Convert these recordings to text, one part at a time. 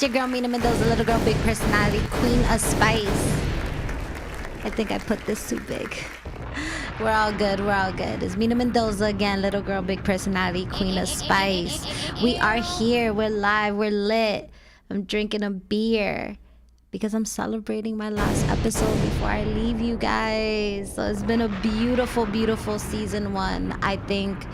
It's your girl, Mina Mendoza, little girl, big personality, queen of spice. I think I put this too big. We're all good. We're all good. It's Mina Mendoza again, little girl, big personality, queen of spice. We are here. We're live. We're lit. I'm drinking a beer because I'm celebrating my last episode before I leave you guys. So it's been a beautiful, beautiful season 1. I think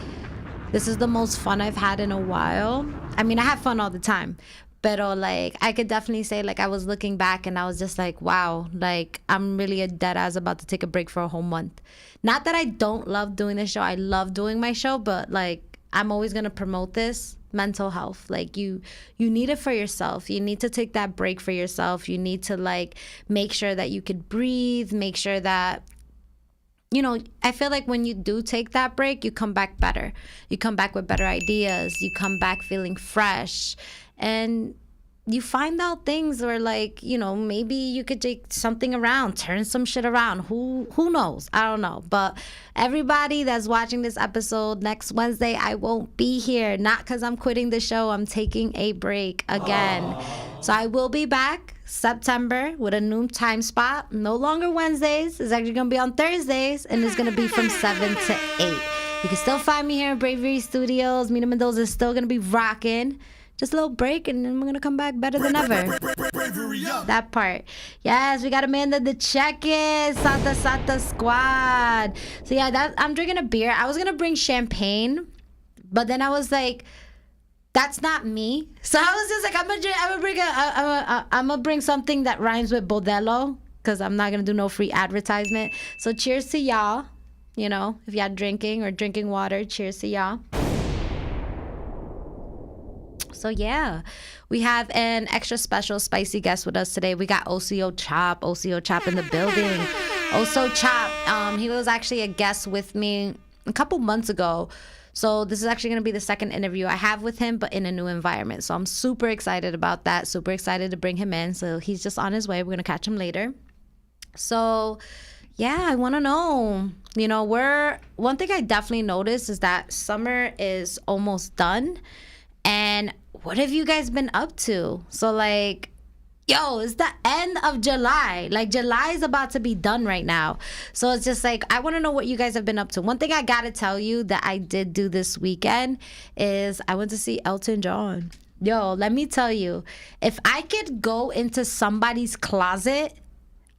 this is the most fun I've had in a while. I mean, I have fun all the time. But like, I could definitely say, like, I was looking back and I was just like, wow, like, I'm really a dead ass about to take a break for a whole month. Not that I don't love doing this show. I love doing my show, but like, I'm always going to promote this mental health. Like, you need it for yourself. You need to take that break for yourself. You need to like make sure that you could breathe, make sure that, you know, I feel like when you do take that break, you come back better. You come back with better ideas. You come back feeling fresh. And you find out things where, like, you know, maybe you could take something around, turn some shit around. Who knows? I don't know. But everybody that's watching this episode, next Wednesday, I won't be here. Not because I'm quitting the show. I'm taking a break again. So I will be back September with a new time spot. No longer Wednesdays. It's actually going to be on Thursdays. And it's going to be from 7 to 8. You can still find me here in Bravery Studios. Mina Mendoza is still going to be rocking. Just a little break, and then we're going to come back better than ever. That part. Yes, we got Amanda the check-in. Santa Squad. So, yeah, I'm drinking a beer. I was going to bring champagne, but then I was like, that's not me. So I was just like, I'm going to bring something that rhymes with Modelo, because I'm not going to do no free advertisement. So cheers to y'all. You know, if y'all drinking or drinking water, cheers to y'all. So yeah, we have an extra special spicy guest with us today. We got Oso Chopp in the building. Oso Chopp, he was actually a guest with me a couple months ago. So this is actually going to be the second interview I have with him, but in a new environment. So I'm super excited about that. Super excited to bring him in. So he's just on his way. We're going to catch him later. So yeah, I want to know, you know, one thing I definitely noticed is that summer is almost done. And what have you guys been up to? So like, yo, it's the end of July. Like, July is about to be done right now. So it's just like, I want to know what you guys have been up to. One thing I got to tell you that I did do this weekend is I went to see Elton John. Yo, let me tell you, if I could go into somebody's closet,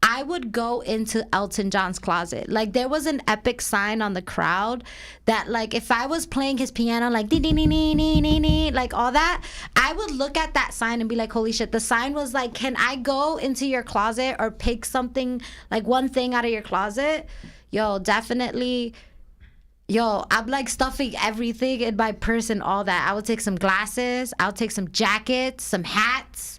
I would go into Elton John's closet. Like, there was an epic sign on the crowd that, like, if I was playing his piano, like, dee, dee, dee, dee, dee, dee, dee, like, all that, I would look at that sign and be like, holy shit. The sign was like, can I go into your closet or pick something, like, one thing out of your closet? Yo, definitely. Yo, I'm, like, stuffing everything in my purse and all that. I would take some glasses. I'll take some jackets, some hats.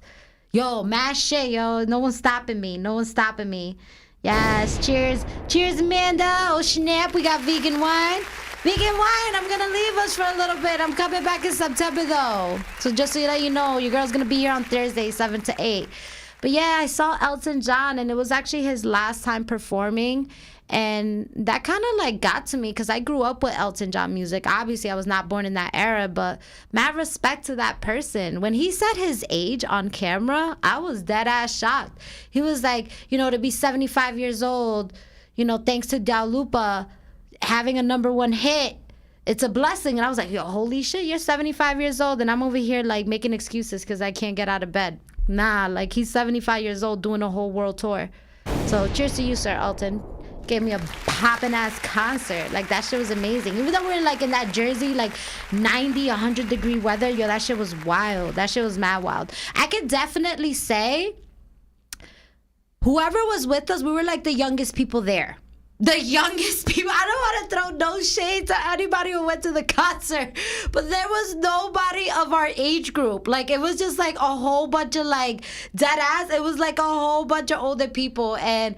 Yo, mad shit, yo. No one's stopping me. No one's stopping me. Yes, cheers. Cheers, Amanda. Oh, snap. We got vegan wine. Vegan wine. I'm going to leave us for a little bit. I'm coming back in September, though. So just so you let you know, your girl's going to be here on Thursday, 7 to 8. But yeah, I saw Elton John, and it was actually his last time performing. And that kind of like got to me because I grew up with Elton John music. Obviously, I was not born in that era, but mad respect to that person. When he said his age on camera, I was dead ass shocked. He was like, you know, to be 75 years old, you know, thanks to Dua Lipa having a #1 hit, it's a blessing. And I was like, yo, holy shit, you're 75 years old. And I'm over here like making excuses because I can't get out of bed. Nah, like he's 75 years old doing a whole world tour. So cheers to you, Sir Elton. Gave me a poppin' ass concert. Like, that shit was amazing. Even though we're like in that Jersey, like 90, 100 degree weather, yo, that shit was wild. That shit was mad wild. I could definitely say whoever was with us, we were like the youngest people there. The youngest people. I don't want to throw no shade to anybody who went to the concert, but there was nobody of our age group. Like, it was just like a whole bunch of like dead ass. It was like a whole bunch of older people and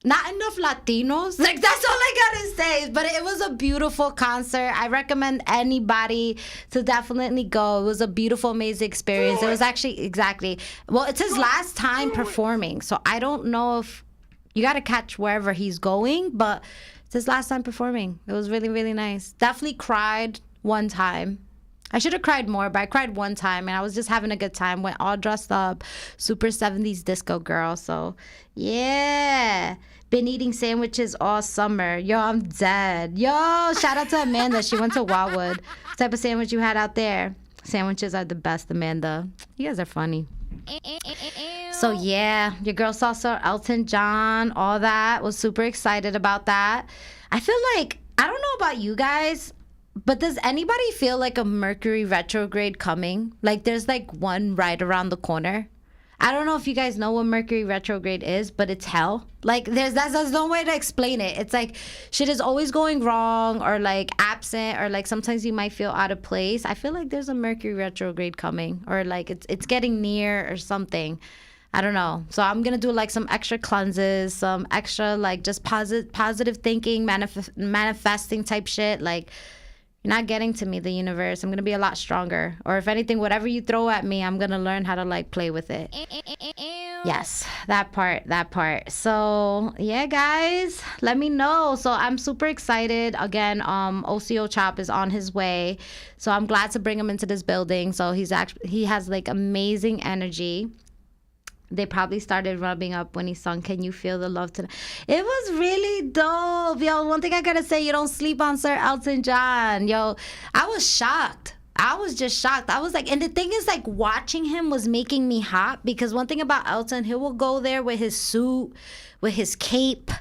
not enough Latinos. Like, that's all I gotta say. But it was a beautiful concert. I recommend anybody to definitely go. It was a beautiful, amazing experience. It was actually, exactly. Well, it's his last time performing. So I don't know if you gotta catch wherever he's going, but it's his last time performing. It was really, really nice. Definitely cried one time. I should have cried more, but I cried one time and I was just having a good time. Went all dressed up, super 70s disco girl. So, yeah. Been eating sandwiches all summer. Yo, I'm dead. Yo, shout out to Amanda. She went to Wildwood. What type of sandwich you had out there? Sandwiches are the best, Amanda. You guys are funny. So yeah, your girl saw Elton John, all that. Was super excited about that. I feel like, I don't know about you guys, but does anybody feel like a Mercury retrograde coming? Like there's like one right around the corner. I don't know if you guys know what Mercury retrograde is, but it's hell. Like there's no way to explain it. It's like shit is always going wrong or like absent or like sometimes you might feel out of place. I feel like there's a Mercury retrograde coming or like it's getting near or something. I don't know. So I'm gonna do like some extra cleanses, some extra like just positive thinking, manifesting type shit. Like you're not getting to me, the universe. I'm gonna be a lot stronger. Or if anything, whatever you throw at me, I'm gonna learn how to like play with it. Yes, that part. So yeah, guys, let me know. So I'm super excited. Again, Oso Chopp is on his way. So I'm glad to bring him into this building. So he has like amazing energy. They probably started rubbing up when he sung "Can You Feel the Love Tonight." It was really dope. Yo, one thing I gotta say, you don't sleep on Sir Elton John. Yo, I was shocked. I was just shocked. I was like, and the thing is, like, watching him was making me hot because one thing about Elton, he will go there with his suit, with his cape,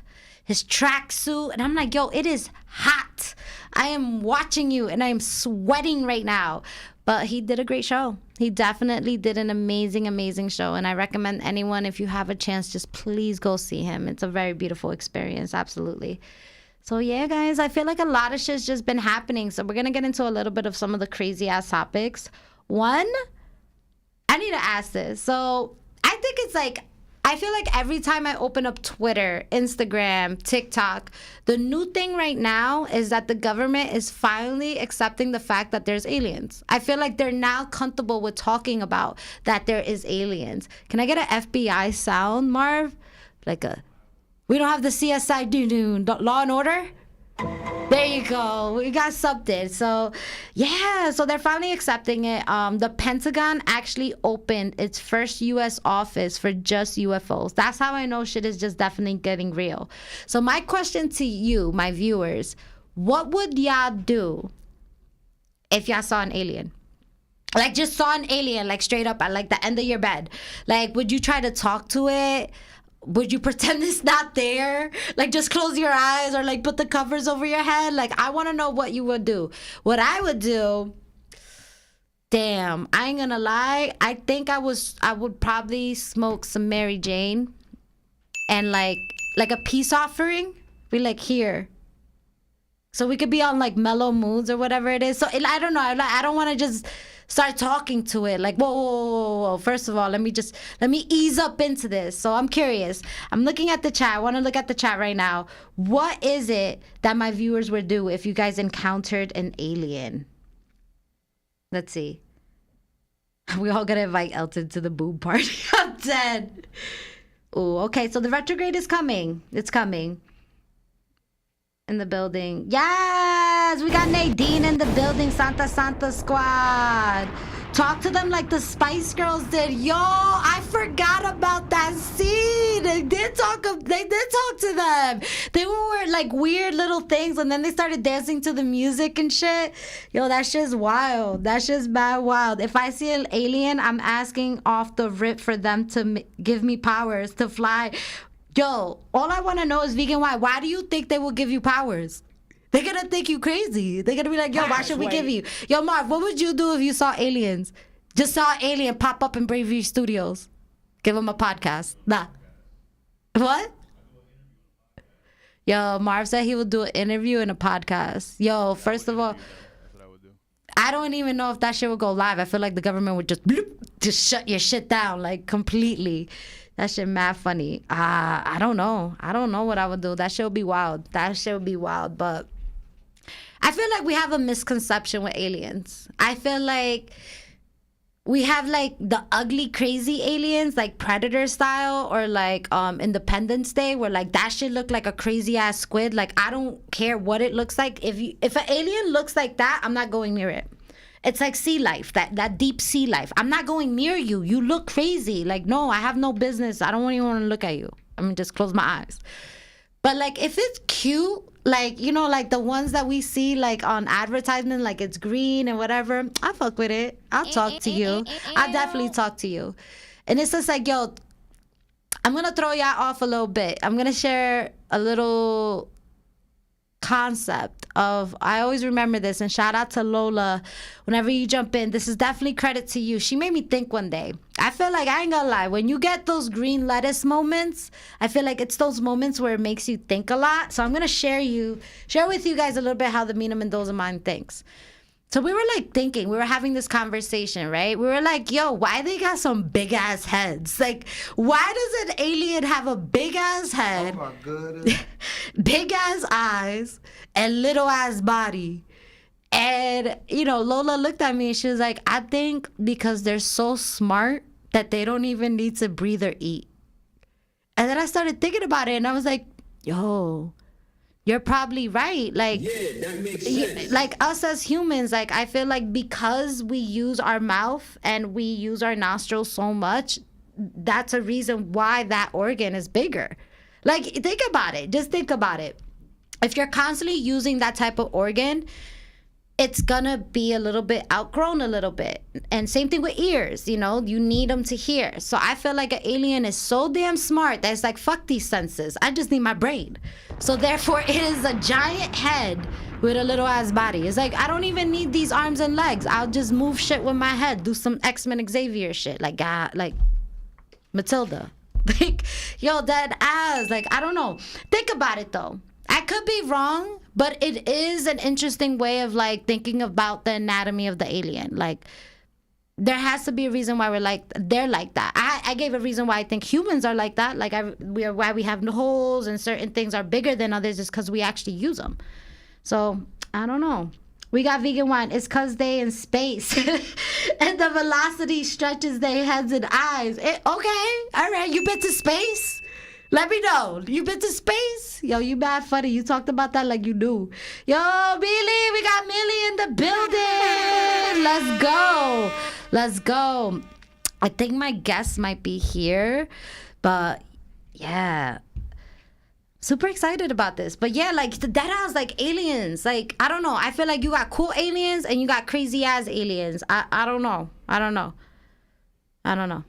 his tracksuit, and I'm like, yo, it is hot. I am watching you and I am sweating right now. But he did a great show. He definitely did an amazing, amazing show. And I recommend anyone, if you have a chance, just please go see him. It's a very beautiful experience. Absolutely. So yeah, guys, I feel like a lot of shit's just been happening. So we're going to get into a little bit of some of the crazy ass topics. One, I need to ask this. So I think it's like, I feel like every time I open up Twitter, Instagram, TikTok, the new thing right now is that the government is finally accepting the fact that there's aliens. I feel like they're now comfortable with talking about that there is aliens. Can I get an FBI sound, Marv? We don't have the CSI Law and Order? There you go. We got something. So, yeah. So they're finally accepting it. The Pentagon actually opened its first U.S. office for just UFOs. That's how I know shit is just definitely getting real. So my question to you, my viewers, what would y'all do if y'all saw an alien? Like just saw an alien, like straight up at like the end of your bed. Like, would you try to talk to it? Would you pretend it's not there? Like just close your eyes or like put the covers over your head? Like I want to know what you would do. What I would do, damn, I ain't gonna lie. I think I would probably smoke some Mary Jane and like a peace offering. Be like, here. So we could be on like mellow moods or whatever it is. So I don't know. I don't want to just start talking to it like, whoa. First of all, let me ease up into this. So I'm curious. I'm looking at the chat. I want to look at the chat right now. What is it that my viewers would do if you guys encountered an alien? Let's see. We all gotta invite Elton to the boob party. I'm dead. Oh, okay. So the retrograde is coming. It's coming. In the building. Yes, we got Nadine in the building. Santa Squad. Talk to them like the Spice Girls did. Yo, I forgot about that scene. They did talk to them. They were like weird little things and then they started dancing to the music and shit. Yo, that shit's wild. That shit's bad wild. If I see an alien, I'm asking off the rip for them to give me powers to fly. Yo, all I want to know is Vegan Why. Why do you think they will give you powers? They're going to think you crazy. They're going to be like, yo, why should we give you? Yo, Marv, what would you do if you saw aliens? Just saw an alien pop up in Braveview Studios. Give them a podcast. Nah. What? Yo, Marv said he would do an interview and a podcast. Yo, first of all, that's what I would do. I don't even know if that shit would go live. I feel like the government would just shut your shit down like completely. That shit mad funny. I don't know. I don't know what I would do. That shit would be wild. But I feel like we have a misconception with aliens. I feel like we have like the ugly, crazy aliens, like Predator style or like Independence Day, where like that shit look like a crazy ass squid. Like I don't care what it looks like. If an alien looks like that, I'm not going near it. It's like sea life, that deep sea life. I'm not going near you. You look crazy. Like, no, I have no business. I don't even want to look at you. I mean, just close my eyes. But like, if it's cute, like, you know, like the ones that we see like on advertisement, like it's green and whatever, I fuck with it. I'll talk to you. I'll definitely talk to you. And it's just like, yo, I'm going to throw y'all off a little bit. I'm going to share a little concept of, I always remember this, and shout out to Lola whenever you jump in. This is definitely credit to you. She made me think one day. I feel like, I ain't gonna lie, when you get those green lettuce moments, I feel like it's those moments where it makes you think a lot. So I'm gonna share with you guys a little bit how the Mina Mendoza mind thinks. So we were like thinking, we were having this conversation, right? We were like, yo, why they got some big ass heads? Like, why does an alien have a big ass head, oh my goodness, big ass eyes, and little ass body? And, you know, Lola looked at me and she was like, I think because they're so smart that they don't even need to breathe or eat. And then I started thinking about it and I was like, yo, you're probably right. Like, yeah, that makes sense. Like us as humans, like I feel like because we use our mouth and we use our nostrils so much, that's a reason why that organ is bigger. Like, think about it. Just think about it. If you're constantly using that type of organ, it's gonna be a little bit outgrown a little bit. And same thing with ears, you know, you need them to hear. So I feel like an alien is so damn smart that it's like, fuck these senses. I just need my brain. So therefore it is a giant head with a little ass body. It's like, I don't even need these arms and legs. I'll just move shit with my head, do some X-Men Xavier shit. Like, God, like Matilda. Like, yo, that ass. Like, I don't know. Think about it though. I could be wrong, but it is an interesting way of like thinking about the anatomy of the alien. Like, there has to be a reason why they're like that. I gave a reason why I think humans are like that. Like, why we have holes and certain things are bigger than others is because we actually use them. So I don't know. We got vegan wine. It's because they in space and the velocity stretches their heads and eyes. Okay, all right. You been to space? Let me know. You been to space? Yo, you mad funny. You talked about that like you knew. Yo, Billy, we got Millie in the building. Let's go. Let's go. I think my guest might be here, but yeah. Super excited about this. But yeah, like the dead ass, like aliens. Like, I don't know. I feel like you got cool aliens and you got crazy ass aliens. I don't know. I don't know.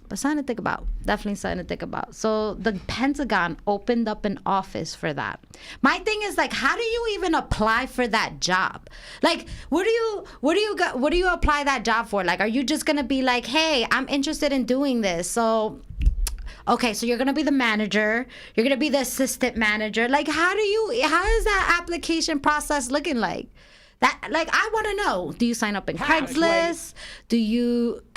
But something to think about. Definitely something to think about. So the Pentagon opened up an office for that. My thing is like, how do you even apply for that job? Like, what do you apply that job for? Like, are you just gonna be like, hey, I'm interested in doing this? So, okay, so you're gonna be the manager. You're gonna be the assistant manager. Like, how is that application process looking like? That, like, I want to know. Do you sign up in Craigslist?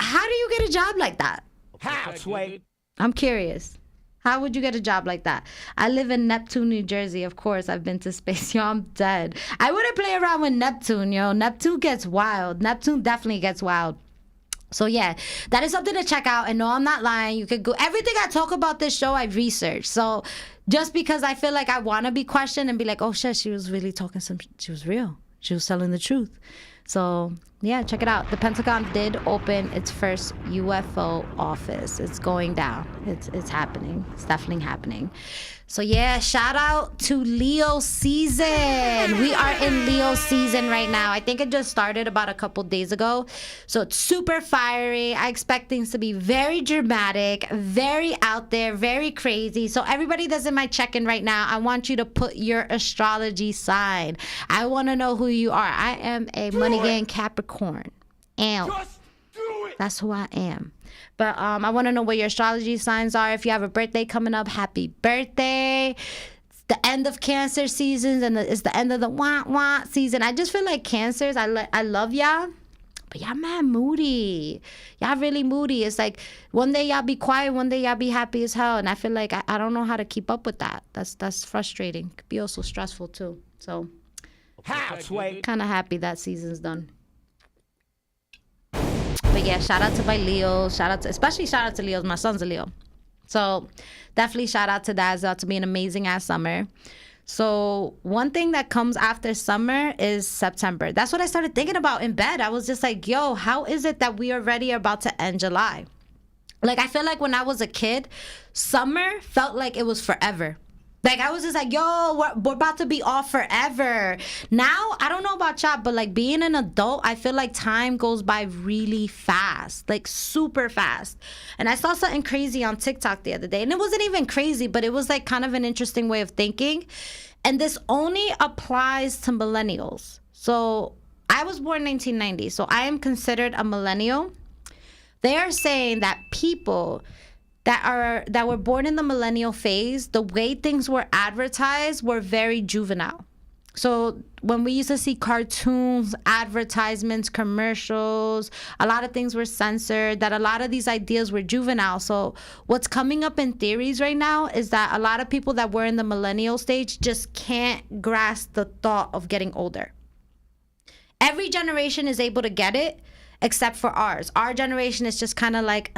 How do you get a job like that? How, Sway? I'm curious. How would you get a job like that? I live in Neptune, New Jersey. Of course, I've been to space. Yo, I'm dead. I wouldn't play around with Neptune, yo. Neptune gets wild. Neptune definitely gets wild. So yeah, that is something to check out. And no, I'm not lying. You could go. Everything I talk about this show, I've researched. So just because I feel like I want to be questioned and be like, oh shit, she was really talking she was real. She was telling the truth. So yeah, check it out. The Pentagon did open its first UFO office. It's going down. It's happening. It's definitely happening. So yeah, shout out to Leo season. We are in Leo season right now. I think it just started about a couple days ago. So it's super fiery. I expect things to be very dramatic, very out there, very crazy. So everybody that's in my check-in right now, I want you to put your astrology sign. I want to know who you are. I am a money gang Capricorn. That's who I am. But I want to know what your astrology signs are. If you have a birthday coming up, happy birthday. It's the end of Cancer seasons and it's the end of the wah season. I just feel like Cancers, I love y'all, but y'all mad moody. Y'all really moody. It's like one day y'all be quiet, one day y'all be happy as hell. And I feel like I don't know how to keep up with that. That's frustrating. Could be also stressful too. So kind of happy that season's done. But yeah, shout out to my Leos. Especially shout out to Leos. My son's a Leo. So definitely shout out to that. It's about to be an amazing ass summer. So one thing that comes after summer is September. That's what I started thinking about in bed. I was just like, yo, how is it that we already are about to end July? Like, I feel like when I was a kid, summer felt like it was forever. Like, I was just like, yo, we're about to be off forever. Now, I don't know about y'all, but like being an adult, I feel like time goes by really fast, like super fast. And I saw something crazy on TikTok the other day. And it wasn't even crazy, but it was like kind of an interesting way of thinking. And this only applies to millennials. So I was born 1990, so I am considered a millennial. They are saying that people that were born in the millennial phase, the way things were advertised were very juvenile. So when we used to see cartoons, advertisements, commercials, a lot of things were censored, that a lot of these ideas were juvenile. So what's coming up in theories right now is that a lot of people that were in the millennial stage just can't grasp the thought of getting older. Every generation is able to get it, except for ours. Our generation is just kind of like,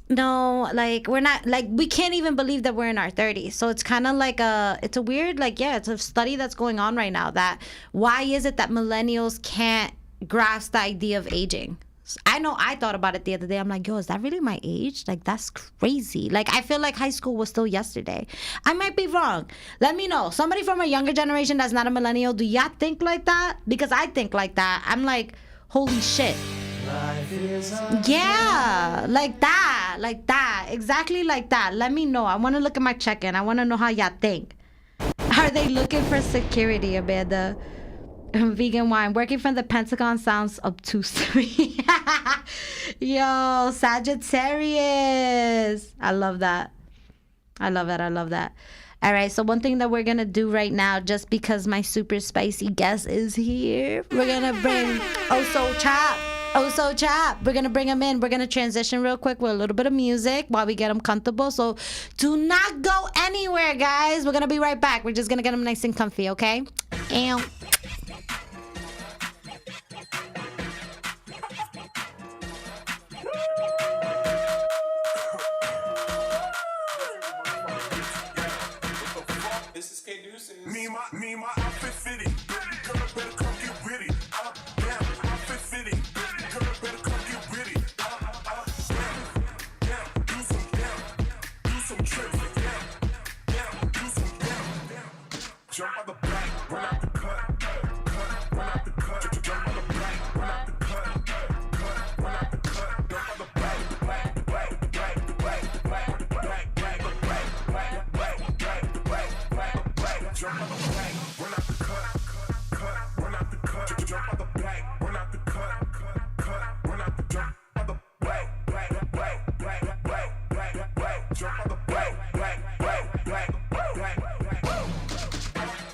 no, like we're not, like we can't even believe that we're in our 30s. So it's kind of like it's a weird, like, yeah, it's a study that's going on right now that why is it that millennials can't grasp the idea of aging? I know I thought about it the other day. I'm like, yo, is that really my age? Like, that's crazy. Like, I feel like high school was still yesterday. I might be wrong. Let me know. Somebody from a younger generation that's not a millennial, do y'all think like that? Because I think like that. I'm like, holy shit. Yeah, like that, exactly like that. Let me know. I want to look at my check-in. I want to know how y'all think. Are they looking for security, Amanda? Vegan wine. Working from the Pentagon sounds obtuse to me. Yo, Sagittarius. I love that. I love that. All right, so one thing that we're going to do right now, just because my super spicy guest is here, we're going to bring Oso Chopp. Oso Chopp. We're going to bring him in. We're going to transition real quick with a little bit of music while we get him comfortable. So do not go anywhere, guys. We're going to be right back. We're just going to get him nice and comfy, okay? And This is K Deuces. Me and my outfit fitting. Girl, better come get with it. Damn, outfit fitting. Girl, better come get with it. Damn, do some tricks. Damn, do some damn. Jump out the back, run out the cut, run out the cut. Jump out the back, run out the cut, run out the cut. Jump out the back, jump out the back, run out the cut, run out the cut. Jump out the back, run out the cut, run out the jump out the back, jump out the back,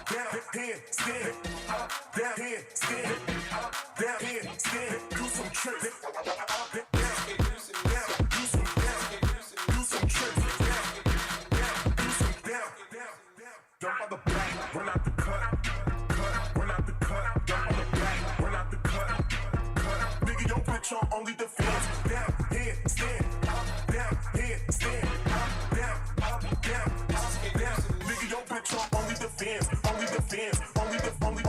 down here, stand, down here, stand, down here, stand. Do some tricks. Jump out the back, run out the cut, run out the cut. Jump out the back, run out the cut. Nigga, your bitch on only defense. Down here, stand. Down here, stand. Down. Nigga, your bitch on only defense. Only defense. Only defense.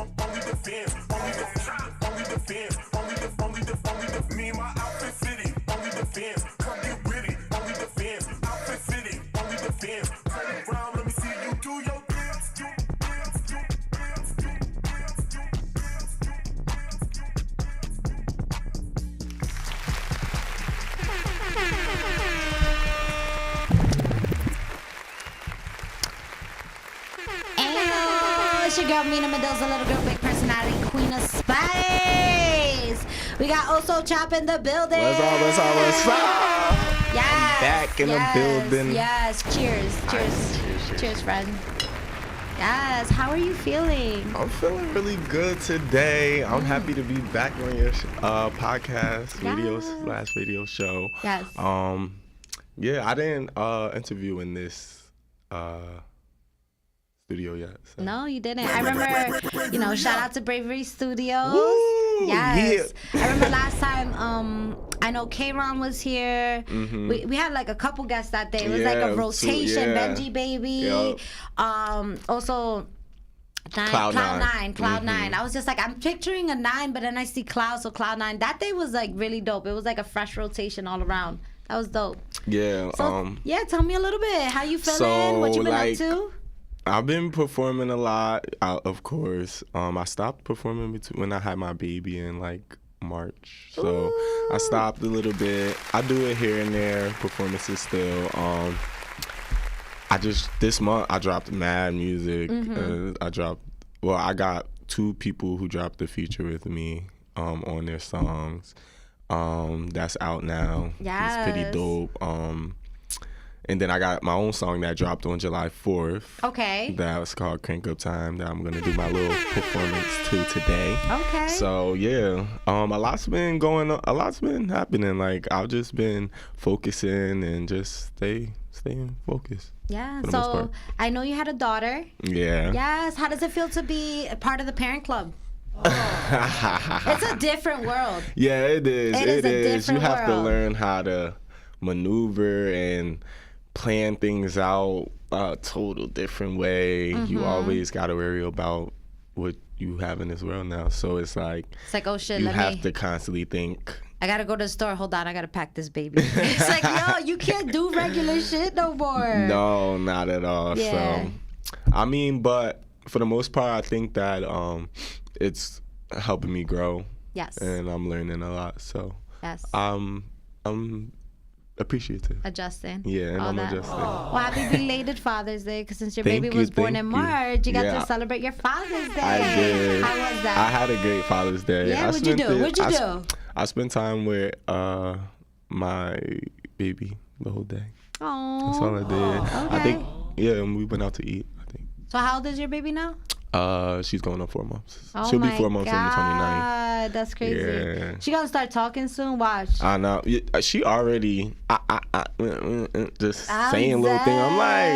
Me and my outfit fitting. Only defense. Come get with it. Only defense. Outfit fitting. Only defense. Turn around, let me see you do your dance. it's your girl Mina Mendoza, little girl, big personality, queen of spice. We got Oso Chopp in the building. What's up? Yes. Back in the building. Yes. Cheers, friend. Yes. How are you feeling? I'm feeling really good today. I'm happy to be back on your podcast, last video show. Yes. Yeah, I didn't interview in this studio yet. So. No, you didn't. I remember, shout out to Bravery Studios. Woo! Yes. I remember last time, I know K-Ron was here. We had like a couple guests that day. It was like a rotation. Benji Baby. Yep. Also Cloud9. I was just like, I'm picturing a 9, but then I see Cloud, so Cloud9. That day was like really dope. It was like a fresh rotation all around. That was dope. Yeah. So, yeah, tell me a little bit. How you feeling? What you been up to? I've been performing a lot, of course. I stopped performing when I had my baby in like March. So I stopped a little bit. I do it here and there, performances still. This month I dropped mad music. I got 2 people who dropped a feature with me on their songs. That's out now. Yes. It's pretty dope. And then I got my own song that dropped on July 4th. Okay. That was called Crank Up Time that I'm gonna do my little performance to today. Okay. So yeah, a lot's been happening. Like I've just been focusing and just staying focused. Yeah. For the most So part. I know you had a daughter. Yeah. Yes. How does it feel to be a part of the parent club? It's a different world. Yeah, it is. It is a You different have to world. learn how to maneuver and plan things out a total different way. You always got to worry about what you have in this world now. So it's like Oh shit, you have to constantly think. I gotta go to the store. Hold on, I gotta pack this baby. It's like, yo, you can't do regular shit no more. No, not at all. Yeah. So, I mean, but for the most part, I think that it's helping me grow. Yes. And I'm learning a lot. So, Yes. I'm appreciative. Adjusting. Yeah, and all I'm that. adjusting. Well, happy belated Father's Day, because since your Thank baby you, was born in thank you. March, you got Yeah. to celebrate your Father's Day. I did. How was that? I had a great Father's Day. Yeah, I what'd you spent do? it- What'd you do? I spent time with my baby the whole day. That's all I did. Okay. I think, and we went out to eat, I think. So how old is your baby now? She's going on 4 months. Oh She'll be my 4 months on the 29th. God, that's crazy. Yeah. She gonna start talking soon. Watch. I know. She already just I'm saying little things. I'm like,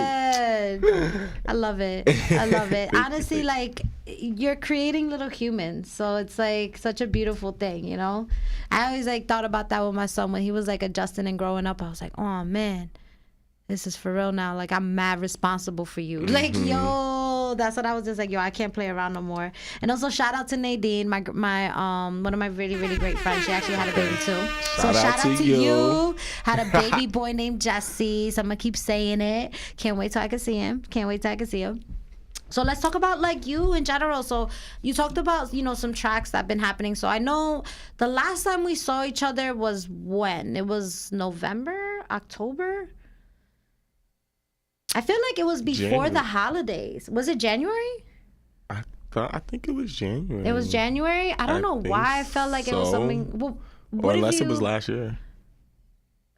dead. I love it. I love it. Honestly, like, you're creating little humans, so it's like such a beautiful thing, you know. I always like thought about that with my son when he was like adjusting and growing up. I was like, oh man, this is for real now. Like, I'm mad responsible for you. Like, yo, that's what I was just like, yo, I can't play around no more. And also shout out to Nadine, my one of my really, really great friends. She actually had a baby too. So shout out to you. Had a baby boy named Jesse. So I'm gonna keep saying it. Can't wait till I can see him. So let's talk about like you in general. So you talked about, you know, some tracks that have been happening. So I know the last time we saw each other was when? It was November, October? I feel like it was before January. the holidays. Was it January? I think it was January. It was January? I don't know think why I felt like it was so. something. Well, Or what if unless it you- was last year.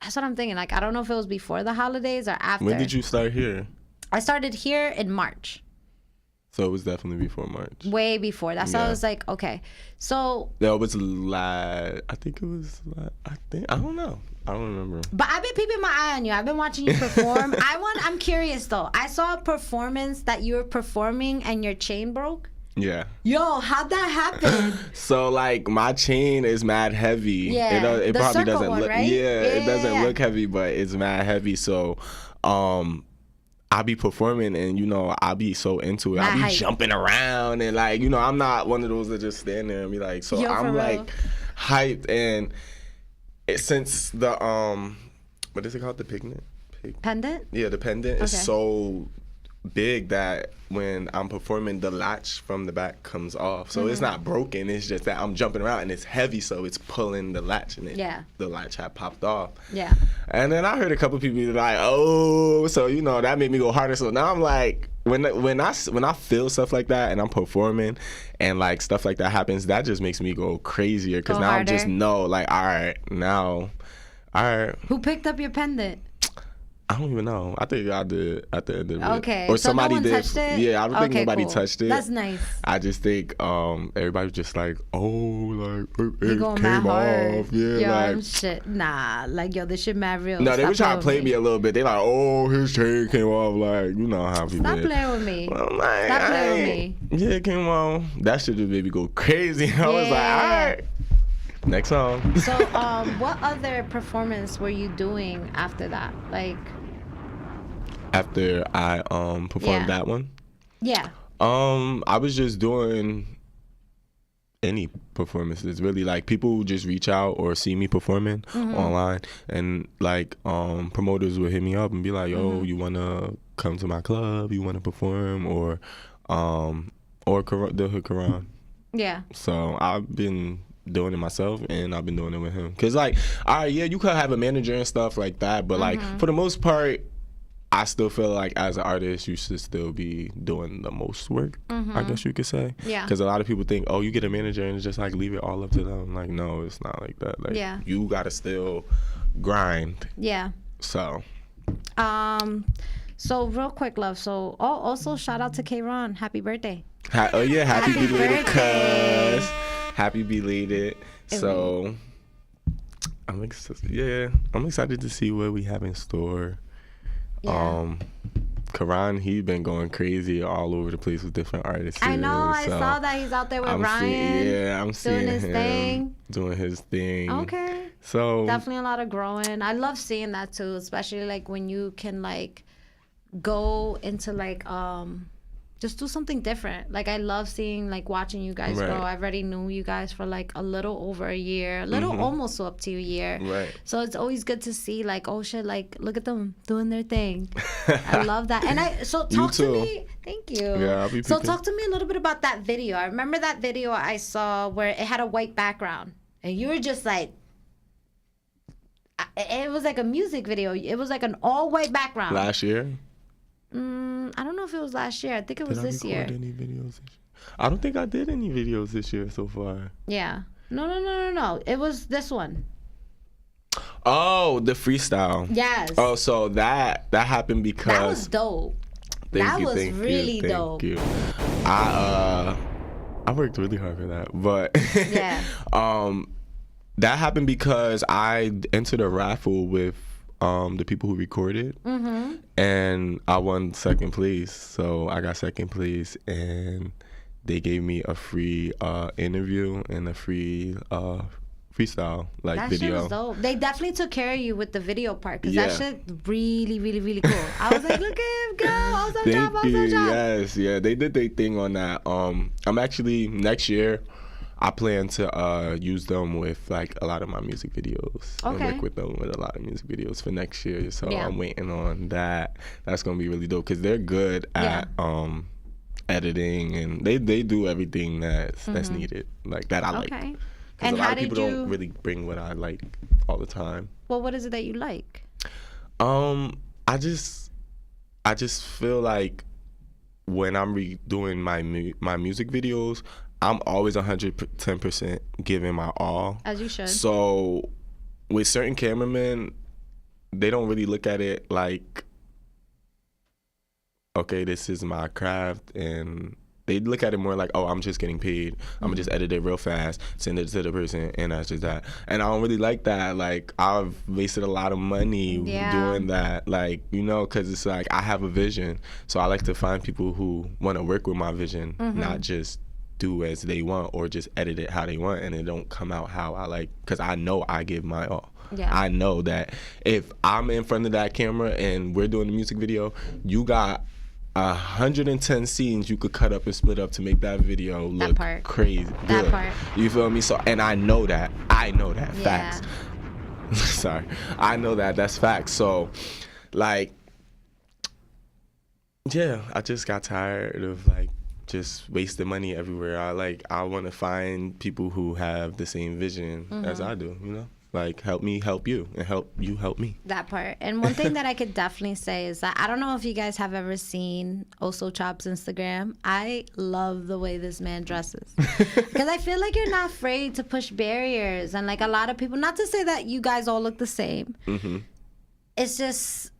That's what I'm thinking. Like, I don't know if it was before the holidays or after. When did you start here? I started here in March. So it was definitely before March. Way before. That's why I Yeah. was like, okay. So, That was I think it was. I don't know. I don't remember. but I've been peeping my eye on you. I've been watching you perform. I'm curious though. I saw a performance that you were performing and your chain broke. Yeah. Yo, how'd that happen? So like my chain is mad heavy. Yeah, It the probably circle doesn't one, look. right? Yeah, it doesn't Yeah. look heavy, but it's mad heavy. So, I be performing and you know I be so into it. I Mad be hype. jumping around and like you know I'm not one of those that just stand there and be like. So Yo, for I'm real. like hyped and since the what is it called, the pigment? Pendant? Yeah, the pendant is Okay. so big that when I'm performing, the latch from the back comes off. So Mm-hmm. it's not broken. It's just that I'm jumping around and it's heavy, so it's pulling the latch and Yeah. the latch had popped off. Yeah. And then I heard a couple people like, oh, so you know that made me go harder. So now I'm like, when I feel stuff like that and I'm performing and like stuff like that happens, that just makes me go crazier because Go now I'm just harder. know like, all right, now, all right. Who picked up your pendant? I don't even know. I think I did at the end of it. Okay, Or so no somebody one did. touched it? Yeah, I don't think Okay, nobody cool. touched it. That's nice. I just think everybody was just like, oh, like You it going mad came hard. off. Yeah, yo, like shit. Nah, like, yo, this shit mad real. no, they Stop were trying to play playing me with a little bit. They like, oh, his chain came off. Like, you know how people. Stop is. playing with me. Well, I'm like, Stop playing with ain't- me. Yeah, it came on. That shit just made me go crazy. I was like, Yeah. all right. Next song. So, what other performance were you doing after that? Like, After I performed Yeah. that one, yeah. I was just doing any performances really. Like people would just reach out or see me performing online, and like promoters would hit me up and be like, "Yo, you wanna come to my club? You wanna perform?" Or the Hood Quran. Yeah. So I've been doing it myself, and I've been doing it with him. Cause like, all right, yeah, you could have a manager and stuff like that, but like for the most part, I still feel like as an artist, you should still be doing the most work. I guess you could say. Yeah. Because a lot of people think, oh, you get a manager and it's just like leave it all up to them. Like, no, it's not like that. Like, Yeah. you gotta still grind. Yeah. So. So real quick, love. So, also shout out to K-Ron. Happy birthday. Oh yeah, happy Happy belated, birthday. cuz. Happy belated. So. I'm excited to see what we have in store. Yeah. Karan, he been going crazy all over the place with different artists. I know. I so saw that he's out there with I'm Ryan. I'm seeing his him thing. doing his thing. Okay. So Definitely a lot of growing. I love seeing that too, especially like when you can like go into like just do something different. Like I love seeing like watching you guys Right. grow. I already knew you guys for like a little over a year, a little almost up to a year. Right. So it's always good to see like, oh shit, like look at them doing their thing. I love that. And talk to too. me. Thank you. Yeah, I'll be So peeping. talk to me a little bit about that video. I remember that video I saw where it had a white background and you were just like, it was like a music video. It was like an all white background. last year. I don't know if it was last year. I think it was Did I this record year. any videos this year? I don't think I did any videos this year so far. Yeah. No. It was this one. Oh, the freestyle. Yes. Oh, so that happened because That was dope. That was really dope. Thank you. I worked really hard for that, but Yeah. that happened because I entered a raffle with the people who recorded, and I won second place. So I got second place, and they gave me a free interview and a free freestyle That shit video. was dope. They definitely took care of you with the video part because Yeah. that shit really, really, really cool. I was like, look at him go. Oso Thank Chopp, you. Oso Chopp. Yes, yeah, they did their thing on that. I'm actually next year. I plan to use them with like a lot of my music videos and Okay. work with them with a lot of music videos for next year. So Yeah. I'm waiting on that. That's gonna be really dope because they're good at editing and they do everything that's needed like that. I like. Okay. Because And a lot how of people did don't you? really bring what I like all the time. Well, what is it that you like? I just feel like when I'm doing my music videos, I'm always 110% giving my all. As you should. So with certain cameramen, they don't really look at it like, okay, this is my craft, and they look at it more like, oh, I'm just getting paid. I'm gonna just edit it real fast, send it to the person, and that's just that. And I don't really like that. Like, I've wasted a lot of money Yeah. doing that. Like, you know, because it's like I have a vision, so I like to find people who want to work with my vision, not just do as they want or just edit it how they want, and it don't come out how I like. Because I know I give my all. Yeah. I know that if I'm in front of that camera and we're doing the music video, you got 110 scenes you could cut up and split up to make that video look part. crazy That good. part. You feel me? So, and I know that Yeah. facts. Sorry, I know that's facts. So, like, yeah, I just got tired of like just wasting money everywhere. I want to find people who have the same vision as I do. You know, like help me help you and help you help me. That part. And one thing that I could definitely say is that I don't know if you guys have ever seen Oso Chopp's Instagram. I love the way this man dresses. Because I feel like you're not afraid to push barriers. And like a lot of people, not to say that you guys all look the same. It's just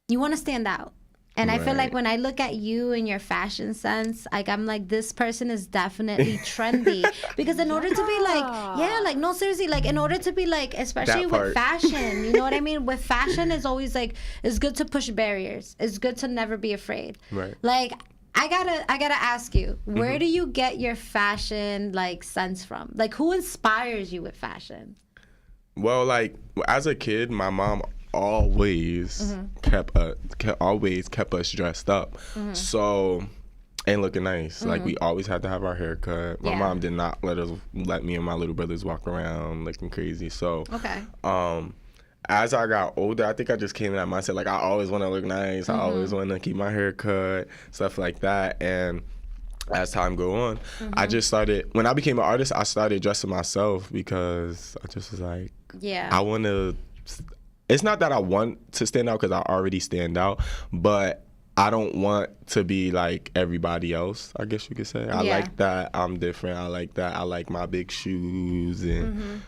You want to stand out. And I feel Right. like when I look at you and your fashion sense, like I'm like, this person is definitely trendy. Because in order to be like, yeah, like no, seriously, like in order to be like, especially That with part. fashion, you know what I mean? With fashion, it's always like, it's good to push barriers. It's good to never be afraid. Right. Like I gotta ask you, where do you get your fashion like sense from? Like who inspires you with fashion? Well, like as a kid, my mom always kept us dressed up, so and looking nice. Like we always had to have our hair cut. My Yeah. mom did not let me and my little brothers walk around looking crazy. So Okay. as I got older, I think I just came in that mindset. Like I always want to look nice. I always want to keep my hair cut, stuff like that. And as time go on, I just started. When I became an artist, I started dressing myself because I just was like, Yeah. I want to. It's not that I want to stand out because I already stand out, but I don't want to be like everybody else, I guess you could say. I Yeah. like that I'm different. I like that I like my big shoes and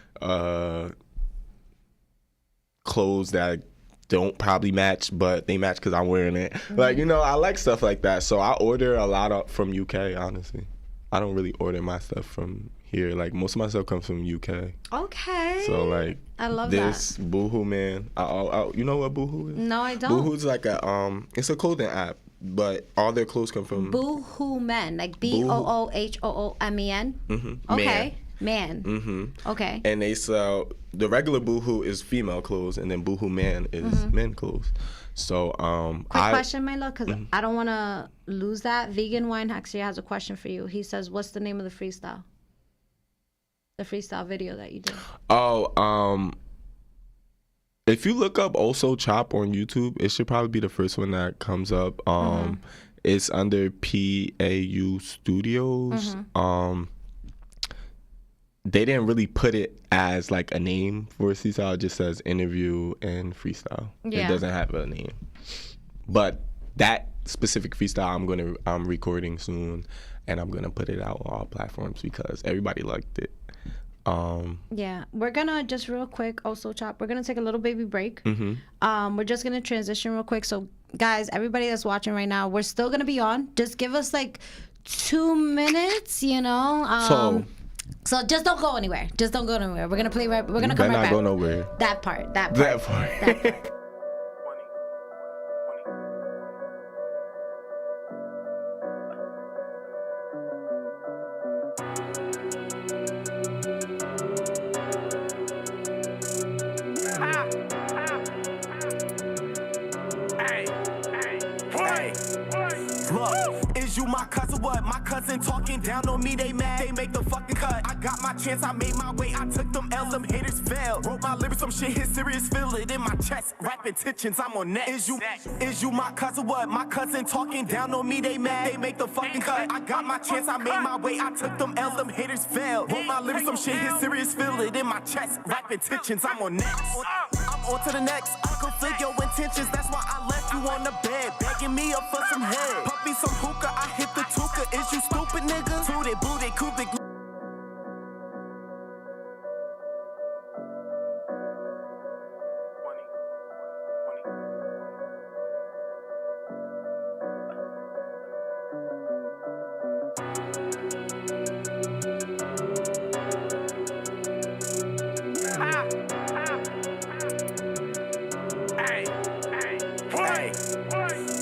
clothes that don't probably match, but they match because I'm wearing it. Like, you know, I like stuff like that. So I order a lot up from UK, honestly. I don't really order my stuff from here. Like, most of my stuff comes from UK. Okay. So, like, I love this Boohoo, man. You know what Boohoo is? No, I don't. Boohoo's like it's a clothing app, but all their clothes come from Boohoo Men, like BOOHOOMEN. Okay, man. Okay. And they sell the regular Boohoo is female clothes, and then Boohoo Man is men clothes. So Quick question, my love, because I don't want to lose that. Vegan Wine actually has a question for you. He says, "What's the name of the freestyle? The freestyle video that you did?" Oh, if you look up Oso Chopp on YouTube, it should probably be the first one that comes up. It's under PAU Studios. They didn't really put it as like a name for a freestyle. It just says interview and freestyle. Yeah. It doesn't have a name. But that specific freestyle I'm recording soon, and I'm gonna put it out on all platforms because everybody liked it. Yeah, we're gonna just real quick, also Chop. We're gonna take a little baby break. We're just gonna transition real quick. So, guys, everybody that's watching right now, we're still gonna be on. Just give us like 2 minutes, you know. So just don't go anywhere. Just don't go anywhere. We're gonna play right. We're gonna come right not back. go nowhere. That part. That part. That part. Look, is you my cousin? What? My cousin talking down on me, they mad. They make the fucking cut. I got my chance, I made my way. I took them L's, them haters fell. Wrote my lyrics, some shit hit serious, feel it in my chest. Rapping tensions, I'm on next. Is you my cousin? What? My cousin talking down on me, they mad. They make the fucking cut. I got my chance, I made my way. I took them L's, them haters fell. Wrote my lyrics, some shit hit serious, feel it in my chest. Rapping tensions, I'm on next. I'm on to the next. I conflict your intentions, that's why I left you on the bed. Begging me up for some head. Pop me some hookah, I hit the tuka. Is you stupid, nigga? Tooted, booted, cubic.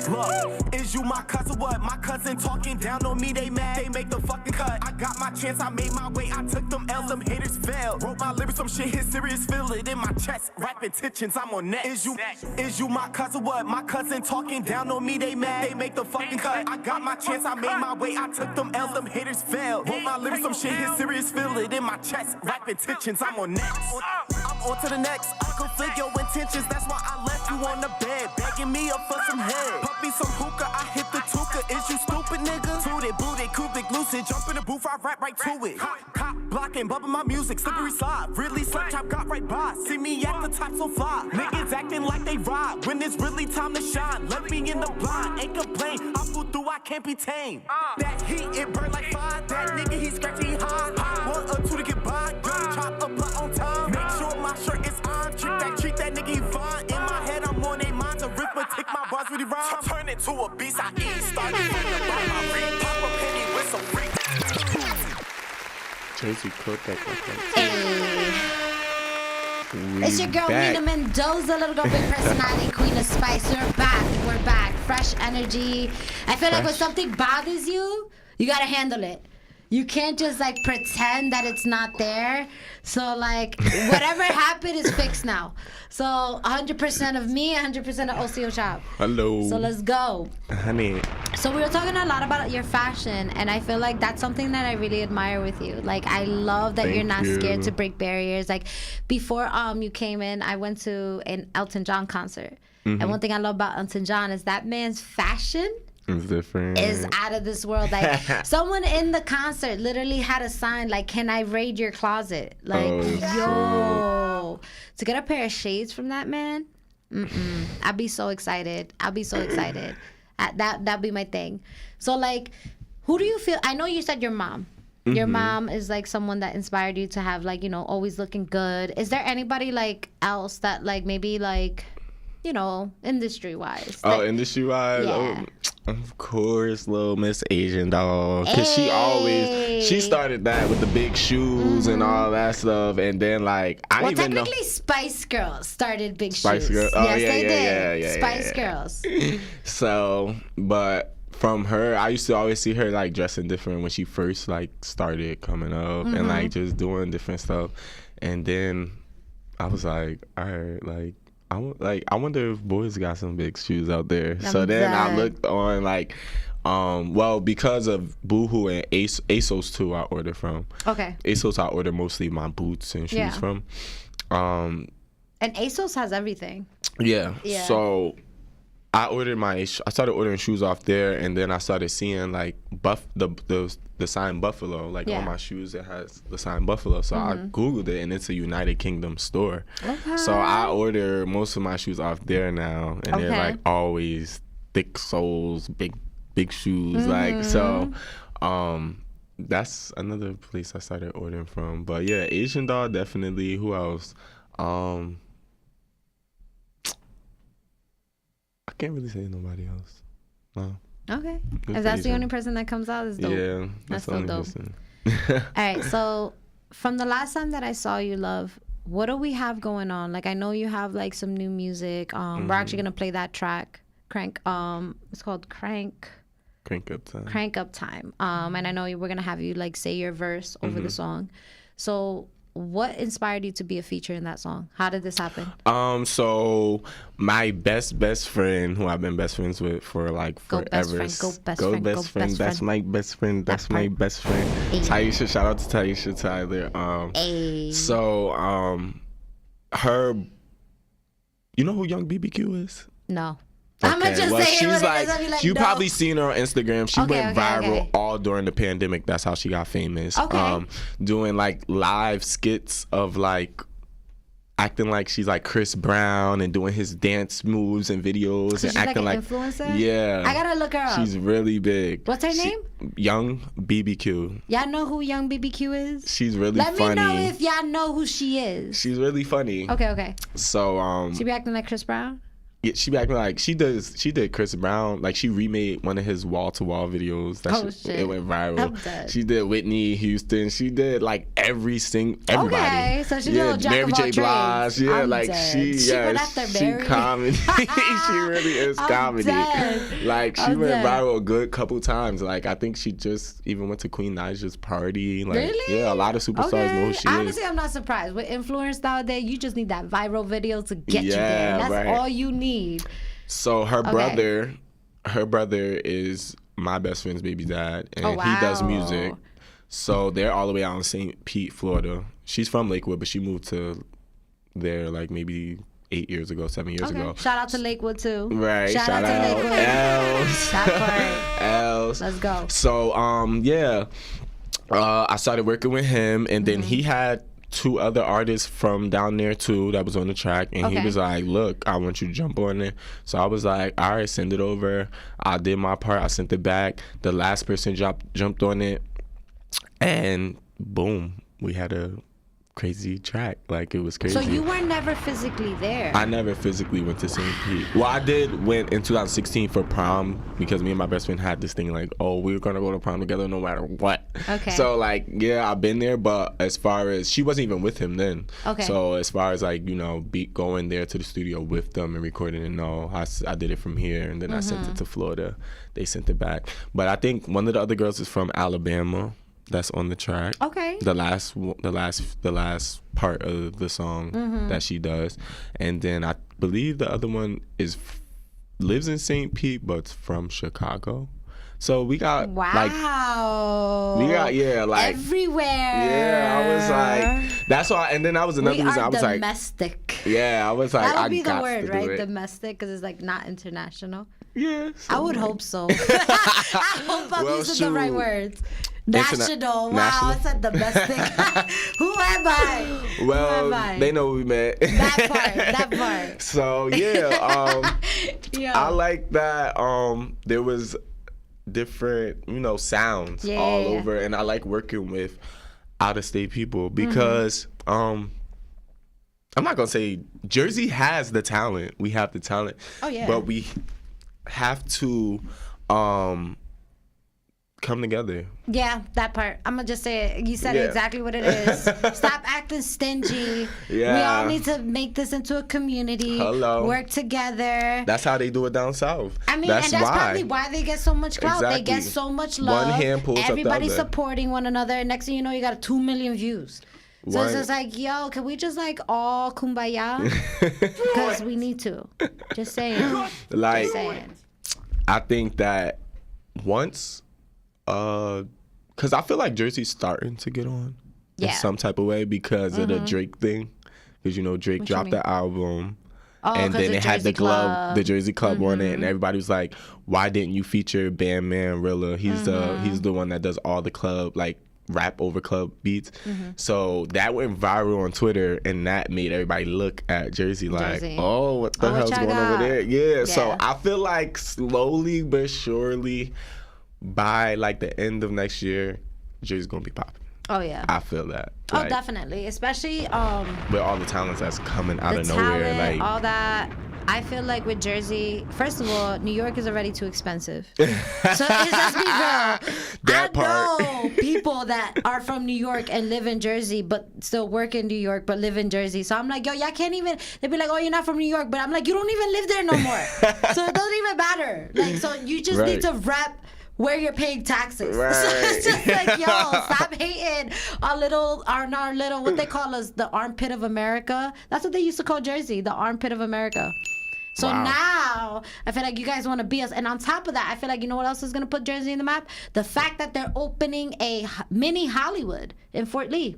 Look, is you my cousin? What? My cousin talking down on me, they mad. They make the fucking cut. I got my chance, I made my way. I took them L's, them haters fell. Wrote my lyrics, some shit hit serious, feel it in my chest. Rapping tensions, I'm on next. Is you my cousin? What? My cousin talking down on me, they mad. They make the fucking cut. I got my chance, I made my way. I took them L's, them haters fell. Wrote my lyrics, some shit hit serious, feel it in my chest. Rapping tensions, I'm on next. I'm on to the next. I conflict your intentions, that's why I left you on the bed. Begging me up for some head. Pop me some hookah, I hit the tuka. Is you stupid, nigga? Tooted, booted, cubic, lucid. Jump in the booth, I rap right to it. Cop, blocking, bumping my music, slippery slide. Really slap chop, got right by. See me at the top, so fly. Niggas acting like they ride when it's really time to shine. Let me in the blind, ain't complain. I pull through, I can't be tamed. That heat, it burn like fire. That nigga, he scratchy high. 1 or 2 to get by. Young chop a block on time. Make sure my shirt is on. Treat that nigga, he fine. In my head, I'm on a mind. Arithmetic, my bars really rhyme. Turn it to a beast I eat. Started from the bottom, I read. Pop a penny with some freak. Tracy cooked that. It's your girl, Mina Mendoza, little girl, big personality, queen of spice. We're back. Fresh energy. I feel like when something bothers you, you gotta handle it. You can't just like pretend that it's not there. So like whatever happened is fixed now. So 100% of me, 100% of Oso Chopp. Hello. So let's go. Honey. So we were talking a lot about your fashion, and I feel like that's something that I really admire with you. Like I love that you're not scared to break barriers. Like before you came in, I went to an Elton John concert. And one thing I love about Elton John is that man's fashion It's different. is out of this world. Like someone in the concert literally had a sign like, "Can I raid your closet?" Like, yo, to get a pair of shades from that man, I'd be so excited. That'd be my thing. So like, who do you feel? I know you said your mom. Your mom is like someone that inspired you to have like, you know, always looking good. Is there anybody like else that like maybe like, you know, industry wise? Oh, industry wise? Yeah. Oh, of course, little Miss Asian doll. Because she started that with the big shoes and all that stuff. And then, like, I even know. Technically, Spice Girls started big Spice shoes. Girls. Oh, yes, yeah, they yeah, did. yeah, Spice Girls. So, but from her, I used to always see her, like, dressing different when she first, like, started coming up and, like, just doing different stuff. And then I was like, all right, like, I wonder if boys got some big shoes out there. So then I looked on like, well, because of Boohoo and ASOS too, I order from. Okay. ASOS I order mostly my boots and shoes from. And ASOS has everything. Yeah. So I started ordering shoes off there, and then I started seeing like the sign Buffalo, like on my shoes it has the sign Buffalo. So I Googled it, and it's a United Kingdom store. Okay. So I order most of my shoes off there now, and they're like always thick soles, big shoes. Like so, that's another place I started ordering from. But yeah, Asian doll definitely. Who else? I can't really say nobody else. No. Okay. If that's the only person that comes out, is dope. Yeah, that's the so only dope. person. All right. So from the last time that I saw you, love, what do we have going on? Like I know you have like some new music. We're actually gonna play that track, Crank. It's called Crank. Crank Up Time. Crank Up Time. And I know we're gonna have you like say your verse over the song. So what inspired you to be a feature in that song? How did this happen? So my best friend, who I've been best friends with for like forever. Go best friend. That's my best friend. That's my best friend. Taisha, shout out to Taisha Tyler. So her, you know who Young BBQ is? No. Okay. I'm just well, saying she's like, you no. probably seen her on Instagram. She went viral all during the pandemic. That's how she got famous. Doing like live skits of like acting like she's like Chris Brown and doing his dance moves and videos and acting like influencer. Yeah, I gotta look her up. She's really big. What's her name? Young BBQ. Y'all know who Young BBQ is? She's really funny. Let me know if y'all know who she is. She's really funny. Okay. So she be acting like Chris Brown? Yeah, she be acting like she did Chris Brown. Like she remade one of his wall-to-wall videos. Shit. It went viral. She did Whitney Houston. She did like everybody. Okay, so she's a little jack Mary of all J. Blige. trades. Yeah, I'm like dead. she comedy. She really is comedy. Dead. Like she went viral a good couple times. Like I think she just even went to Queen Naja's party. Like really? Yeah, a lot of superstars know who she is. Honestly, I'm not surprised. With influence nowadays, you just need that viral video to get you there. That's all you need. So her brother is my best friend's baby dad, and he does music. So they're all the way out in St. Pete, Florida. She's from Lakewood, but she moved to there like maybe 7 years ago. Shout out to Lakewood too. Right. Shout out to Lakewood. Els. Els. Let's go. So I started working with him, and then he had 2 other artists from down there too that was on the track, and he was like, look, I want you to jump on it. So I was like, all right, send it over. I did my part. I sent it back. The last person jumped on it, and boom, we had a crazy track. Like, it was crazy. So you were never physically there. I never physically went to St. Pete. Well, I went in 2016 for prom because me and my best friend had this thing like, oh, we're gonna go to prom together no matter what. Okay. So like, yeah, I've been there, but as far as she wasn't even with him then. Okay. So as far as like, you know, going there to the studio with them and recording it, no, I did it from here and then I sent it to Florida. They sent it back. But I think one of the other girls is from Alabama. That's on the track. Okay. The last part of the song that she does, and then I believe the other one lives in St. Pete but's from Chicago. So we got like everywhere. Yeah, I was like, that's why. And then that was another reason I was like domestic. Yeah, I was like, That would be the got word, to right? do it. Domestic, because it's like not international. Yeah, I would hope so. I hope I'm using the right words. National. Wow, national. I said domestic. Who am I? Well, Who am I? they know we met. That part. So yeah, Yeah. I like that. There was different, you know, sounds all over, and I like working with out of state people because I'm not gonna say Jersey has the talent. We have the talent. Oh yeah. But we have to come together. Yeah, that part. I'm gonna just say it. You said Yeah. exactly what it is. Stop acting stingy. Yeah. We all need to make this into a community. Hello. Work together. That's how they do it down south. I mean, that's and that's why. probably why they get so much clout. They get Exactly. so much love. One hand pulls up the Everybody other. supporting one another. And next thing you know, you got 2 million views. So it's One- just like, yo, can we just like all kumbaya? Because we need to. Just saying. Like, Just saying. I think that once, because I feel like Jersey's starting to get on in Yeah. some type of way because of the Drake thing. Because, you know, Drake What you dropped mean? the album. Oh, And 'cause then the it had Jersey the Club. Jersey Club on it, and everybody was like, "Why didn't you feature Bandman Rilla? He's the one that does all the club like rap over club beats." So that went viral on Twitter, and that made everybody look at Jersey like, Jersey. "Oh, what the Oh, what hell's y'all going got? over there?" Yeah. So Yeah. I feel like slowly but surely, by like the end of next year, Jersey's gonna be popping. Oh, yeah. I feel that. Oh, Like, Especially with all the talents that's coming out the of nowhere, talent, like. all that. I feel like with Jersey, first of all, New York is already too expensive. So let's just be real. That part. know people that are from New York and live in Jersey, but still work in New York, but live in Jersey. So I'm like, yo, y'all can't even. They'd be like, oh, you're not from New York, but I'm like, you don't even live there no more. So it doesn't even matter. Like, so you just Right. need to rep where you're paying taxes. Right. So it's just like, yo, stop hating our little, what they call us, the armpit of America. That's what they used to call Jersey, the armpit of America. So Wow. now I feel like you guys want to be us. And on top of that, I feel like, you know what else is going to put Jersey in the map? The fact that they're opening a mini Hollywood in Fort Lee.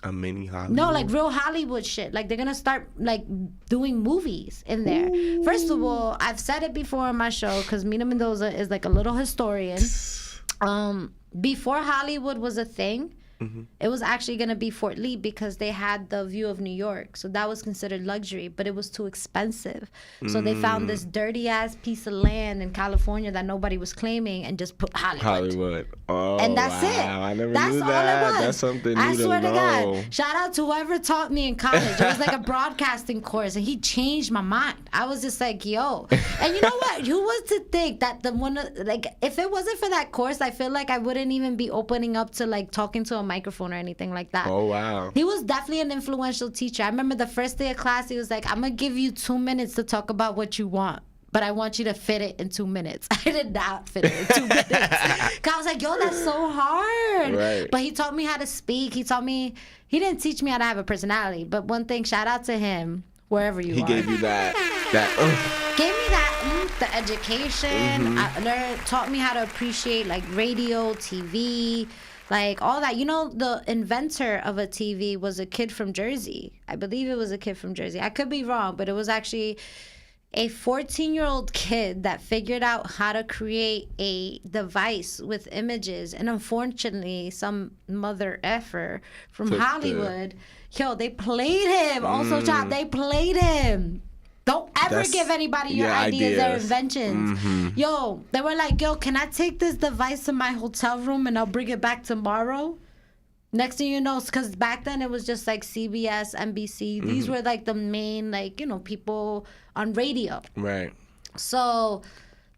A mini Hollywood. No, like real Hollywood shit. Like they're gonna start like doing movies in there. First of all, I've said it before on my show because Mina Mendoza is like a little historian. Before Hollywood was a thing, it was actually gonna be Fort Lee because they had the view of New York, so that was considered luxury, but it was too expensive. So they found this dirty ass piece of land in California that nobody was claiming and just put Hollywood. Oh, And that's wow. it. I never That's knew all that. it was. That's something new I swear to know. God. Shout out to whoever taught me in college. It was like a broadcasting course, and he changed my mind. I was just like, yo. And you know what? Who was to think that the one, like, if it wasn't for that course, I feel like I wouldn't even be opening up to like talking to a microphone or anything like that. Oh, wow. He was definitely an influential teacher. I remember the first day of class, he was like, I'm going to give you 2 minutes to talk about what you want, but I want you to fit it in 2 minutes. I did not fit it in 2 minutes. 'Cause I was like, yo, that's so hard. Right. But he taught me how to speak. He didn't teach me how to have a personality. But one thing, shout out to him, wherever you He are. gave you that. Gave me that, the education. Taught me how to appreciate like radio, TV, like all that. You know, the inventor of a TV was a kid from Jersey. I believe it was a kid from Jersey. I could be wrong, but it was actually a 14-year-old kid that figured out how to create a device with images. And unfortunately, some mother effer from Took the- Hollywood, yo, they played him. Oso Chopp, they played him. Don't ever That's- give anybody your yeah, ideas or ideas. inventions. Yo, they were like, yo, can I take this device to my hotel room and I'll bring it back tomorrow? Next thing you know, because back then it was just like CBS, NBC. These were like the main, like, people on radio. Right. So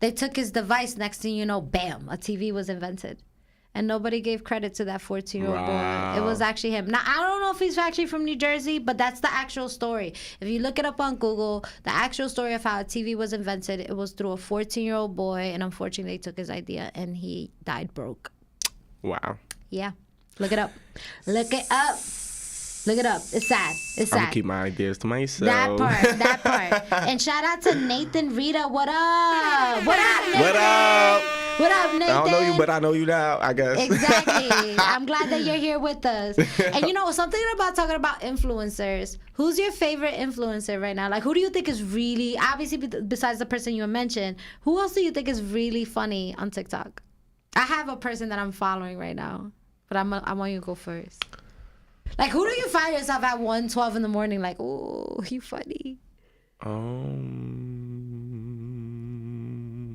they took his device. Next thing you know, bam, a TV was invented. And nobody gave credit to that 14-year-old boy. It was actually him. Now, I don't know if he's actually from New Jersey, but that's the actual story. If you look it up on Google, the actual story of how a TV was invented, it was through a 14-year-old boy, and unfortunately, they took his idea, and he died broke. Wow. Yeah. Look it up. Look it up. Look it up. It's sad. It's sad. I'm gonna keep my ideas to myself. That part. And shout out to Nathan Rita. What up? What up, Nathan? What up? What up, Nathan? I don't know you, but I know you now, I guess. Exactly. I'm glad that you're here with us. And something about talking about influencers. Who's your favorite influencer right now? Like, who do you think is really, obviously, besides the person you mentioned, who else do you think is really funny on TikTok? I have a person that I'm following right now, but I want you to go first. Like, who do you find yourself at 1:12 in the morning? Like, oh, you funny.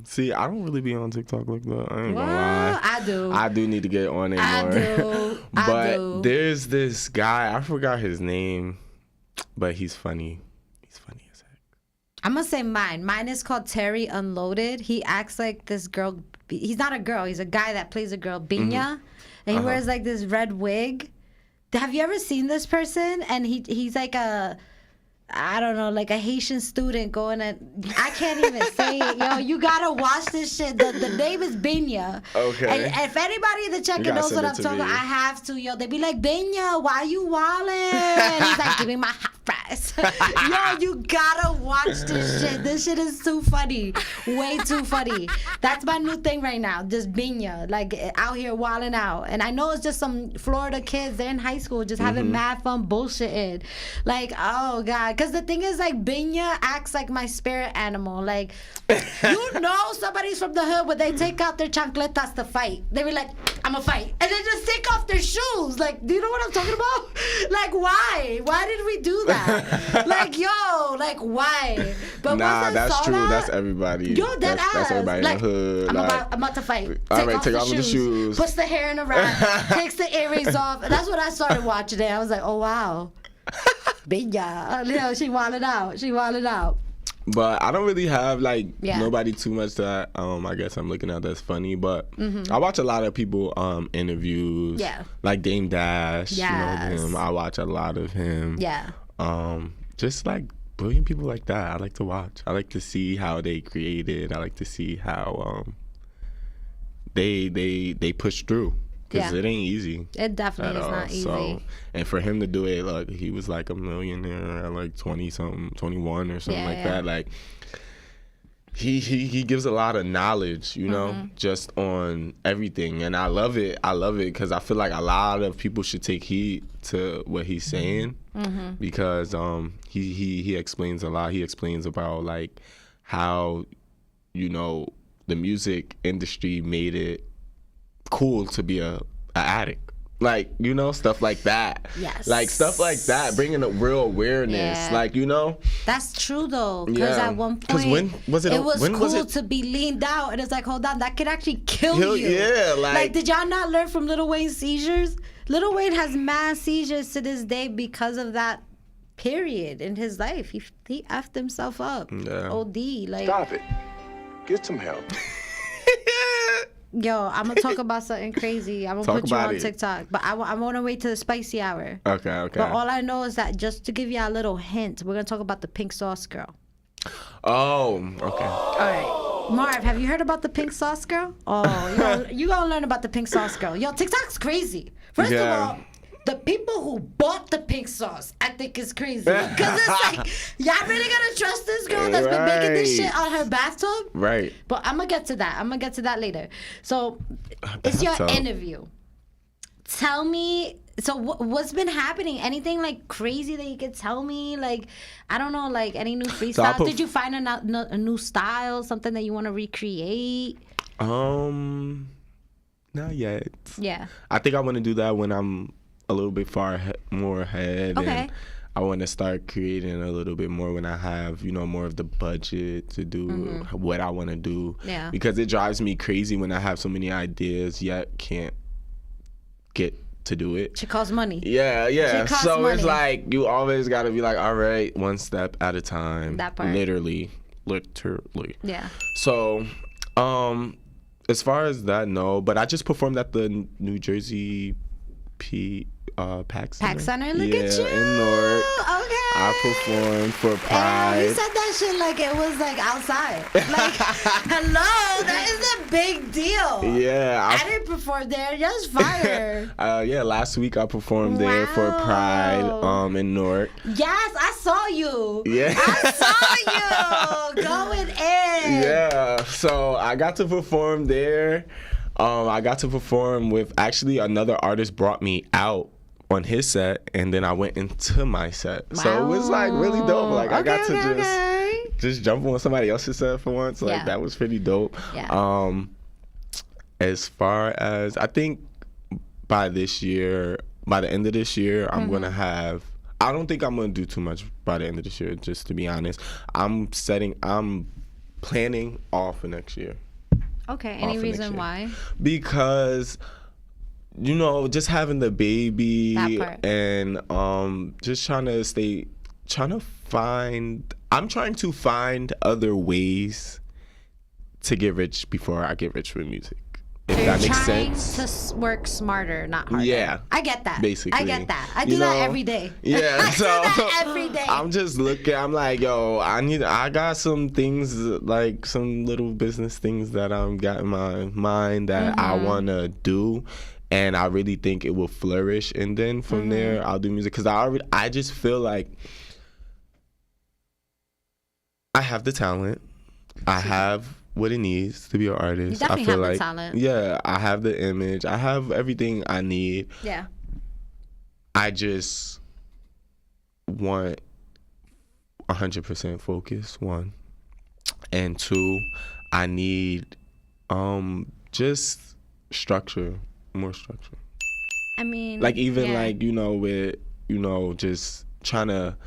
See, I don't really be on TikTok like that. I ain't gonna lie. I do. I do need to get on it more. I do. But there's this guy, I forgot his name, but he's funny. He's funny as heck. I'm gonna say mine. Mine is called Terry Unloaded. He acts like this girl. He's not a girl. He's a guy that plays a girl, Binya, and he wears like this red wig. Have you ever seen this person? And he's like I don't know, like a Haitian student going at, I can't even say it, yo. You gotta watch this shit. The name is Binya. Okay. And if anybody in the check-in knows what I'm talking about, I have to, yo. They be like, Binya, why you wildin'? And he's like, give me my hot fries. Yo, you gotta watch this shit. This shit is too funny. Way too funny. That's my new thing right now. Just Binya, like out here wilding out. And I know it's just some Florida kids. They're in high school just having mad fun bullshitting. Like, oh, God. Because the thing is, like, Binya acts like my spirit animal. Like, somebody's from the hood when they take out their chancletas to fight. They be like, I'm going to fight. And they just take off their shoes. Like, do you know what I'm talking about? Like, why? Why did we do that? Like, yo, like, why? But nah, once I saw that's true. that, That's everybody. Yo, that's everybody like, in the hood. I'm about to fight. All right, take off the shoes. Puts the hair in a wrap. Takes the earrings off. And that's when I started watching it. I was like, oh, wow. Bella. She wilded out. But I don't really have nobody too much that I guess I'm looking at that's funny. But I watch a lot of people interviews. Yeah. Like Dame Dash. Yes. You know him. I watch a lot of him. Yeah. Just like brilliant people like that. I like to watch. I like to see how they created. I like to see how they push through. Because it ain't easy. It definitely is not easy. So, and for him to do it, like, he was like a millionaire at like 20-something, 21 or something that. Like, he gives a lot of knowledge, just on everything. And I love it. Because I feel like a lot of people should take heed to what he's saying. Because he explains a lot. He explains about, like, how, the music industry made it cool to be a addict, like, stuff like that. Yes. Like, stuff like that, bringing up real awareness. Like, that's true though, because at one point it was cool to be leaned out, and it's like, hold on, that could actually kill you. Yeah, like, did y'all not learn from Lil Wayne's seizures? Lil Wayne has mass seizures to this day because of that period in his life. He effed himself up. OD. Like, Stop it. Get some help. Yo, I'm gonna talk about something crazy. I'm gonna put you on TikTok, but I want to wait till the spicy hour. Okay. But all I know is that, just to give you a little hint, we're gonna talk about the pink sauce girl. Oh, okay. All right, Marv, have you heard about the pink sauce girl? Oh, you gonna learn about the pink sauce girl. Yo, TikTok's crazy. First of all, the people who bought the pink sauce, I think, is crazy. Because it's like, y'all really gonna trust this girl that's been making this shit on her bathtub? Right. But I'm gonna get to that. Later. So, it's your interview. Tell me, so what's been happening? Anything, like, crazy that you could tell me? Like, I don't know, like, any new freestyle? Did you find a new style, something that you want to recreate? Not yet. Yeah. I think I want to do that when I'm a little bit more ahead. Okay. And I want to start creating a little bit more when I have, more of the budget to do what I want to do. Yeah. Because it drives me crazy when I have so many ideas yet can't get to do it. She costs money. Yeah. She costs So it's money. like you always got to be like, all right, one step at a time. That part. Literally. Yeah. So, as far as that, no. But I just performed at the New Jersey Pack Center. Pack Center, look yeah, at you. in Newark. Okay. I performed for You Pride. said that shit like it was like outside. Like, hello, that is a big deal. Yeah. I didn't perform there. Just fire. Yeah, last week I performed there for Pride in Newark. Yes, I saw you. Yeah. I saw you going in. Yeah, so I got to perform there. I got to perform with actually another artist brought me out on his set, and then I went into my set. Wow. So it was like really dope. Like I got to just jump on somebody else's set for once. Like that was pretty dope. Yeah. As far as I think by the end of this year, I'm gonna have. I don't think I'm gonna do too much by the end of this year. Just to be honest, I'm planning all for next year. Okay. Any reason why? Because, you know, just having the baby and just I'm trying to find other ways to get rich before I get rich with music. If that makes sense. Trying to work smarter, not harder. Yeah. I get that. Basically. I get that. I do that every day. Yeah. I So do that every day. I'm just looking. I'm like, yo, I got some things, like some little business things that I've got in my mind that I want to do. And I really think it will flourish. And then from there, I'll do music. Because I just feel like I have the talent. I have what it needs to be an artist. You definitely I feel have like, the talent. Yeah, I have the image. I have everything I need. Yeah. I just want 100% focus, one. And two, I need just structure, more structure. I mean, like even like, you know, with, you know, just trying to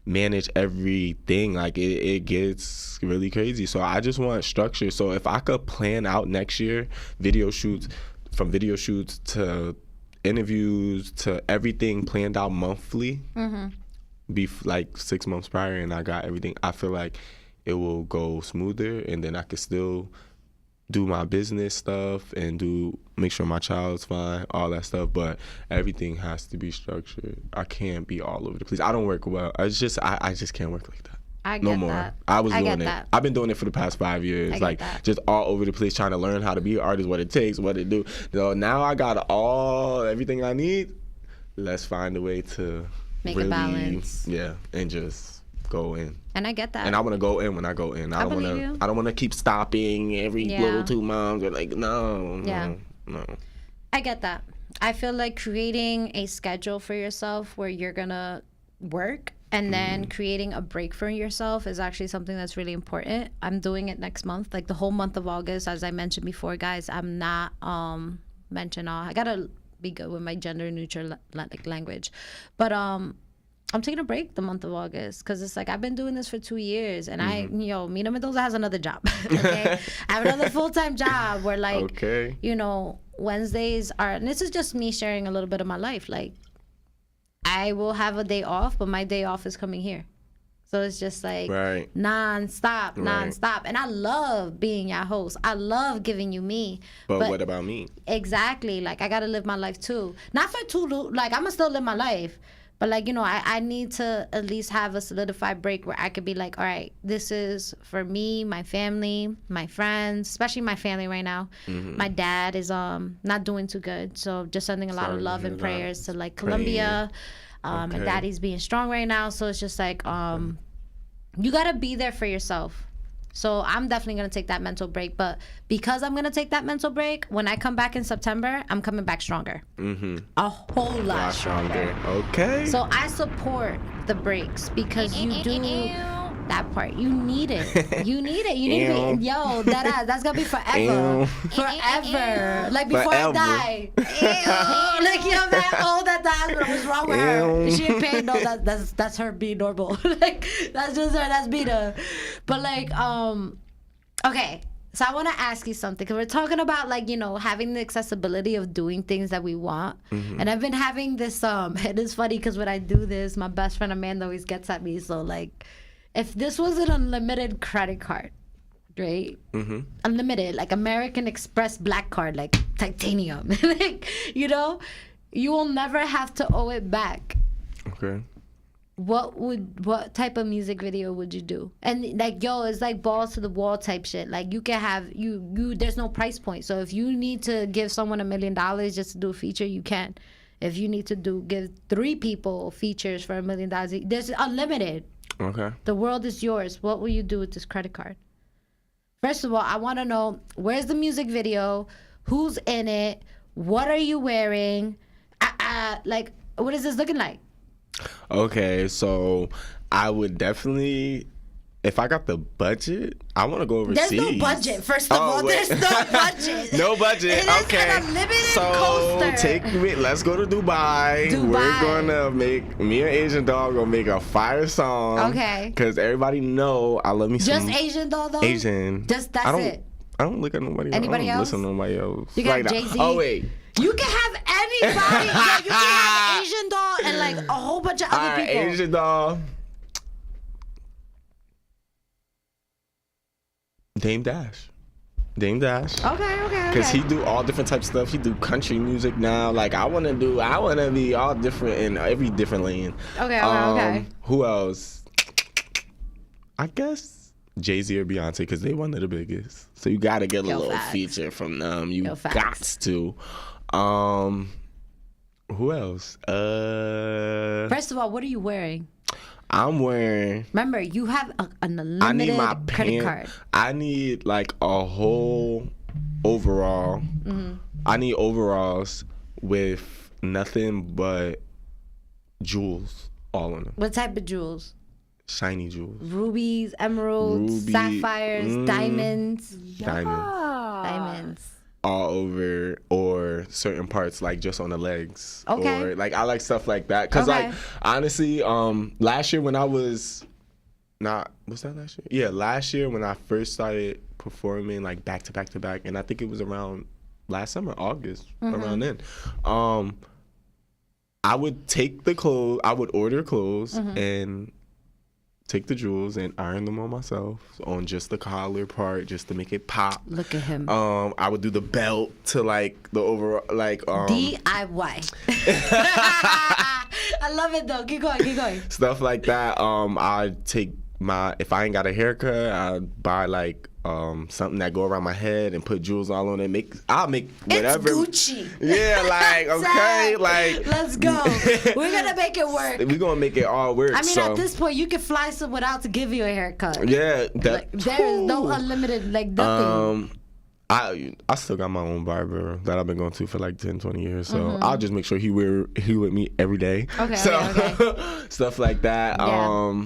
manage everything, like it gets really crazy. So I just want structure. So if I could plan out next year from video shoots to interviews to everything planned out monthly, be like 6 months prior, and I got everything, I feel like it will go smoother, and then I could still do my business stuff and make sure my child's fine, all that stuff. But everything has to be structured. I can't be all over the place. I don't work well. I just can't work like that. I get no more. that. I was doing get it. that. I've been doing it for the past 5 years. Like just all over the place, trying to learn how to be an artist, what it takes, what to do. So now I got everything I need. Let's find a way to make really, a balance. Yeah, and just go in. And I get that. And I want to go in when I go in. I don't want to keep stopping every little 2 months. Or like, no. I get that. I feel like creating a schedule for yourself where you're gonna work and then creating a break for yourself is actually something that's really important. I'm doing it next month, like the whole month of August. As I mentioned before, guys, I'm not I gotta be good with my gender neutral language, but I'm taking a break the month of August because it's like I've been doing this for 2 years, and Mina Mendoza has another job. Okay, I have another full-time job where you know, Wednesdays are, and this is just me sharing a little bit of my life. Like I will have a day off, but my day off is coming here. So it's just like non-stop. And I love being your host. I love giving you me. But what about me? Exactly. Like I gotta live my life too. Not for too, like I'm gonna still live my life. But like, you know, I need to at least have a solidified break where I could be like, all right, this is for me, my family, my friends, especially my family right now. My dad is not doing too good. So just sending a lot of love and prayers to like Colombia. My daddy's being strong right now. So it's just like, you got to be there for yourself. So I'm definitely going to take that mental break. But because I'm going to take that mental break, when I come back in September, I'm coming back stronger. A whole lot stronger. Okay. So I support the breaks because you do that part. You need it. You need it. You need to be, that's going to be forever. Forever. Like before I die. Like, you know, that old that dies, but what's wrong with her? She ain't paid. No, that's her being normal. Like, that's just her. That's Mina. But like, okay. So I want to ask you something, because we're talking about, like, you know, having the accessibility of doing things that we want. And I've been having this, it is funny because when I do this, my best friend Amanda always gets at me. So, like, if this was an unlimited credit card, right? Unlimited, like American Express black card, like titanium, like, you know, you will never have to owe it back. Okay. What type of music video would you do? And like, yo, it's like balls to the wall type shit. Like, you can have you there's no price point. So if you need to give someone $1 million just to do a feature, you can. If you need to give 3 people features for $1 million, there's unlimited. Okay. The world is yours. What will you do with this credit card? First of all, I want to know, where's the music video? Who's in it? What are you wearing? Like, what is this looking like? Okay, so I would definitely, if I got the budget, I want to go overseas. There's no budget, first of all. wait. There's no budget. No budget. It is Okay. an unlimited so coaster. take me. Let's go to Dubai. We're gonna make me and Asian Dog gonna make a fire song. Okay. Because everybody know I love me some Just Asian doll, though? Asian. That's I don't look at nobody else. Anybody I don't else? listen to nobody else. You got Like that. Jay-Z? Oh wait. You can have anybody. Yeah, you can have Asian doll and like a whole bunch of other people. Asian Dog. Dame Dash. Okay. Cause he do all different types of stuff. He do country music now. Like I wanna be all different in every different lane. Okay. Who else? I guess Jay-Z or Beyonce, because they one of the biggest. So you gotta get a little facts. feature from them. You got Facts. to. Who else? First of all, what are you wearing? I'm wearing. Remember, you have an I need unlimited my credit pants. card. I need like a whole overall. I need overalls with nothing but jewels all on them. What type of jewels? Shiny jewels. Rubies, emeralds, sapphires, diamonds. Diamonds. All over, or certain parts like just on the legs. Okay. Or like I like stuff like that. Cause Okay. like honestly, last year when I was was that last year? Yeah, last year when I first started performing like back to back to back, and I think it was around last summer, August, around then. I would take the clothes, I would order clothes and take the jewels and iron them on myself on just the collar part, just to make it pop. Look at him. I would do the belt to like the overall, like DIY. I love it though. Keep going. stuff like that. I'd take if I ain't got a haircut, I'd buy like something that go around my head and put jewels all on it. I'll make whatever. It's Gucci. Yeah, like okay, like let's go. We're gonna make it work. We're gonna make it all work. I mean, so. at this point, you can fly someone out to give you a haircut. Yeah, Like, there is no unlimited, like nothing. I still got my own barber that I've been going to for like 10, 20 years. So I'll just make sure he with me every day. Okay, so, okay. Stuff like that. Yeah.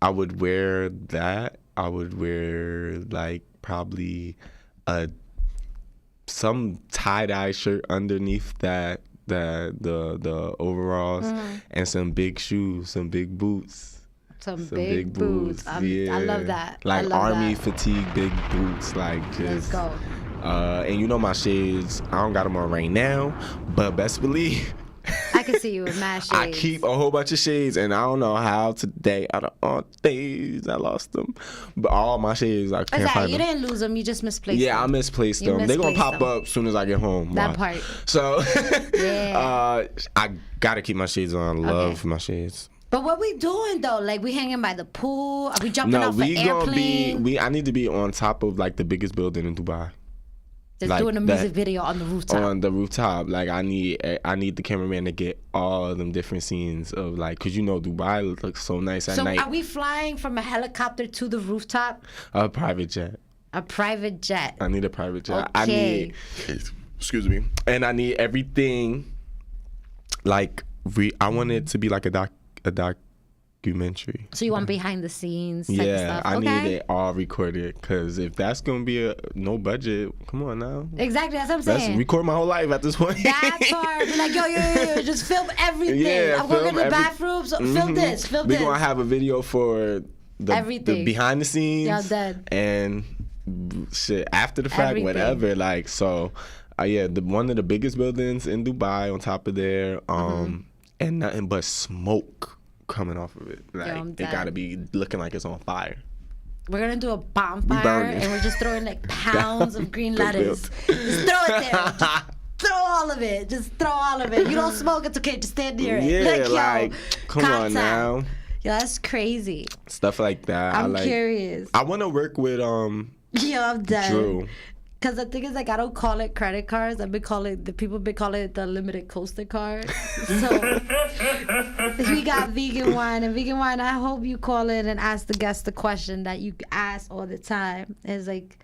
I would wear that. I would wear like probably some tie-dye shirt underneath that, the overalls, and some big shoes, some big boots. Some big boots. Yeah. I love that. Like I love army that. fatigue big boots. Like Let's just. go. And you know my shades, I don't got them on right now, but best believe I can see you with mad shades. I keep a whole bunch of shades, and I don't know how today, out of all days, I lost them. But all my shades, I can't find you them. didn't lose them. You just misplaced them. Yeah, I misplaced You them. They're going to misplaced pop them. up as soon as I get home. That Watch. part. So, Yeah. I got to keep my shades on. I love my shades. But what we doing though? Like, we hanging by the pool? Are we jumping No, off we an gonna airplane? be. I need to be on top of like the biggest building in Dubai. Just like doing a that. music video on the rooftop. On the rooftop, like I need the cameraman to get all of them different scenes of like, cause you know Dubai looks so nice at So night. are we flying from a helicopter to the rooftop? A private jet. A private jet. I need a private jet. I Okay. need. Excuse me. And I need everything. Like I want it to be like a documentary. So you want behind the scenes type of Yeah, stuff? I Okay. need it all recorded, because if that's gonna be a no budget, come on now. Exactly, that's what I'm Let's saying. record my whole life at this point. That part. Be like, yo, just film everything. Yeah, I'm going film to the every- bathroom, so film this, film We're this. gonna have a video for the Everything. behind the scenes. Y'all dead. And shit after the fact, Everything. whatever. Like, so, yeah, one of the biggest buildings in Dubai on top of there, and nothing but smoke coming off of it. Like, I'm it dead. gotta be looking like it's on fire. We're gonna do a bonfire, burning. and we're just throwing like pounds of green The lettuce. Just throw it there. Just throw all of it. Just throw all of it. You don't smoke, it's okay. Just stand near it. Yeah, yo, like, come on contact. now. Yeah, that's crazy. Stuff like that. I'm like, curious. I want to work with Yo, I'm dead. Drew. Cause the thing is, like, I don't call it credit cards. People been calling it the limited coaster card. So we got vegan wine, and vegan wine. I hope you call in and ask the guest the question that you ask all the time. It's like,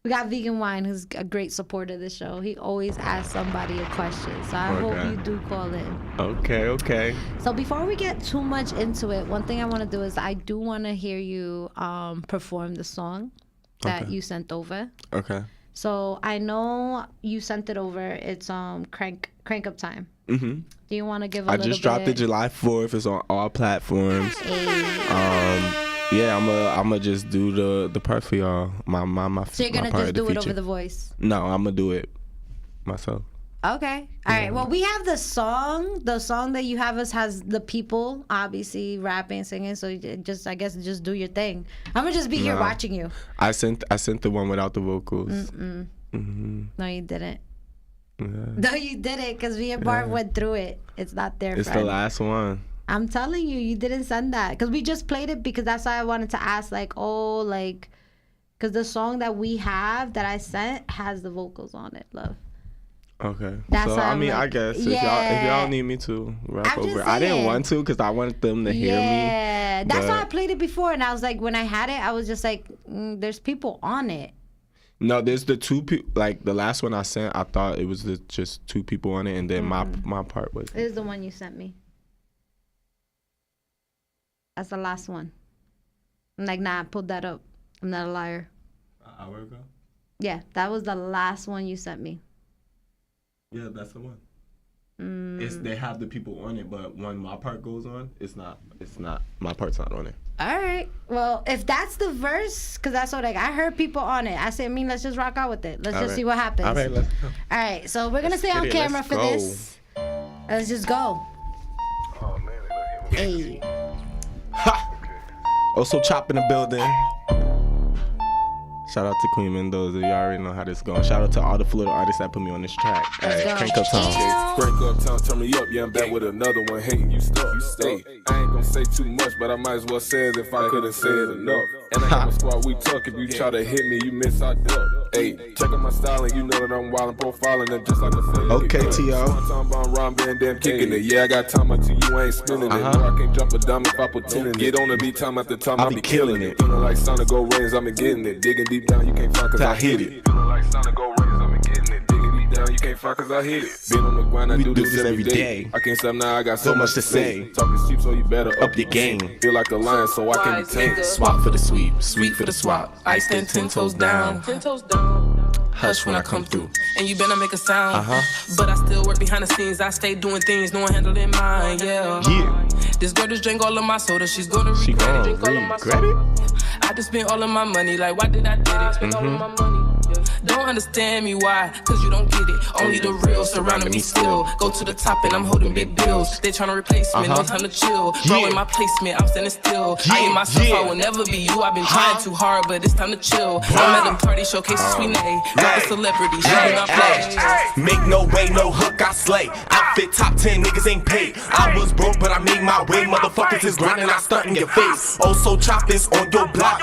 we got vegan wine, who's a great supporter of the show. He always asks somebody a question, so I hope you do call in. Okay. So before we get too much into it, one thing I want to do is I do want to hear you perform the song that you sent over. Okay. So I know you sent it over. It's crank up time. Mm-hmm. Do you want to give a I little just dropped it bit? July 4th. It's on all platforms. Yeah, I'ma just do the part for y'all. My So you're gonna part just of the do it feature. over the voice? No, I'm gonna do it myself. Okay. All right. Well, we have the song. The song that you have us has the people obviously rapping, singing. So you I guess just do your thing. I'm gonna just be here watching you. I sent the one without the vocals. No, you didn't. Yeah. No, you didn't, because me and Barb went through it. It's not there. It's friend. the last one. I'm telling you, you didn't send that, because we just played it because that's why I wanted to ask, like, because the song that we have that I sent has the vocals on it, love. Okay. That's so why I I'm mean, like, I guess if yeah. y'all need me to rap I'm just over, I didn't saying. want to because I wanted them to hear me. Yeah, that's why I but- played it before, and I was like, when I had it, I was just like, there's people on it. No, there's the two people. Like the last one I sent, I thought it was just two people on it, and then my part was. This is the one you sent me. That's the last one. I'm like, nah, I pulled that up. I'm not a liar. An hour ago. Yeah, that was the last one you sent me. Yeah, that's the one. They have the people on it, but when my part goes on, it's not. My part's not on it. All right. Well, if that's the verse, because that's what I heard people on it. I said, let's just rock out with it. Let's just see what happens. All right, let's go. All right. So we're gonna stay on get it. camera Let's for go. this. Let's just go. Oh man, look, Hey. Ha! Oso Chopp in the building. Shout out to Queen Mendoza. You already know how this is going. Shout out to all the Florida artists that put me on this track. All Let's right, go. crank up time. Crank up town, turn me up, yeah, I'm back with another one. Hey, you stuck, Hey, I ain't gonna say too much, but I might as well say it if I couldn't say it enough. And I got my squad, we talk. If you try to hit me, you miss, I duck. Hey, check out my style and you know that I'm wild and profiling them just like a fake. Okay, T.O. Time bomb, Ron Van Dam kicking it. Yeah, I got time until you ain't spinning it. No, I can't jump a dime if I pretend it. Get on the beat time after time, I be killing it. Feeling like Sonic go rains, I'm getting it. Digging deep down, you can't find cause I hit it. Feeling like Sonic go rains, I'm getting it. Digging deep down, you can't find cause I hit it. Been on the grind, I do this every day. I can't stop now, I got so much to say. Talking cheap, so you better up your game. Feel like a lion, so I can be tamed. Swap for the sweep, sweet for the swap. I stand 10 toes down. Hush when I come through. And you better make a sound. But I still work behind the scenes. I stay doing things, no one handling mine. Yeah. This girl just drank all of my soda. She's gonna regret it. Drink all of my soda. I just spent all of my money. Like, why did I do it? Spend all of my money. Don't understand me why, cause you don't get it. Only the real surrounding me still. Go to the top and I'm holding big bills. They tryna replace me, no time to chill. Growing my placement, I'm standing still. I ain't myself, I will never be you. I've been trying too hard, but it's time to chill. I'm at a party showcasing Sweet Nay. Not a celebrity, she do not play. Make no way, no hook, I slay. Outfit top 10, niggas ain't paid. I was broke, but I made my way. Motherfuckers is grinding, I stunt in your face. Oso Chopp is on your block.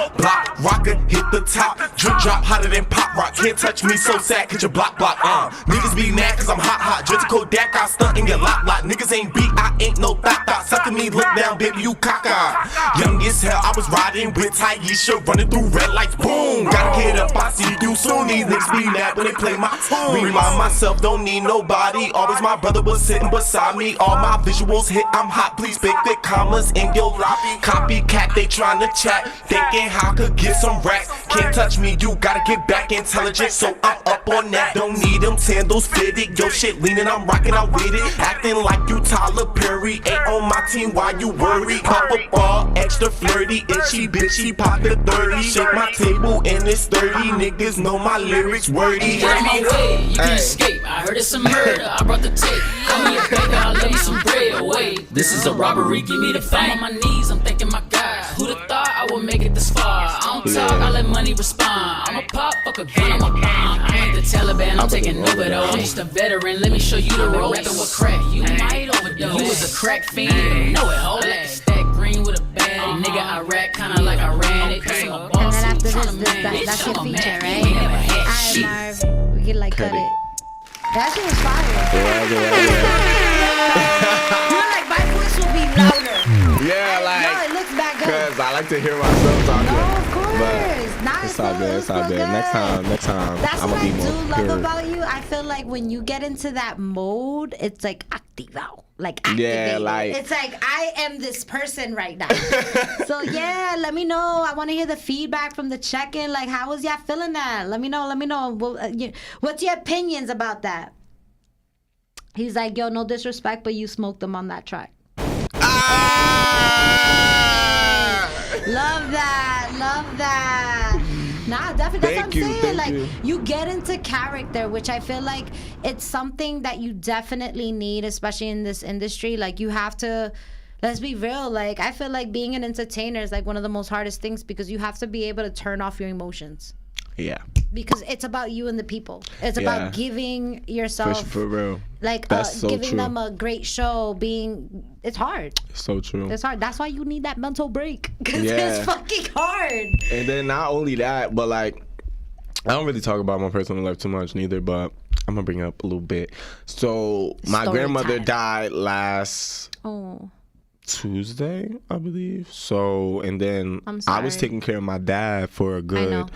Rocker, hit the top. Drip drop hotter than pop rock. Can't touch me so sad, cause your block. Niggas be mad cause I'm hot. Drip to Kodak, I stunt in your lot. Niggas ain't beat, I ain't no thot. Suckin' me, look down, baby, you caca. Young as hell, I was riding with Taisha, running through red lights, boom. Gotta get up, I see you soon. These niggas be mad when they play my tune. Remind myself, don't need nobody. Always my brother was sitting beside me. All my visuals hit, I'm hot. Please pick the commas in your lobby. Copycat, they tryna chat, thinking how I could get some racks. Can't touch me, you gotta get back intelligent. So I'm up on that. Don't need them sandals fitted. Yo, shit leaning, I'm rocking out with it. Acting like you Tyler Perry. Ain't on my team, why you worry? Pop a ball, extra flirty. Itchy bitchy, pop the 30. Shake my table and it's 30. Niggas know my lyrics wordy. Get on my way, you can escape. I heard it's a murder, I brought the tape. Call me a baby, I'll love you some bread. Wait, this is a robbery, give me the fame. On my knees, I'm thanking my God. Who'da thought I would make it this far? I don't talk, I let money respond. I'm a pop, fuck a gun, I'm a bomb. I ain't the Taliban, I'm taking over though. I'm just a veteran, let me show you the ropes. Rapping with crack, you might overdose. You was a crack fiend, you know it, hold it. Stack green with a bad nigga, I rap kinda like I ran it. Cause I'm a boss, And then after tryna this, man. that's your I'm a feature, man. right? You ain't never had Alright, shit. Marv. We can like cut it. That shit was fire. You know, like my voice will be louder. Yeah, No, it looks back up. Cause I like to hear myself talking. No, of course. But Nah, it's all good. It's all good. Next time, That's I'm what gonna I be do more love pure. about you. I feel like when you get into that mode, it's like activado. Like activated. Yeah, like it's like I am this person right now. So yeah, let me know. I want to hear the feedback from the check-in. Like, how was y'all feeling that? Let me know. Well, what's your opinions about that? He's like, yo, no disrespect, but you smoked them on that track. Love that. Nah, definitely. That's what I'm saying. Like, you get into character, which I feel like it's something that you definitely need, especially in this industry. Like, you have to, let's be real. Like, I feel like being an entertainer is like one of the most hardest things because you have to be able to turn off your emotions. Yeah. Because it's about you and the people. It's about giving yourself, for real. Like, So giving true. them a great show. It's hard. So true. It's hard. That's why you need that mental break. Because Yeah. it's fucking hard. And then not only that, but like, I don't really talk about my personal life too much neither, but I'm gonna bring it up a little bit. So my Story grandmother time. died last Tuesday, I believe. So, and then I'm I was sorry. taking care of my dad for a know. good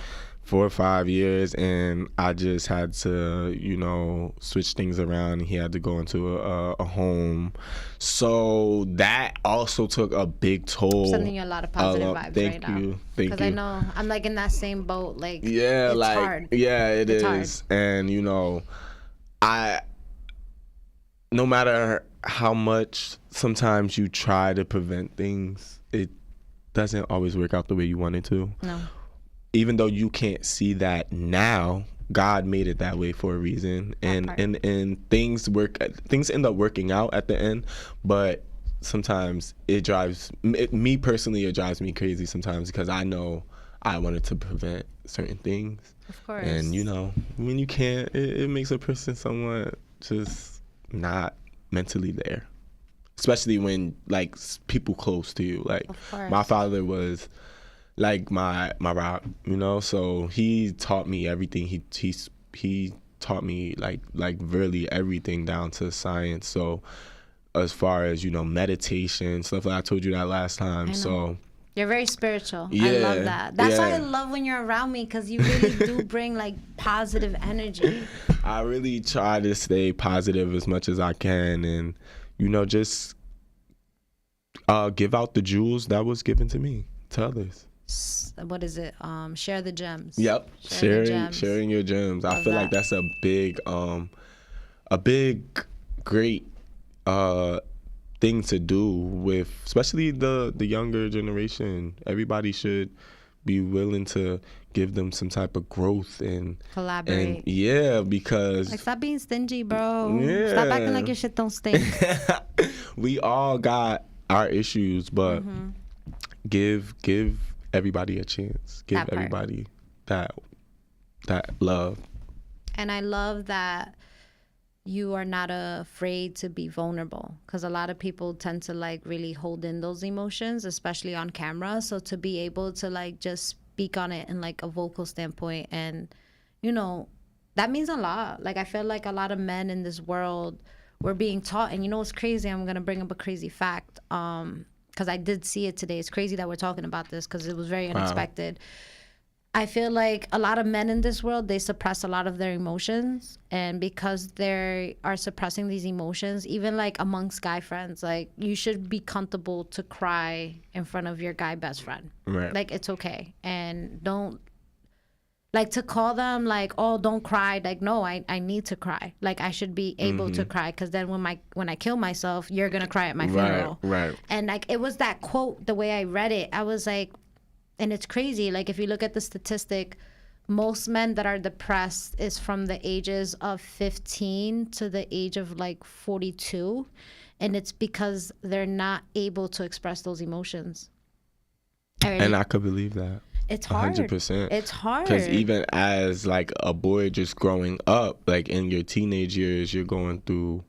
4 or 5 years, and I just had to, switch things around. He had to go into a home. So that also took a big toll. Sending you a lot of positive vibes Thank right now. you. Thank you. Because I know I'm like in that same boat. Like, Yeah, it's like hard. yeah, It's is. And no matter how much sometimes you try to prevent things, it doesn't always work out the way you want it to. No. Even though you can't see that now, God made it that way for a reason, and things end up working out at the end. But sometimes it drives me personally. It drives me crazy sometimes because I know I wanted to prevent certain things. Of course. And when you can't, it makes a person somewhat just not mentally there, especially when like people close to you. Like my father was like my rock, so he taught me everything. He taught me like really everything down to science. So as far as meditation stuff, like I told you that last time. So you're very spiritual. Yeah, I love that. That's why I yeah. love when you're around me, because you really do bring like positive energy. I really try to stay positive as much as I can, and just give out the jewels that was given to me to others. What is it? Share the gems. Yep, sharing your gems. I feel like that's a big, great thing to do with, especially the younger generation. Everybody should be willing to give them some type of growth and collaborate. And because like, stop being stingy, bro. Yeah. Stop acting like your shit don't stink. We all got our issues, but give everybody a chance. Give everybody that love. And I love that you are not afraid to be vulnerable, because a lot of people tend to like really hold in those emotions, especially on camera. So to be able to like just speak on it in like a vocal standpoint, and that means a lot. Like, I feel like a lot of men in this world were being taught, and what's crazy, I'm gonna bring up a crazy fact, because I did see it today. It's crazy that we're talking about this because it was very unexpected. I feel like a lot of men in this world, they suppress a lot of their emotions. And because they are suppressing these emotions, even like amongst guy friends, like, you should be comfortable to cry in front of your guy best friend. Right. Like, it's okay. And don't Like to call them like, oh, don't cry. Like, no, I need to cry. Like I should be able to cry, because then when I kill myself, you're gonna cry at my funeral. Right. And like it was that quote, the way I read it, I was like, and it's crazy. Like if you look at the statistic, most men that are depressed is from the ages of 15 to the age of like 42, and it's because they're not able to express those emotions. And I could believe that. It's hard. 100%. It's hard. Because even as like a boy just growing up, like in your teenage years, you're going through,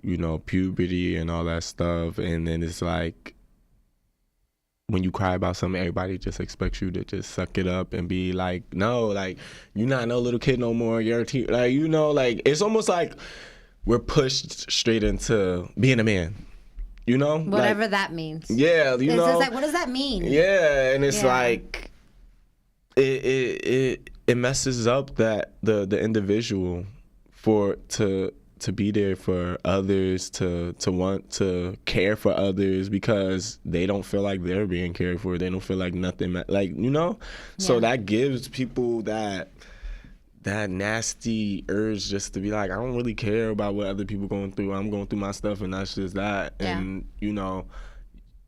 you know, puberty and all that stuff. And then it's like, when you cry about something, everybody just expects you to just suck it up and be like, no, like, you're not no little kid no more. You're a teen. Like, you know, like, it's almost like we're pushed straight into being a man. You know? Whatever like, that means. Yeah, you know. It's like, what does that mean? Yeah, and it's like, it messes up that the individual to be there for others, to want to care for others, because they don't feel like they're being cared for. They don't feel like nothing, like, you know? So that gives people that nasty urge just to be like, I don't really care about what other people going through. I'm going through my stuff, and that's just that. Yeah. And, you know,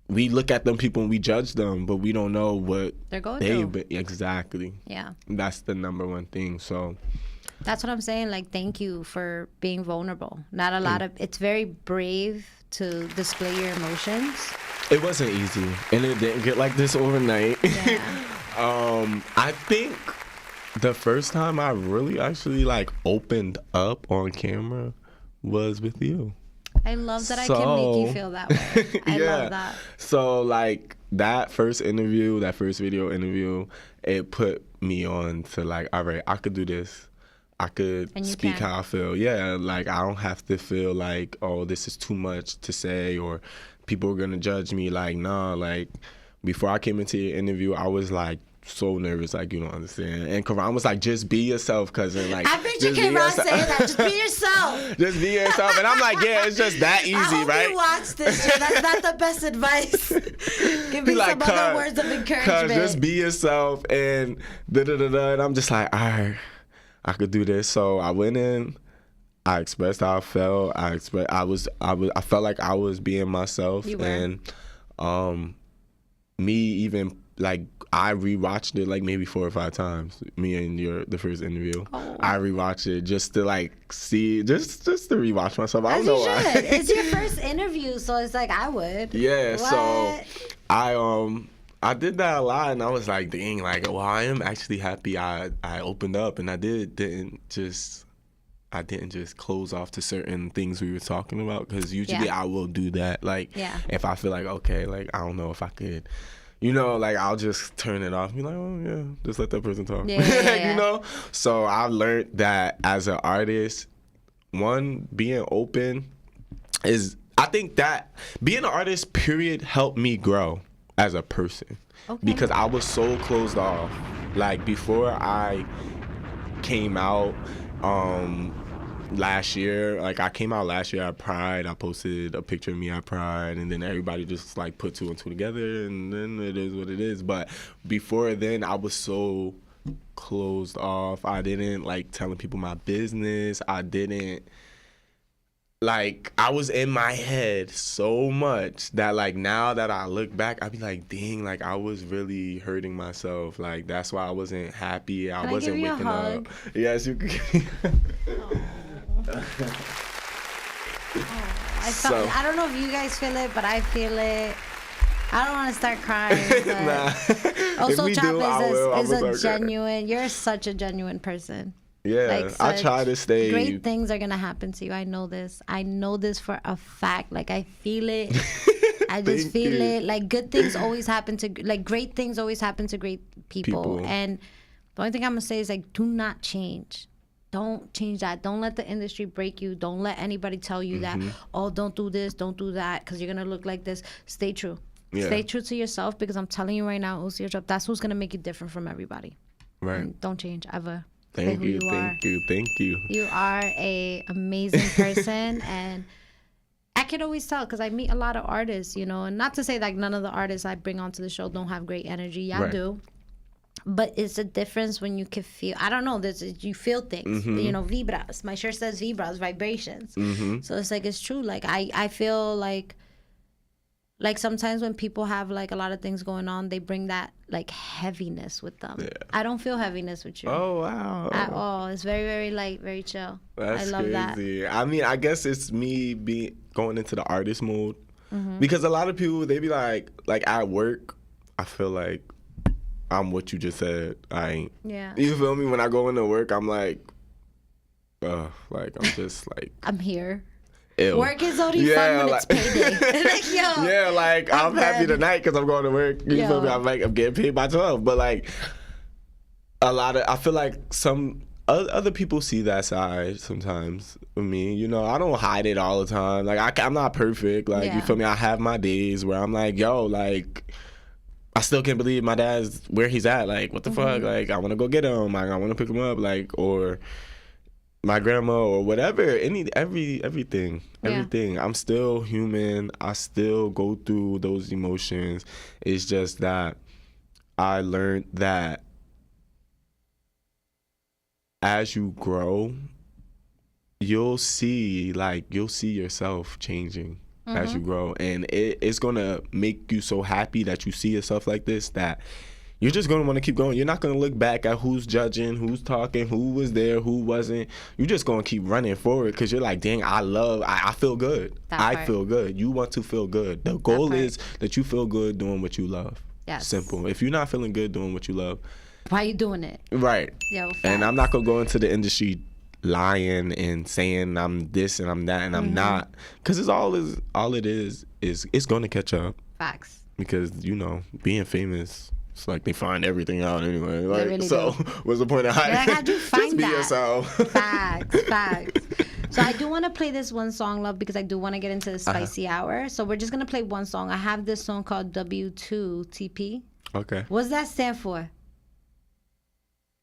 we look at them people and we judge them, but we don't know what they're going through. Exactly. Yeah. That's the number one thing. So that's what I'm saying. Like, thank you for being vulnerable. Not a lot of, it's very brave to display your emotions. It wasn't easy, and it didn't get like this overnight. Yeah. I think the first time I really actually like opened up on camera was with you. I love that I can make you feel that way. I love that. So like that first video interview, it put me on to like, all right, I could do this. I could speak how I feel. Yeah, like I don't have to feel like, oh, this is too much to say, or people are gonna judge me. Like, nah, like before I came into your interview, I was like so nervous, like, you don't understand. And Karan was like, just be yourself, cousin. Like, I picture Karan saying that, just be yourself. Just be yourself. And I'm like, yeah, it's just that easy, I hope right? you watch this shit. That's not the best advice. Give me like, some other words of encouragement. Just be yourself, and da-da-da-da. And I'm just like, all right, I could do this. So I went in, I expressed how I felt. I felt like I was being myself. You were. And me even, like, I rewatched it like maybe 4 or 5 times. Me and the first interview, I rewatched it just to like see, just to rewatch myself. I don't know why. It's your first interview, so it's like I would. Yeah. What? So I did that a lot, and I was like, dang, like, well, I am actually happy I opened up, and I didn't just close off to certain things we were talking about, because usually I will do that. Like, if I feel like, okay, like, I don't know if I could, you know, like, I'll just turn it off and be like, oh, yeah, just let that person talk. You know? So I've learned that as an artist, one, being open is, I think that being an artist, period, helped me grow as a person. Because I was so closed off. Like, before I came out, last year, like I came out last year at Pride. I posted a picture of me at Pride, and then everybody just like put 2 and 2 together, and then it is what it is. But before then, I was so closed off. I didn't like telling people my business. I didn't, like, I was in my head so much that, like, now that I look back, I be like, dang, like, I was really hurting myself. Like, that's why I wasn't happy. I wasn't waking up. Yes, you can. I don't know if you guys feel it, but I feel it. I don't want to start crying. Oso Chopp is a genuine. You're such a genuine person. Yeah, like, I try to stay. Great things are gonna happen to you. I know this. I know this for a fact. Like, I feel it. I just feel it. Like, good things always happen to, like, great things always happen to great people. And the only thing I'm gonna say is, like, do not change. Don't change that. Don't let the industry break you. Don't let anybody tell you that, oh, don't do this, don't do that, because you're going to look like this. Stay true. Yeah. Stay true to yourself, because I'm telling you right now, Oso Chopp, that's what's going to make you different from everybody. Right. And don't change ever. Thank you. You are a amazing person, and I can always tell, because I meet a lot of artists, you know, and not to say like none of the artists I bring onto the show don't have great energy. Yeah, I do. But it's a difference when you can feel. I don't know. You feel things. You know, vibras. My shirt says vibras, vibrations. So it's like it's true. Like I feel like sometimes when people have like a lot of things going on, they bring that like heaviness with them. I don't feel heaviness with you. Oh wow. At all. It's very, very light, very chill. That's I love crazy. I mean, I guess it's me going into the artist mode because a lot of people they be like at work. I feel like I'm what you just said. I ain't. Yeah. You feel me? When I go into work, I'm like I'm just like. I'm here. Ew. Work is only fun when it's payday. Like, yo. Yeah, like I'm happy tonight because I'm going to work. You feel me? I'm getting paid by 12. But like I feel like some other people see that side sometimes of me. You know, I don't hide it all the time. Like I'm not perfect. Like you feel me? I have my days where I'm like, yo, like. I still can't believe my dad's where he's at. Like, what the fuck? Like, I want to go get him. Like, I want to pick him up. Like, or my grandma or whatever. Everything. I'm still human. I still go through those emotions. It's just that I learned that as you grow, you'll see yourself changing. As you grow, and it's gonna make you so happy that you see yourself like this that you're just gonna want to keep going. You're not gonna look back at who's judging, who's talking, who was there, who wasn't. You're just gonna keep running forward because you're like, dang, I feel good. I feel good. You want to feel good. The goal is that you feel good doing what you love. Yes. Simple. If you're not feeling good doing what you love, why are you doing it? Right. Yo, and I'm not gonna go into the industry lying and saying I'm this and I'm that and I'm not, because it's all it is it's going to catch up. Facts. Because you know, being famous, it's like they find everything out anyway. Like, really so do. What's the point of hiding? Like, how'd you find Just be that? yourself. Facts. So I do want to play this one song, love, because I do want to get into the spicy hour. So we're just gonna play one song. I have this song called W2TP. Okay. What's that stand for?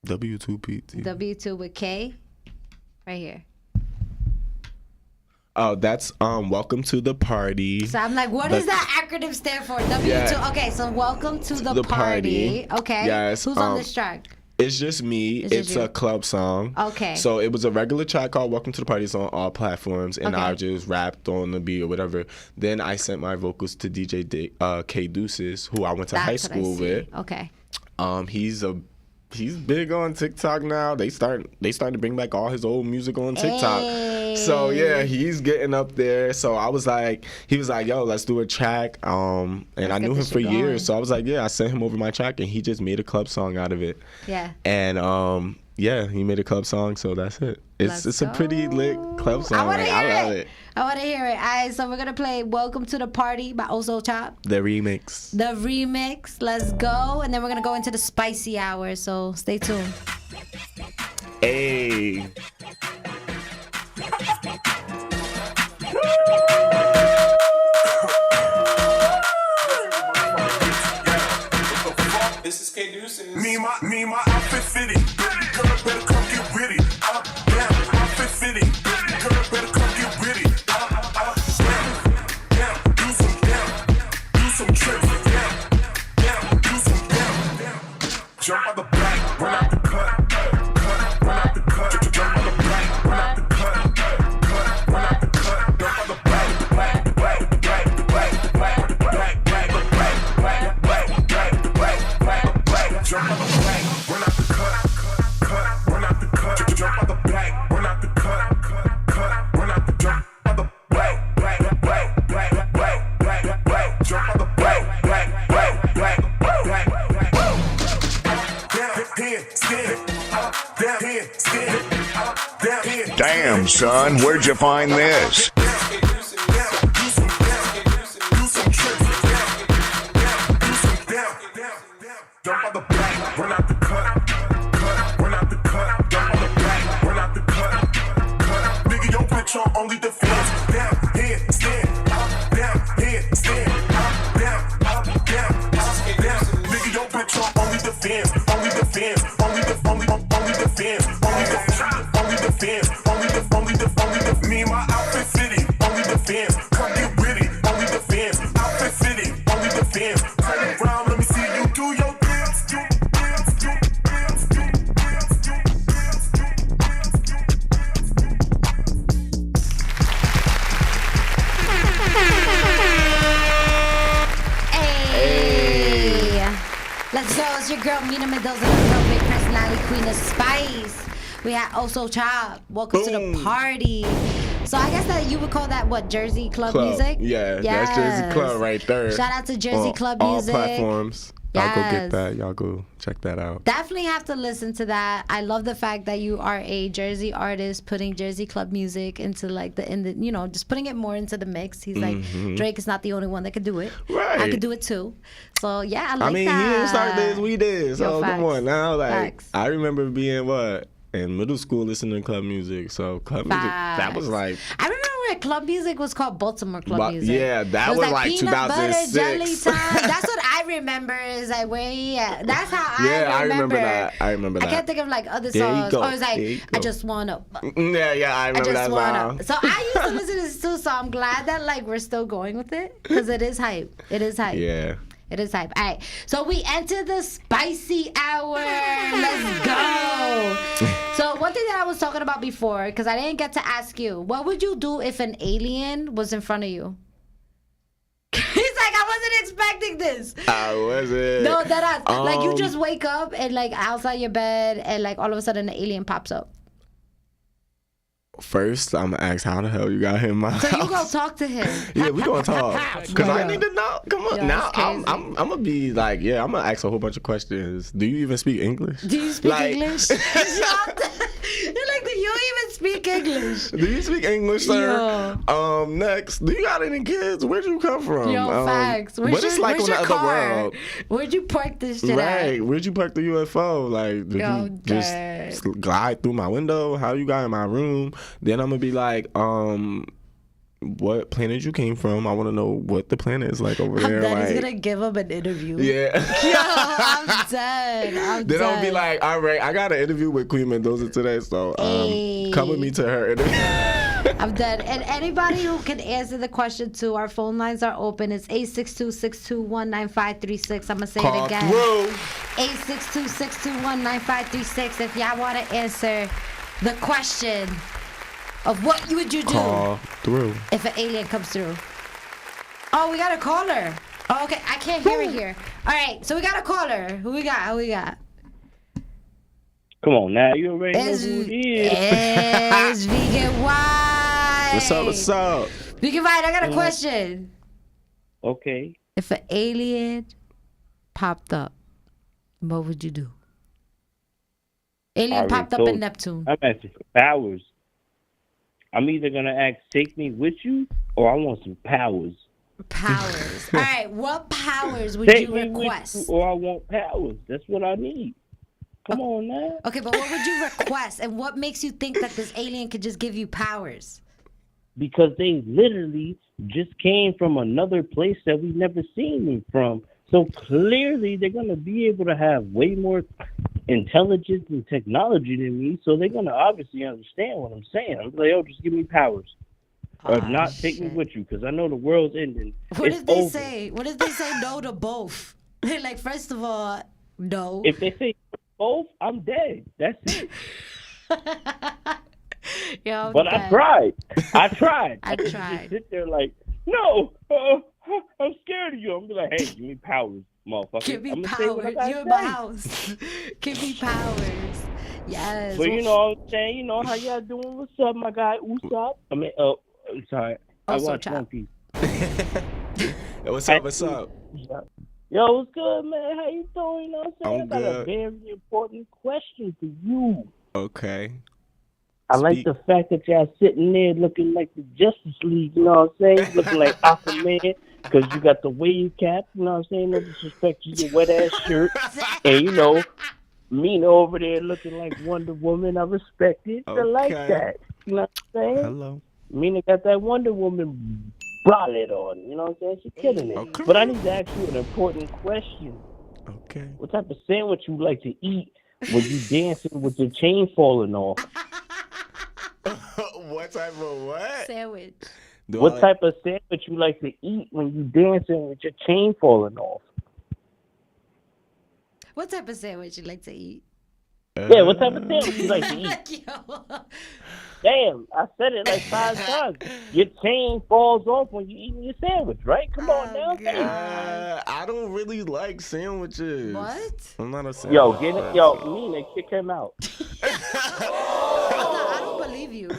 W2PT. W2 with K. Right here. Oh, that's welcome to the party. So I'm like, what does that acronym stand for? W2. Okay, so welcome to the party. Okay. Yes. Who's on this track? It's just me. It's a club song. Okay. So it was a regular track called Welcome to the Party. It's on all platforms. And Okay. I just rapped on the beat or whatever. Then I sent my vocals to DJ K Deuces, who I went to high school with. Okay. He's big on TikTok now. They starting to bring back all his old music on TikTok. Hey. So yeah, he's getting up there. So he was like, yo, let's do a track. And I knew him for years. So I was like, yeah, I sent him over my track and he just made a club song out of it. Yeah. And yeah, he made a club song, so that's it. It's a pretty lit club song. I love it. I want to hear it. All right, so we're going to play Welcome to the Party by Oso Chopp. The remix. Let's go. And then we're going to go into the spicy hour, so stay tuned. Hey. This is K Deuces. Me my outfit fitting. Girl, better come get with it. Down, outfit fitting. Girl, better come get with it. Down, do some tricks. Down, do some down. Jump out the back, run out the cut, run out the cut. Jump out the back, run out the cut, run out the cut. Jump out the jump on the back, run out the cut, run out the cut. Jump on the back, run out the cut, run out the jump on the back, jump on the back, down here, skin, down here, skin, down here. Damn, son, where'd you find this? Jump on the back, run out the cut, run out the cut. Jump on the back, run out the cut. Nigga, your bitch on only defense. Down here, stand. Down here, stand. Down. Nigga, your bitch on only defense. Only defense. Only defense. Me and my outfit fitting. Only defense. Come get with it. Only defense. Outfit fitting. Only defense. Turn around, let me see you do your dance. So it's your girl Mina Mendoza, the girl, big personality queen of spice. We had Oso Chopp. Welcome to the Boom. party. So I guess that you would call that what, Jersey club music? Yeah, Yes. that's Jersey Club right there. Shout out to Jersey On Club all music. platforms. Y'all go Yes. get that. Y'all go check that out. Definitely have to listen to that. I love the fact that you are a Jersey artist putting Jersey club music into like just putting it more into the mix. He's like, Drake is not the only one that could do it. Right. I could do it too. So yeah, I like I mean, that. he didn't start this, we did. So Yo, come facts. on now. Like, Facts. I remember being in middle school listening to club music. So club music, that was like. I remember when club music was called Baltimore club music. Yeah, that It was like peanut butter 2006. jelly time. That's what I remember. Is like where he at. That's how Yeah, I remember. I remember that. I can't think of like other There you songs. go. Or it's There like you I go. just wanna. Yeah, I I remember just that wanna. song. So I used to listen to this too. So I'm glad that like we're still going with it because it is hype. It is hype. Yeah. It is hype. All right. So we enter the spicy hour. Let's go. So one thing that I was talking about before, because I didn't get to ask you, what would you do if an alien was in front of you? He's like, I wasn't expecting this. I wasn't. No, that like you Um, just wake up and like outside your bed and like all of a sudden an alien pops up. First, I'm gonna ask how the hell you got him in my So house. you go talk to him. Yeah, we gonna talk. Cause I Yeah. need to know. Come on, Yeah, now that's I'm crazy. gonna be like, yeah, I'm gonna ask a whole bunch of questions. Do you even speak English? Do you speak Like- English? You're like, do you even speak English? Do you speak English, sir? Next, do you got any kids? Where'd you come from? Yo, facts. What it's like on the other car? world? Where'd you park this shit Right. at? Where'd you park the UFO? Like, did Yo, you just dang. glide through my window? How you got in my room? Then I'm gonna be like, what planet you came from? I want to know what the planet is like over there. Then Like, he's gonna give him an interview. yeah. Yo, I'm dead. Then I'll be like, all right, I got an interview with Queen Mendoza today, so Hey. come with me to her interview. I'm dead. And anybody who can answer the question too, our phone lines are open. It's 862-621-9536. I'm gonna say Call it again. through. 862-621-9536. If y'all want to answer the question of what would you do Call through. if an alien comes through. Oh, we got a caller. Oh, okay. I can't hear it here. All right. So we got a caller. Who we got? Come on now, you already know It's, who it is. it's Vegan White. What's up? Vegan White, I got a question. Okay. If an alien popped up, what would you do? Alien already popped up told in you. Neptune. I'm asking for powers. I'm either gonna ask take me with you, or I want some powers. Powers. All right. What powers would Take you me with you, request? or I want powers. That's what I need. Come on now. Okay, but what would you request? And what makes you think that this alien could just give you powers? Because they literally just came from another place that we've never seen them from. So clearly they're going to be able to have way more intelligence and technology than me. So they're going to obviously understand what I'm saying. I'm like, oh, just give me powers. Or not take me shit. with you, because I know the world's ending. What It's if they over. say? What if they say no to both? Like, first of all, no. If they say both, I'm dead. That's it. Yo, But I tried. I tried. I couldn't tried. Just sit there like, no, I'm scared of you. I'm be like, hey, give me powers, motherfucker. Give me I'm gonna say what I powers. gotta You're in my say. house. Give me powers. Yes. So you know what I'm saying? You know how y'all doing? What's up, my guy? Usopp? I mean, I'm sorry. I Oso watched Chopp. One Piece. Hey, what's up? What's up? Yo, what's good, man? How you doing? You know what I'm saying? I'm I got a good. very important question for you. Okay. I like Speak. the fact that y'all sitting there looking like the Justice League, you know what I'm saying? Looking like Aquaman, because you got the wave cap, you know what I'm saying? No disrespect to your wet ass shirt. And you know, Mina over there looking like Wonder Woman. I respect it. I like Okay. that. You know what I'm saying? Hello. Mina got that Wonder Woman bralette on. You know what I'm saying? She's killing it. Okay. But I need to ask you an important question. Okay. What type of sandwich you like to eat when you dancing with your chain falling off? What type of what? Sandwich. Do What I- type of sandwich you like to eat when you dancing with your chain falling off? What type of sandwich you like to eat? Yeah, what type of sandwich you like to eat? Yo. Damn, I said it like 5 times. Your chain falls off when you're eating your sandwich, right? Come on now. God. I don't really like sandwiches. What? I'm not a sandwich. Yo, Mina, kick him out. I don't believe you.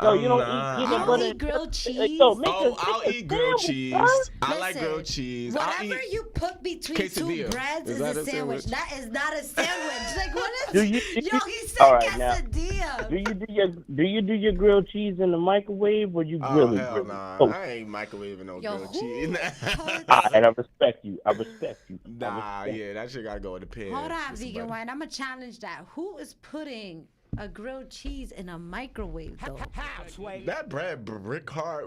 Yo, you don't eat You peanut don't butter. eat grilled cheese? Yo, I'll eat grilled cheese. I like Listen, grilled cheese. I'll Whatever eat you put between quesadilla. two breads Is is that a a sandwich. sandwich? That is not a sandwich. Like, what is... Do you- Yo, he said All right, now. quesadilla. Do you do your grilled cheese in the microwave or you grill Oh, it? hell grill it? nah. Oh, I ain't microwaving no Yo, grilled who cheese. and I respect you. I respect you. Nah, yeah, that shit gotta go in the pan. Hold on, with some vegan butter. wine. I'm gonna challenge that. Who is putting a grilled cheese in a microwave though? That bread brick hard.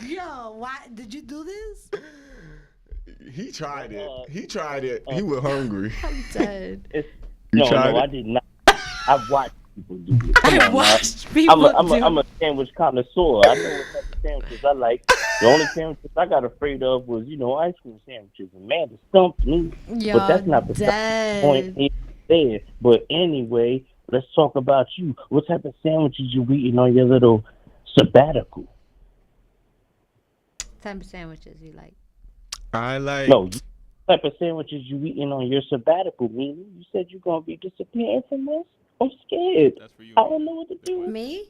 Yo, why did you do this? He tried it. He tried it. He was hungry. I'm dead. No, tried I it? did not. I've watched people do it. Come I on, watched now. people I'm a sandwich connoisseur. I know what type of sandwiches I like. The only sandwiches I got afraid of was, ice cream sandwiches. And man, it stumped me. Yo, but that's not the point here there. But anyway, let's talk about you. What type of sandwiches you eating on your little sabbatical? Type of sandwiches you like? I like. No, what type of sandwiches you eating on your sabbatical, Mina? You said you're going to be disappearing from us? I'm scared. That's for you. I don't know what to do. Me?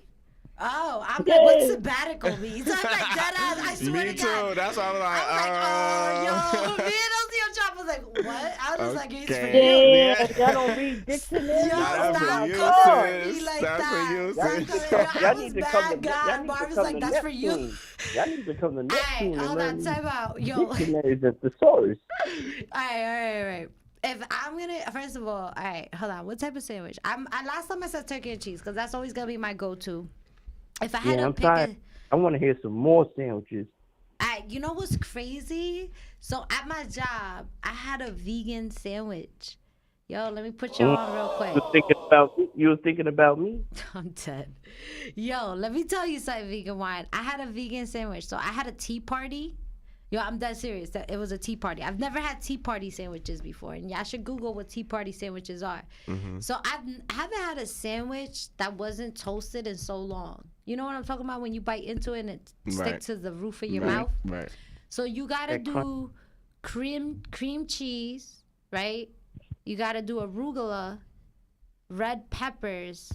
Oh, I'm Yeah. like, what sabbatical means? I'm like, that I swear Me to too. God. That's why I was like, Oh, yo, me and Oso Chopp was like, what? I was like, it's for Okay. you. Damn, y'all don't read dictionary. Yo, That's for stop you, calling me sis. like That's for that. you, Stop sis. calling me. I Y'all was need to come bad to God. Marvin's like, that's for you. Y'all need to come to Neptune and Hold learn on, these time out. Yo. All dictionaries and thesaurus. right. If I'm gonna, first of all right, hold on. What type of sandwich? Last time I said turkey and cheese because that's always gonna be my go-to. If I had Yeah, to I'm pick tired. I want to hear some more sandwiches. you know what's crazy? So at my job, I had a vegan sandwich. Yo, let me put you on real quick. You were thinking about me? I'm dead. Yo, let me tell you something, vegan wine. I had a vegan sandwich. So I had a tea party. Yo, I'm dead serious. It was a tea party. I've never had tea party sandwiches before. And y'all should Google what tea party sandwiches are. So I haven't had a sandwich that wasn't toasted in so long. You know what I'm talking about? When you bite into it and it sticks to the roof of your mouth? Right. So you gotta do cream cheese, right? You gotta do arugula, red peppers,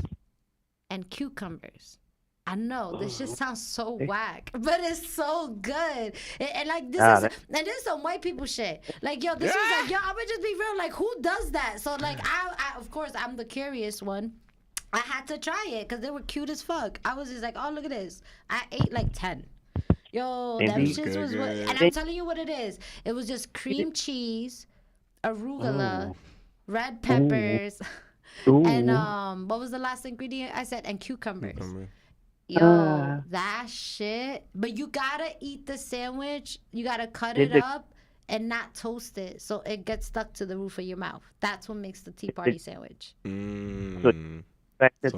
and cucumbers. I know this just sounds so whack, but it's so good. And like this is some white people shit. Like yo, this is like yo. I'm gonna just be real. Like who does that? So like I of course I'm the curious one. I had to try it because they were cute as fuck. I was just like, oh look at this. I ate like 10. Yo, that shit was what, and I'm telling you what it is. It was just cream cheese, arugula, red peppers, and what was the last ingredient I said? And cucumbers. Yo, that shit. But you gotta eat the sandwich. You gotta cut it up and not toast it so it gets stuck to the roof of your mouth. That's what makes the tea party sandwich. So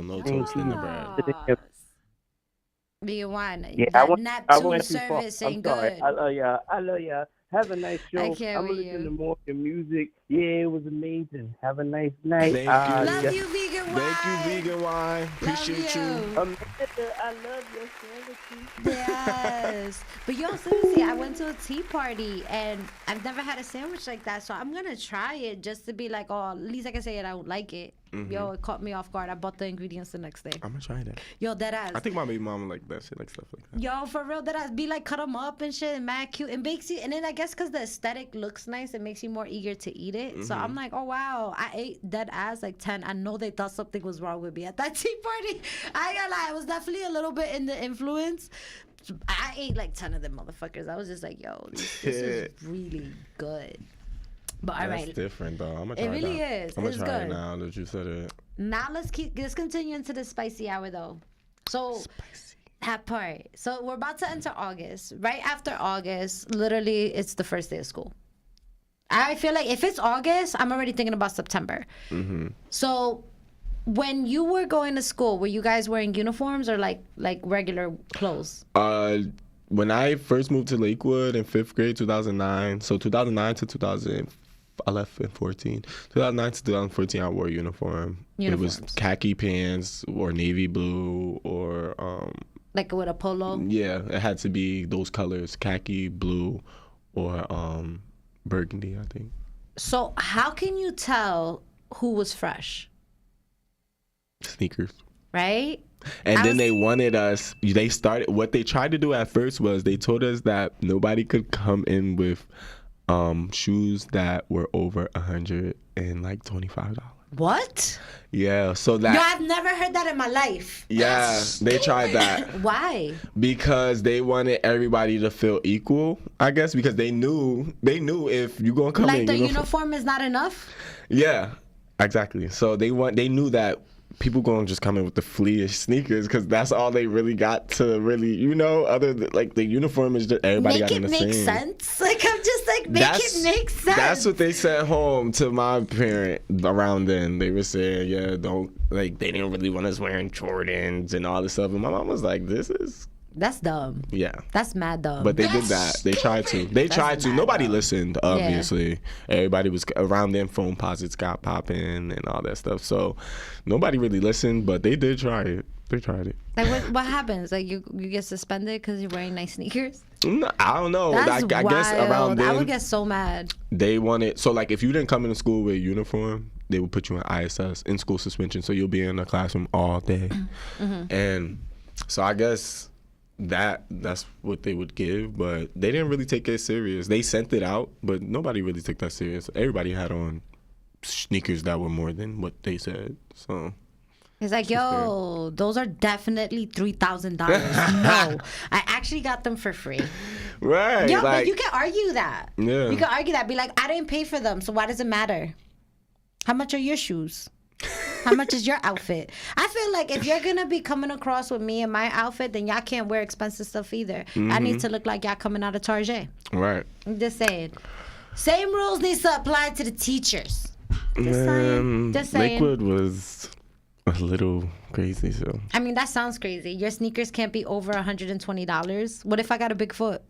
no toast in the bread. Vegan wine. Yeah, That I went Neptune too far. service I'm ain't sorry. good. I love y'all. Have a nice show. I can't I'm with listening you. to more of your music. Yeah, it was amazing. Have a nice night. Thank you. Love you, vegan wine. Thank you, vegan wine. Appreciate you. Amanda, I love your sandwiches. Yes. But yo, seriously, I went to a tea party and I've never had a sandwich like that. So I'm going to try it just to be like, oh, at least I can say it. I don't like it. Yo, it caught me off guard. I bought the ingredients the next day. I'm gonna try that. Yo, that ass. I think my baby mama like that shit, like stuff like that. Yo, for real, that ass. Be like, cut them up and shit and mad cute. It makes you, and then I guess because the aesthetic looks nice, it makes you more eager to eat it. So I'm like, oh, wow. I ate dead ass like 10. I know they thought something was wrong with me at that tea party. I ain't gonna lie. I was definitely a little bit in the influence. I ate like 10 of them motherfuckers. I was just like, yo, this is really good. But all right. That's different though. I'm gonna try It really that. is. I'm gonna It's try it good. now that you said it. Now let's continue into the spicy hour though. So that part. So we're about to enter August. Right after August, literally it's the first day of school. I feel like if it's August, I'm already thinking about September. So when you were going to school, were you guys wearing uniforms or like regular clothes? When I first moved to Lakewood in 5th grade, 2009, so 2009 to 2015, I left in 14. 2009 to 2014, I wore a uniform. It was khaki pants or navy blue or like with a polo. Yeah, it had to be those colors: khaki, blue, or burgundy, I think. So how can you tell who was fresh? Sneakers. Right? And then they wanted us, what they tried to do at first was they told us that nobody could come in with shoes that were over $125. What? Yeah, so that... Yo, I've never heard that in my life. Yeah, they tried that. Why? Because they wanted everybody to feel equal, I guess, because they knew if you're going to come in... Like the uniform is not enough? Yeah, exactly. So they knew that people gonna just come in with the fleeish sneakers because that's all they really got to really, other than, like the uniform is just everybody got in the same. Make it make sense. Like I'm just like it make sense. That's what they sent home to my parent around then. They were saying, yeah, don't like they didn't really want us wearing Jordans and all this stuff. And my mom was like, that's dumb. Yeah. That's mad dumb. But they did that. They tried to. Nobody dumb. listened, obviously. Yeah. Everybody was around them, phone posits got popping and all that stuff. So nobody really listened, but they did try it. They tried it. Like what happens? Like you get suspended because you're wearing nice sneakers? No, I don't know. That's I wild. guess around then. I would get so mad. They wanted, so like if you didn't come into school with a uniform, they would put you in ISS, in school suspension. So you'll be in the classroom all day. Mm-hmm. And so I guess that's what they would give, but they didn't really take it serious. They sent it out, but nobody really took that serious. Everybody had on sneakers that were more than what they said. So it's like, yo, those are definitely $3,000. No, I actually got them for free. Right. Yo, but you can argue that. Yeah. You can argue that. Be like, I didn't pay for them, so why does it matter? How much are your shoes? How much is your outfit? I feel like if you're gonna be coming across with me in my outfit, then y'all can't wear expensive stuff either. Mm-hmm. I need to look like y'all coming out of Target. Right. I'm just saying. Same rules needs to apply to the teachers. Just saying. Lakewood was a little crazy, so. I mean, that sounds crazy. Your sneakers can't be over $120. What if I got a big foot?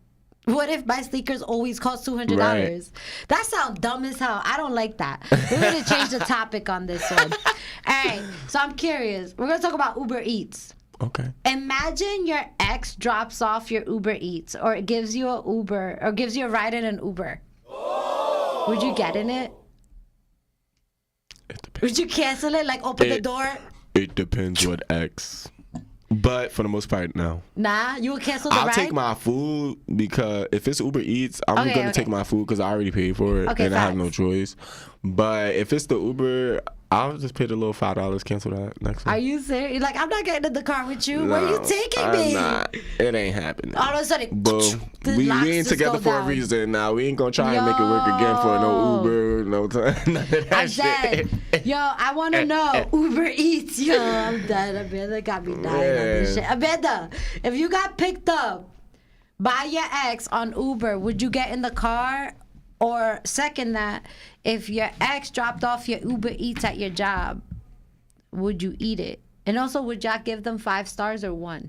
What if my sneakers always cost $200? Right. That sounds dumb as hell. I don't like that. We're going to change the topic on this one. All right. So I'm curious. We're going to talk about Uber Eats. Okay. Imagine your ex drops off your Uber Eats or gives you a Uber or gives you a ride in an Uber. Oh! Would you get in it? It depends. Would you cancel it? Like open the door? It depends what ex. But for the most part, no. Nah, you would cancel the ride? I'll take my food because if it's Uber Eats, I'm going to take my food because I already paid for it and I have no choice. But if it's the Uber, I'll just pay the little $5, cancel that next one. Are you serious? You're like, I'm not getting in the car with you. Where are you taking me? Not. It ain't happening. All of a sudden, boom. We ain't together for a reason now. We ain't going to try and make it work again for no Uber, no time. I'm dead. Yo, I want to know. Uber Eats. Yo, I'm dead. Amanda got me dying on this shit. Amanda, if you got picked up by your ex on Uber, would you get in the car? Or second that, if your ex dropped off your Uber Eats at your job, would you eat it? And also, would y'all give them 5 stars or 1?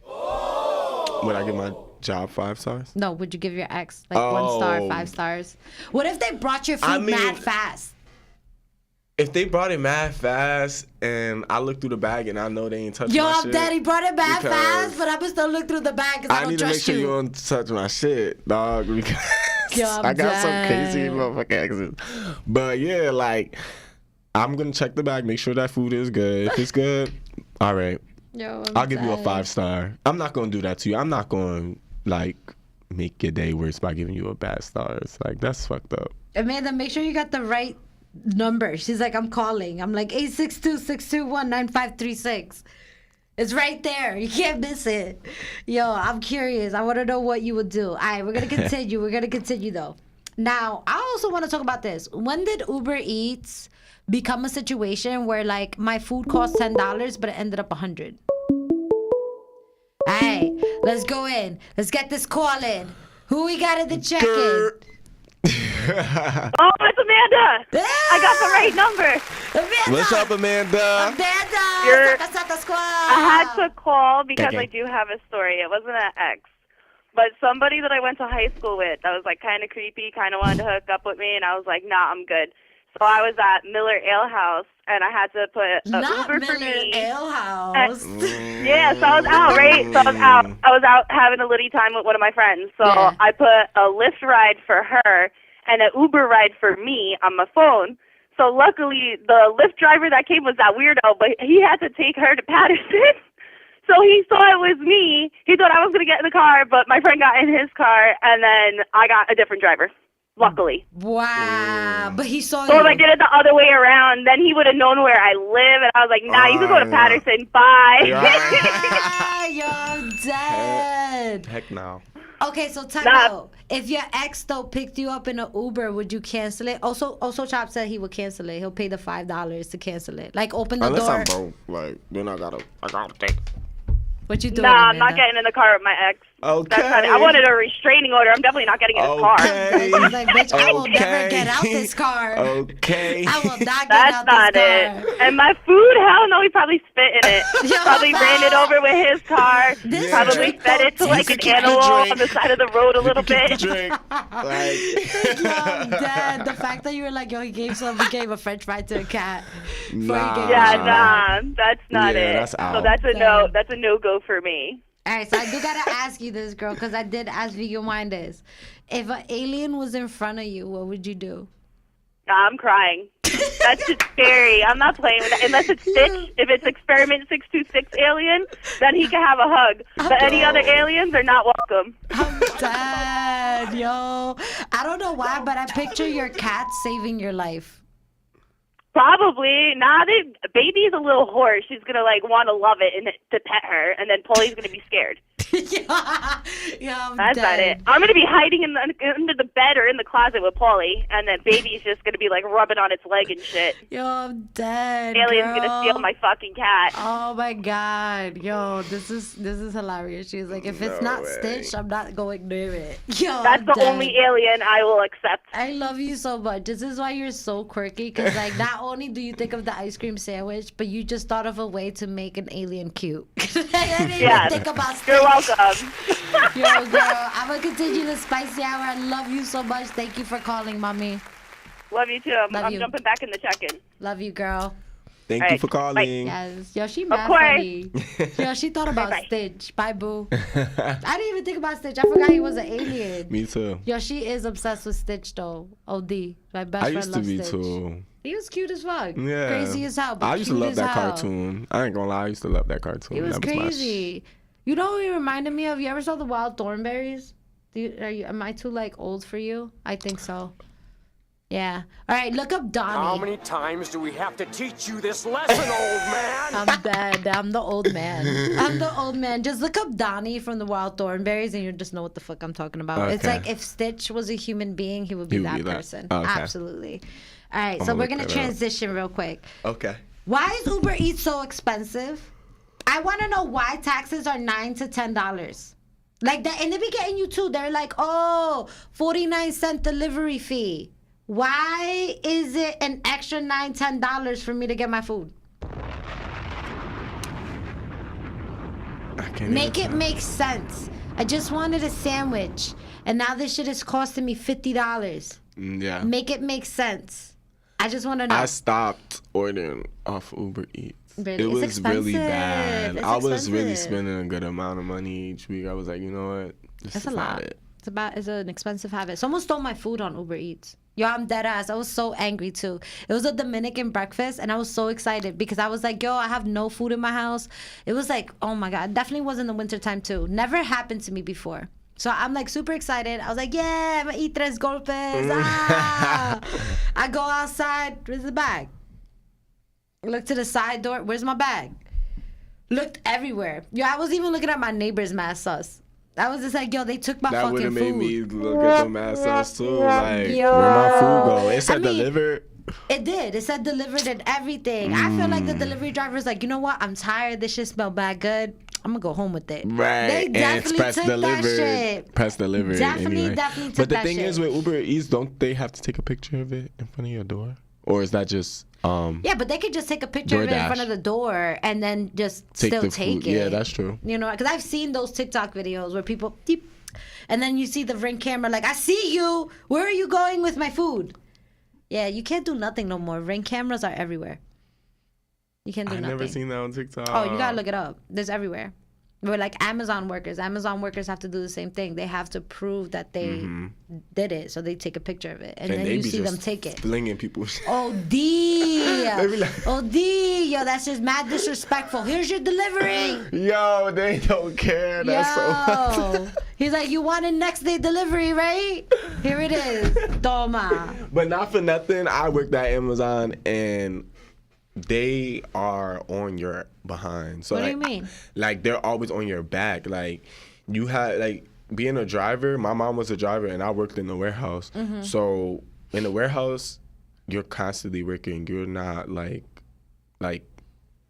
Would I give my job 5 stars? No, would you give your ex 1 star, 5 stars? What if they brought your food mad fast? If they brought it mad fast and I look through the bag and I know they ain't touching my shit. Yo, Daddy brought it mad fast, but I'm going to still look through the bag because I don't trust you. I need to make sure you don't touch my shit, dog, because I got some crazy motherfucking exes. But yeah, like, I'm going to check the bag, make sure that food is good. If it's good, all right. Yo, I'll give you a 5 star. I'm not going to do that to you. I'm not going to, like, make your day worse by giving you a bad star. It's like, that's fucked up. Amanda, make sure you got the right number. She's like, I'm calling. I'm like, 862-621-9536. It's right there. You can't miss it. Yo, I'm curious. I want to know what you would do. All right, we're going to continue. We're going to continue, though. Now, I also want to talk about this. When did Uber Eats become a situation where, like, my food cost $10, but it ended up $100? All right, let's go in. Let's get this call in. Who we got at the check-in? Oh, it's Amanda. Yeah. I got the right number. Amanda. What's up, Amanda? Amanda. I had to call because I do have a story. It wasn't an ex, But somebody that I went to high school with that was like kind of creepy, kind of wanted to hook up with me, and I was like, nah, I'm good. So I was at Miller Ale House, and I had to put an Uber for me. Ale House. Yeah, so I was out, right? So I was out having a litty time with one of my friends. So I put a Lyft ride for her and an Uber ride for me on my phone. So luckily, the Lyft driver that came was that weirdo, but he had to take her to Patterson. So he saw it was me. He thought I was going to get in the car, but my friend got in his car, and then I got a different driver. Luckily. Wow. But he saw So you. if I did it the other way around, then he would have known where I live, and I was like, nah, you can go to Patterson. Bye. You're dead. Heck no. Okay, so time out. If your ex though picked you up in an Uber, would you cancel it? Also, Chop said he would cancel it. He'll pay the $5 to cancel it. Like open the Unless door. I'm broke, like then I gotta take. What you doing? Nah, I'm not Amanda? getting in the car with my ex. Okay. That's not it. I wanted a restraining order. I'm definitely not getting in his car. She's like, bitch, I will never get out this car. Okay. I will not get That's out not this it. car. And my food, hell no, he probably spit in it. Probably ran it over with his car. This Probably drink fed it to don't like taste an it. animal Drink. on the side of the road a little bit. Drink. Like, Yo, I'm dead. The fact that you were like, yo, he gave a French fry to a cat. Before he Nah. gave Yeah, it to her. nah, that's not Yeah, it. that's So out. that's a no. That's a no go for me. All right, so I do gotta ask you this, girl, because I did ask Vegan Wine this. If an alien was in front of you, what would you do? Nah, I'm crying. That's just scary. I'm not playing with that. Unless it's Stitch. If it's Experiment 626 alien, then he can have a hug. But any other aliens are not welcome. I'm dead, yo. I don't know why, but I picture your cat saving your life. Probably. Nah, baby's a little whore. She's going to, like, want to love it and to pet her, and then Polly's going to be scared. Yeah, I'm That's not dead. it. I'm going to be hiding under the bed or in the closet with Polly, and then baby's just going to be, like, rubbing on its leg and shit. Yo, I'm dead. Alien's girl. going to steal my fucking cat. Oh my god, yo, this is hilarious. She's like, if it's not Stitch, I'm not going near it. Yo, That's I'm the dead. only alien I will accept. I love you so much. This is why you're so quirky. Cause like, not only do you think of the ice cream sandwich, but you just thought of a way to make an alien cute. I didn't even Yes. think about Stitch. You're welcome. Yo, girl, I'm gonna continue the spicy hour. I love you so much. Thank you for calling, mommy. Love you, too. Love I'm you. jumping back in the check-in. Love you, girl. thank All you right, for calling. Yes. Yo, she mad course. funny. Yo, she thought about Bye-bye. Stitch. Bye, boo. I didn't even think about Stitch. I forgot he was an alien. Me too. Yo, she is obsessed with Stitch, though. OD. My best I friend used to loves be Stitch. too. He was cute as fuck. Yeah. Crazy as hell. But I used to cute love as that hell. cartoon. I ain't gonna lie, I used to love that cartoon. He was That my crazy. You know what he reminded me of? You ever saw the Wild Thornberries? Am I too like old for you? I think so. Yeah. All right, look up Donnie. How many times do we have to teach you this lesson, old man? I'm dead. I'm the old man. I'm the old man. Just look up Donnie from the Wild Thornberries and you'll just know what the fuck I'm talking about. It's Okay. like if Stitch was a human being, he would be that person. Okay. Absolutely. All right, so I'ma we're look going to that up. transition real quick. Okay. Why is Uber Eats so expensive? I want to know why taxes are $9 to $10. Like that, and they be getting you too. They're like, oh, 49-cent delivery fee. Why is it an extra $9, $10 for me to get my food? I can't Make even it make sense. I just wanted a sandwich, and now this shit is costing me $50. Yeah. Make it make sense. I just want to know. I stopped ordering off Uber Eats. Really? It It's was really expensive. bad. It's I was really expensive. spending a good amount of money each week. I was like, you know what? This That's is a not lot. it. It's an expensive habit. Someone stole my food on Uber Eats. Yo, I'm dead ass. I was so angry too. It was a Dominican breakfast and I was so excited because I was like, yo, I have no food in my house. It was like, oh my God. It definitely was in the wintertime too. Never happened to me before. So I'm like super excited. I was like, yeah, I'm gonna eat tres golpes. Ah. I go outside. Where's the bag? Look to the side door. Where's my bag? Looked everywhere. Yo, I was even looking at my neighbor's mad sus. I was just like, yo, they took my That would fucking have made food. me look at the ass too. Like, Yo. where my food go? It said I mean, delivered. It did. It said delivered and everything. I feel like the delivery driver's like, you know what? I'm tired. This shit smell bad good. I'm gonna go home with it. Right. They and definitely press took delivered. that shit. Press delivered. Definitely anyway. took But the that thing shit. is, with Uber Eats, don't they have to take a picture of it in front of your door? Or is that just Yeah, but they could just take a picture of it in DoorDash. front of the door and then just take still the take food? it. Yeah, that's true. You know, because I've seen those TikTok videos where people deep, desk, and then you see the Ring camera like, I see you. Where are you going with my food? Yeah, you can't do nothing no more. Ring cameras are everywhere. You can't do nothing. I've never seen that on TikTok. Oh, you gotta look it up. There's everywhere. We're like Amazon workers. Amazon workers have to do the same thing. They have to prove that they did it, so they take a picture of it, and then you see them take it. Flinging people. OD. OD. Yo, that's just mad disrespectful. Here's your delivery. Yo, they don't care. That's so. He's like, you wanted next day delivery, right? Here it is. Toma. But not for nothing, I worked at Amazon, and they are on your behind. So what do like, you mean? Like, they're always on your back. Like, you had, like, being a driver, my mom was a driver, and I worked in the warehouse. So in the warehouse, you're constantly working. You're not like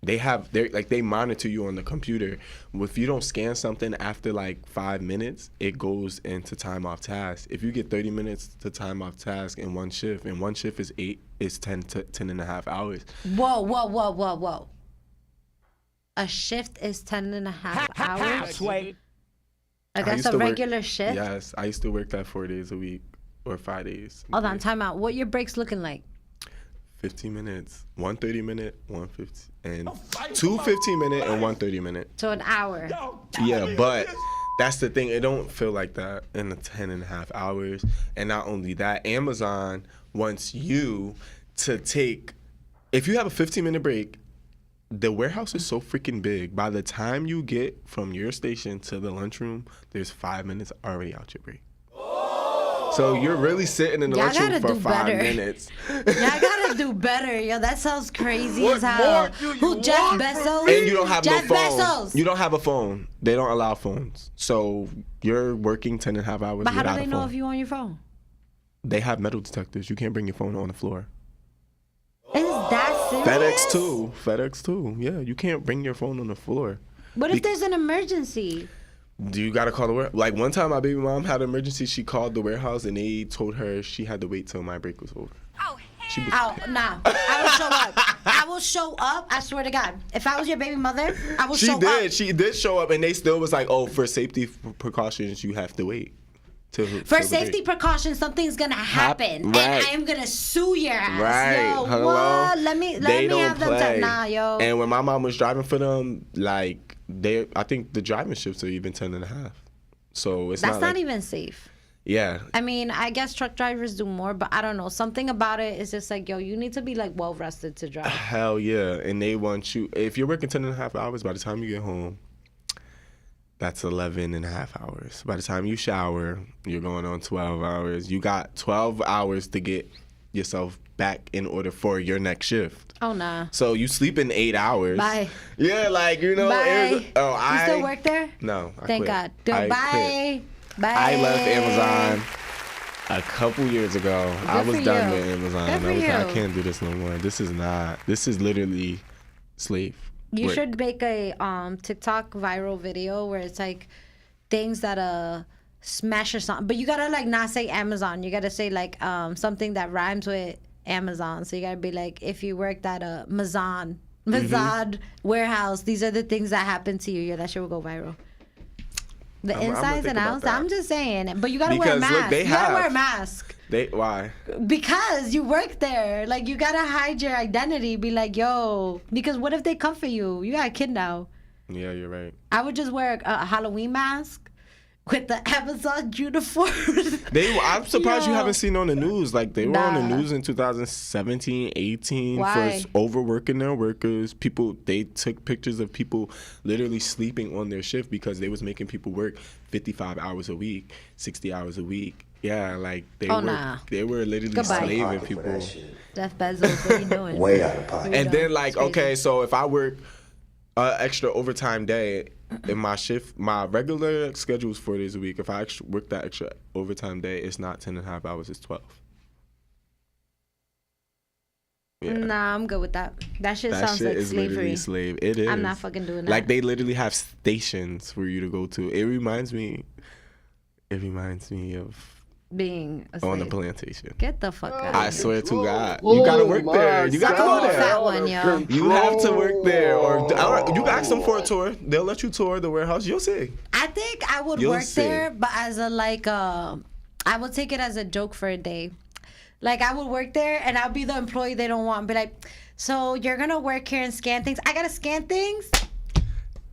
they monitor you on the computer. If you don't scan something after like 5 minutes, it goes into time off task. If you get 30 minutes to time off task in one shift, and one shift is 10 to 10 and a half hours. Whoa. A shift is 10 and a half hours? Wait. Like, that's a regular shift? Yes, I used to work that 4 days a week or 5 days. Hold on, time out. What your breaks looking like? 15 minutes, 1 30-minute, 1 50, and 2 15-minute and 1 30-minute. So an hour. Yeah, but that's the thing. It don't feel like that in the 10 and a half hours. And not only that, Amazon wants you to take, if you have a 15-minute break, the warehouse is so freaking big. By the time you get from your station to the lunchroom, there's 5 minutes already out your break. So you're really sitting in the lunchroom for 5 minutes. Y'all gotta do better, yo. That sounds crazy as hell. Who, Jeff Bezos? And you don't have Jeff no phone. Bezos. You don't have a phone. They don't allow phones. So you're working 10 and a half hours But how without do they a know phone. if you on your phone? They have metal detectors. You can't bring your phone on the floor. Is that serious? FedEx too. Yeah, you can't bring your phone on the floor. What if there's an emergency? Do you gotta call the warehouse? Like, one time my baby mom had an emergency. She called the warehouse and they told her she had to wait till my break was over. Nah. I will show up. I will show up. I swear to God. If I was your baby mother, I will show up. She did show up, and they still was like, oh, for safety precautions, you have to wait. For safety precautions, something's gonna happen, right. and I am gonna sue your ass. Right. Yo, Hello? what? Let me have them. Play. Nah, yo. And when my mom was driving for them, like, I think the driving shifts are even 10 and a half. So it's That's not like, even safe. Yeah. I mean, I guess truck drivers do more, but I don't know. Something about it is just like, yo, you need to be like well rested to drive. Hell yeah. And they want you, if you're working 10 and a half hours, by the time you get home, that's 11 and a half hours. By the time you shower, you're going on 12 hours. You got 12 hours to get yourself back in order for your next shift. Oh, nah. So you sleep in 8 hours. Bye. Yeah, like, you know. Bye. You still work there? No, I Thank quit. God. Yo, I bye. quit. Bye. I left Amazon a couple years ago. I was done with Amazon. I was like, I can't do this no more. This is literally slave. You should make a TikTok viral video where it's like things that smash or something. But you gotta like not say Amazon. You gotta say like something that rhymes with Amazon. So you gotta be like, if you worked at a Mazan warehouse, these are the things that happen to you. Yeah, that shit will go viral. The insides and outs. I'm just saying. But you gotta wear a mask. Look, you gotta wear a mask. Why? Because you work there. Like, you gotta hide your identity. Be like, yo. Because what if they come for you? You got a kid now. Yeah, you're right. I would just wear a Halloween mask with the Amazon uniform. I'm surprised you haven't seen on the news. Like, they were on the news in 2017, 18 Why? for overworking their workers. They took pictures of people literally sleeping on their shift because they was making people work 55 hours a week, 60 hours a week. Yeah, like they were literally slaving people. Jeff Bezos, what are you doing? Way out of pocket. And then, like, okay, so if I work an extra overtime day in my shift, my regular schedule is 4 days a week. If I work that extra overtime day, it's not 10 and a half hours, it's 12. Yeah. Nah, I'm good with that. That shit sounds like is slavery. Literally slave. It is. I'm not fucking doing that. Like, they literally have stations for you to go to. It reminds me of being a on the slave. plantation. Get the fuck out. I swear to God, you gotta work there. You gotta go there. That one, yo. You have to work there, or you can ask them for a tour. They'll let you tour the warehouse. You'll see. I think I would You'll work see. there, but as a I would take it as a joke for a day. Like I would work there, and I'll be the employee they don't want. Be like, so you're gonna work here and scan things? I gotta scan things.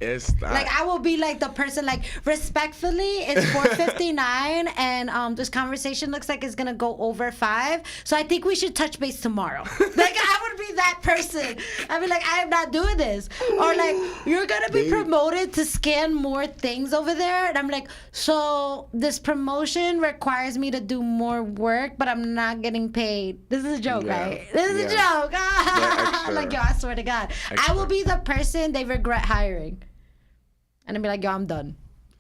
It's not. Like I will be like the person, like respectfully, it's 4:59 and this conversation looks like it's gonna go over 5. So I think we should touch base tomorrow. Like I would be that person. I'd be like, I am not doing this. Or like, you're gonna be promoted to scan more things over there. And I'm like, so this promotion requires me to do more work, but I'm not getting paid. This is a joke, right? This is a joke. Like, yo, I swear to God. I will be the person they regret hiring. And I'd be like, yo, I'm done.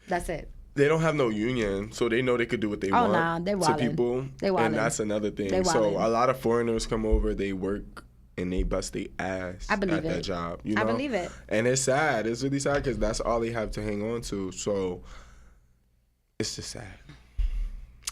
That's it. They don't have no union, so they know they could do what they want nah, they to wildin'. people. They wildin'. And that's another thing. They So wildin'. a lot of foreigners come over, they work and they bust their ass I believe at it. that job. You know? I believe it. And it's sad. It's really sad because that's all they have to hang on to. So it's just sad.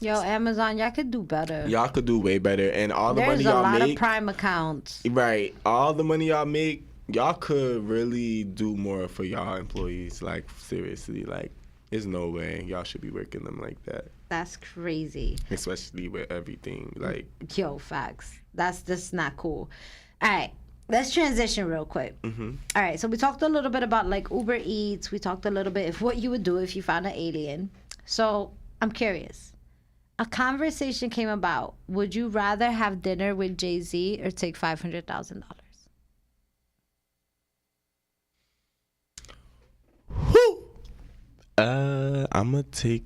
Yo, Amazon, y'all could do better. Y'all could do way better. And all the money There's a y'all lot make. of Prime accounts. Right. All the money y'all make, y'all could really do more for y'all employees. Like, seriously. Like, there's no way y'all should be working them like that. That's crazy. Especially with everything. Like, Yo, facts. That's just not cool. All right. Let's transition real quick. Mm-hmm. All right. So we talked a little bit about like Uber Eats. We talked a little bit of what you would do if you found an alien. So I'm curious. A conversation came about. Would you rather have dinner with Jay-Z or take $500,000? I'ma take.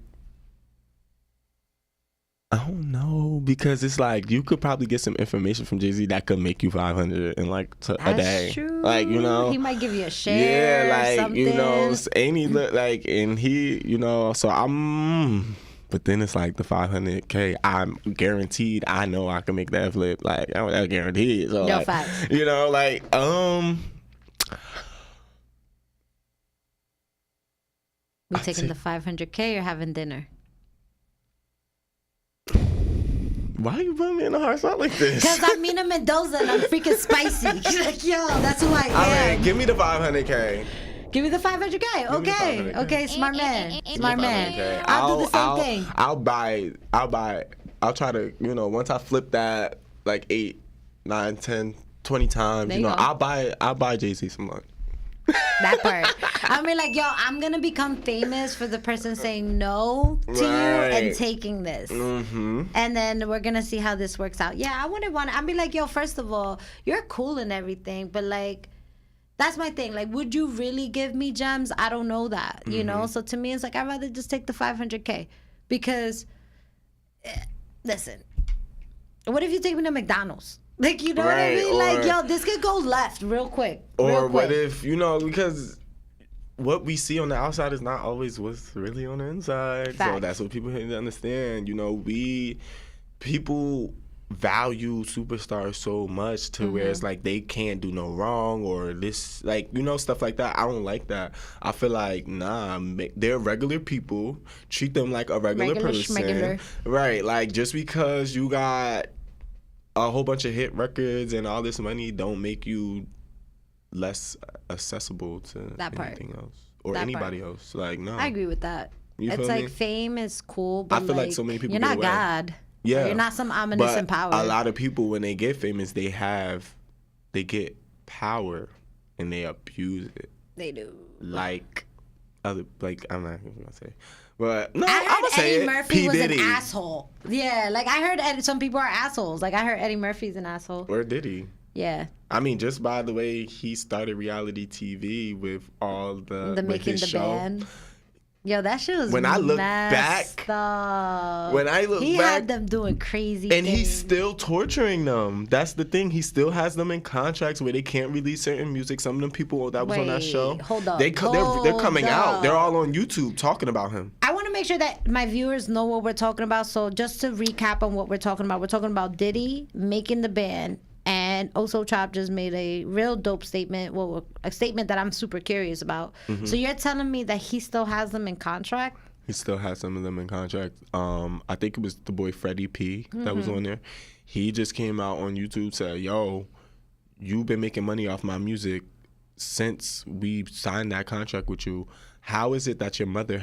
I don't know, because it's like you could probably get some information from Jay-Z that could make you 500 in like a day. True. Like, you know, he might give you a share. yeah, like something. you know, ain't he look like, and he, you know, so I'm. But then it's like the 500K. I'm guaranteed. I know I can make that flip. Like I'm guaranteed. So No like, facts. you know, like We taking the $500K or having dinner? Why you putting me in a hard spot like this? Because I'm Mina Mendoza and I'm freaking spicy. Like, yo, that's who I am. All right, give me the 500K. Give me the 500K. Okay. Okay, smart man. Smart man. I'll do the same thing. I'll try to, you know, once I flip that like 8, 9, 10, 20 times, There you you know, go. I'll buy Jay-Z some lunch. That part. I mean, like, yo, I'm going to become famous for the person saying no to you and Right. taking this. Mm-hmm. And then we're going to see how this works out. Yeah, I wouldn't want to. I'd be like, yo, first of all, you're cool and everything, but like, that's my thing. Like, would you really give me gems? I don't know that, you know? So to me, it's like, I'd rather just take the 500K because, listen, what if you take me to McDonald's? Like, you know what I Right, mean? Like, or- yo, this could go left real quick. Or real what quick. if, you know, because what we see on the outside is not always what's really on the inside. So Facts. that's what people need to understand. You know, people value superstars so much to where it's like they can't do no wrong or this, like, you know, stuff like that. I don't like that. I feel like, nah, they're regular people. Treat them like a regular person. schmegular. Right. Like, just because you got a whole bunch of hit records and all this money don't make you less accessible to That part. anything else or That anybody part. else. Like, no. I agree with that. You It's feel like me? fame is cool, but I feel like so many people you're get not away. God. Yeah. You're not some omniscient But power. a lot of people, when they get famous, they get power and they abuse it. They do. Like I'm not even gonna say, but no, I I'm heard gonna say Eddie it. Murphy P. was Diddy. an asshole. Yeah, like I heard some people are assholes. Like I heard Eddie Murphy's an asshole. Or did he? Yeah. I mean, just by the way he started reality TV with all the with making his the show. band. Yo, that shit was When I look messed back- up. when I look he back- had them doing crazy And things. he's still torturing them. That's the thing. He still has them in contracts where they can't release certain music. Some of them people that was on that Wait, show, hold up, they're coming hold out. up. They're all on YouTube talking about him. I want to make sure that my viewers know what we're talking about. So just to recap on what we're talking about Diddy making the band, and Oso Chopp just made a real dope statement. Well, a statement that I'm super curious about. Mm-hmm. So you're telling me that he still has them in contract? He still has some of them in contract. I think it was the boy Freddie P that was on there. He just came out on YouTube, said, yo, you've been making money off my music since we signed that contract with you. How is it that your mother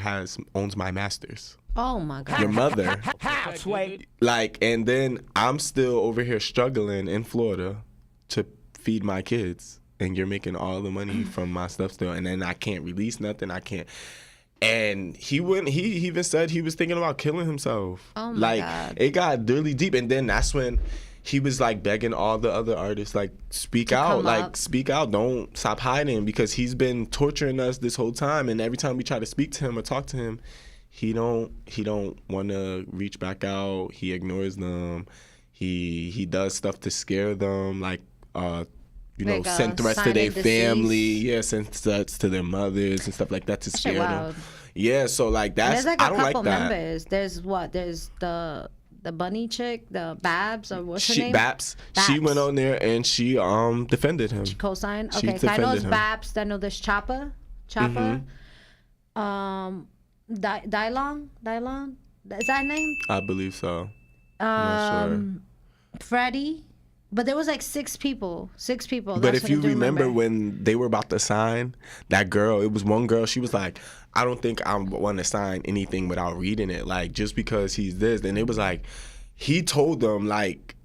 owns my masters? Oh my God. Your mother. How, Sway? Like, and then I'm still over here struggling in Florida to feed my kids, and you're making all the money from my stuff still, and then I can't release nothing. I can't. And he even said he was thinking about killing himself. Oh my God. It got really deep, and then that's when he was like begging all the other artists, like, speak out, don't stop hiding, because he's been torturing us this whole time, and every time we try to speak to him or talk to him, he don't want to reach back out. He ignores them. He does stuff to scare them, like send threats to their family, send threats to their mothers and stuff like that to scare them. Yeah, so like that's, there's like I a don't couple like that. members. There's the bunny chick, the Babs, or what's her name? Babs. She went on there and she defended him. She co-signed. She Okay, so I know it's defended him. Babs. I know there's Choppa. Dylon. Is that her name? I believe so. I'm not sure. Freddie. But there was like six people. But That's if what you I do remember when they were about to sign, that girl, it was one girl, she was like, I don't think I want to sign anything without reading it. Like, just because he's this. And it was like, he told them, like,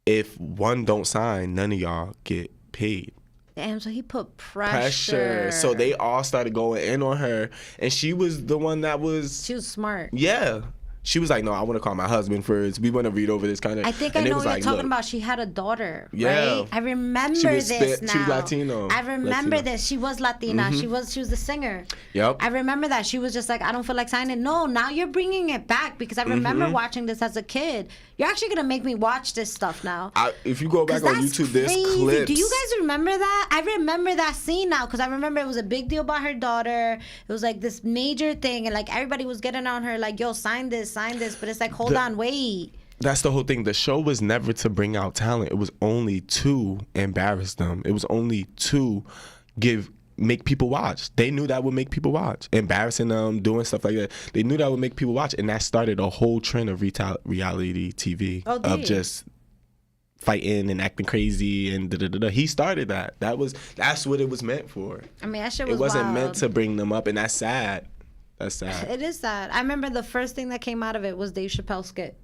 if one don't sign, none of y'all get paid. Damn, so he put pressure. So they all started going in on her. And she was the one that was... She was smart. Yeah. She was like, no, I want to call my husband first. We want to read over this kind of... I think I know what you're talking about. She had a daughter, Yeah. right? I remember this now. She was Latino. I remember this. She was Latina. She was the singer. Yep. I remember that. She was just like, I don't feel like signing. No, now you're bringing it back, because I remember watching this as a kid. You're actually going to make me watch this stuff now. If you go back on YouTube, there's clips. Do you guys remember that? I remember that scene now, because I remember it was a big deal about her daughter. It was like this major thing, and like everybody was getting on her like, yo, sign this. But it's like, hold on, wait. That's the whole thing. The show was never to bring out talent. It was only to embarrass them. It was only to make people watch. They knew that would make people watch. Embarrassing them, doing stuff like that. They knew that would make people watch, and that started a whole trend of reality TV of just fighting and acting crazy and da-da-da-da. He started that. That's what it was meant for. I mean, that shit was It wasn't wild. meant to bring them up, and that's sad. That's sad. It is sad. I remember the first thing that came out of it was Dave Chappelle's skit.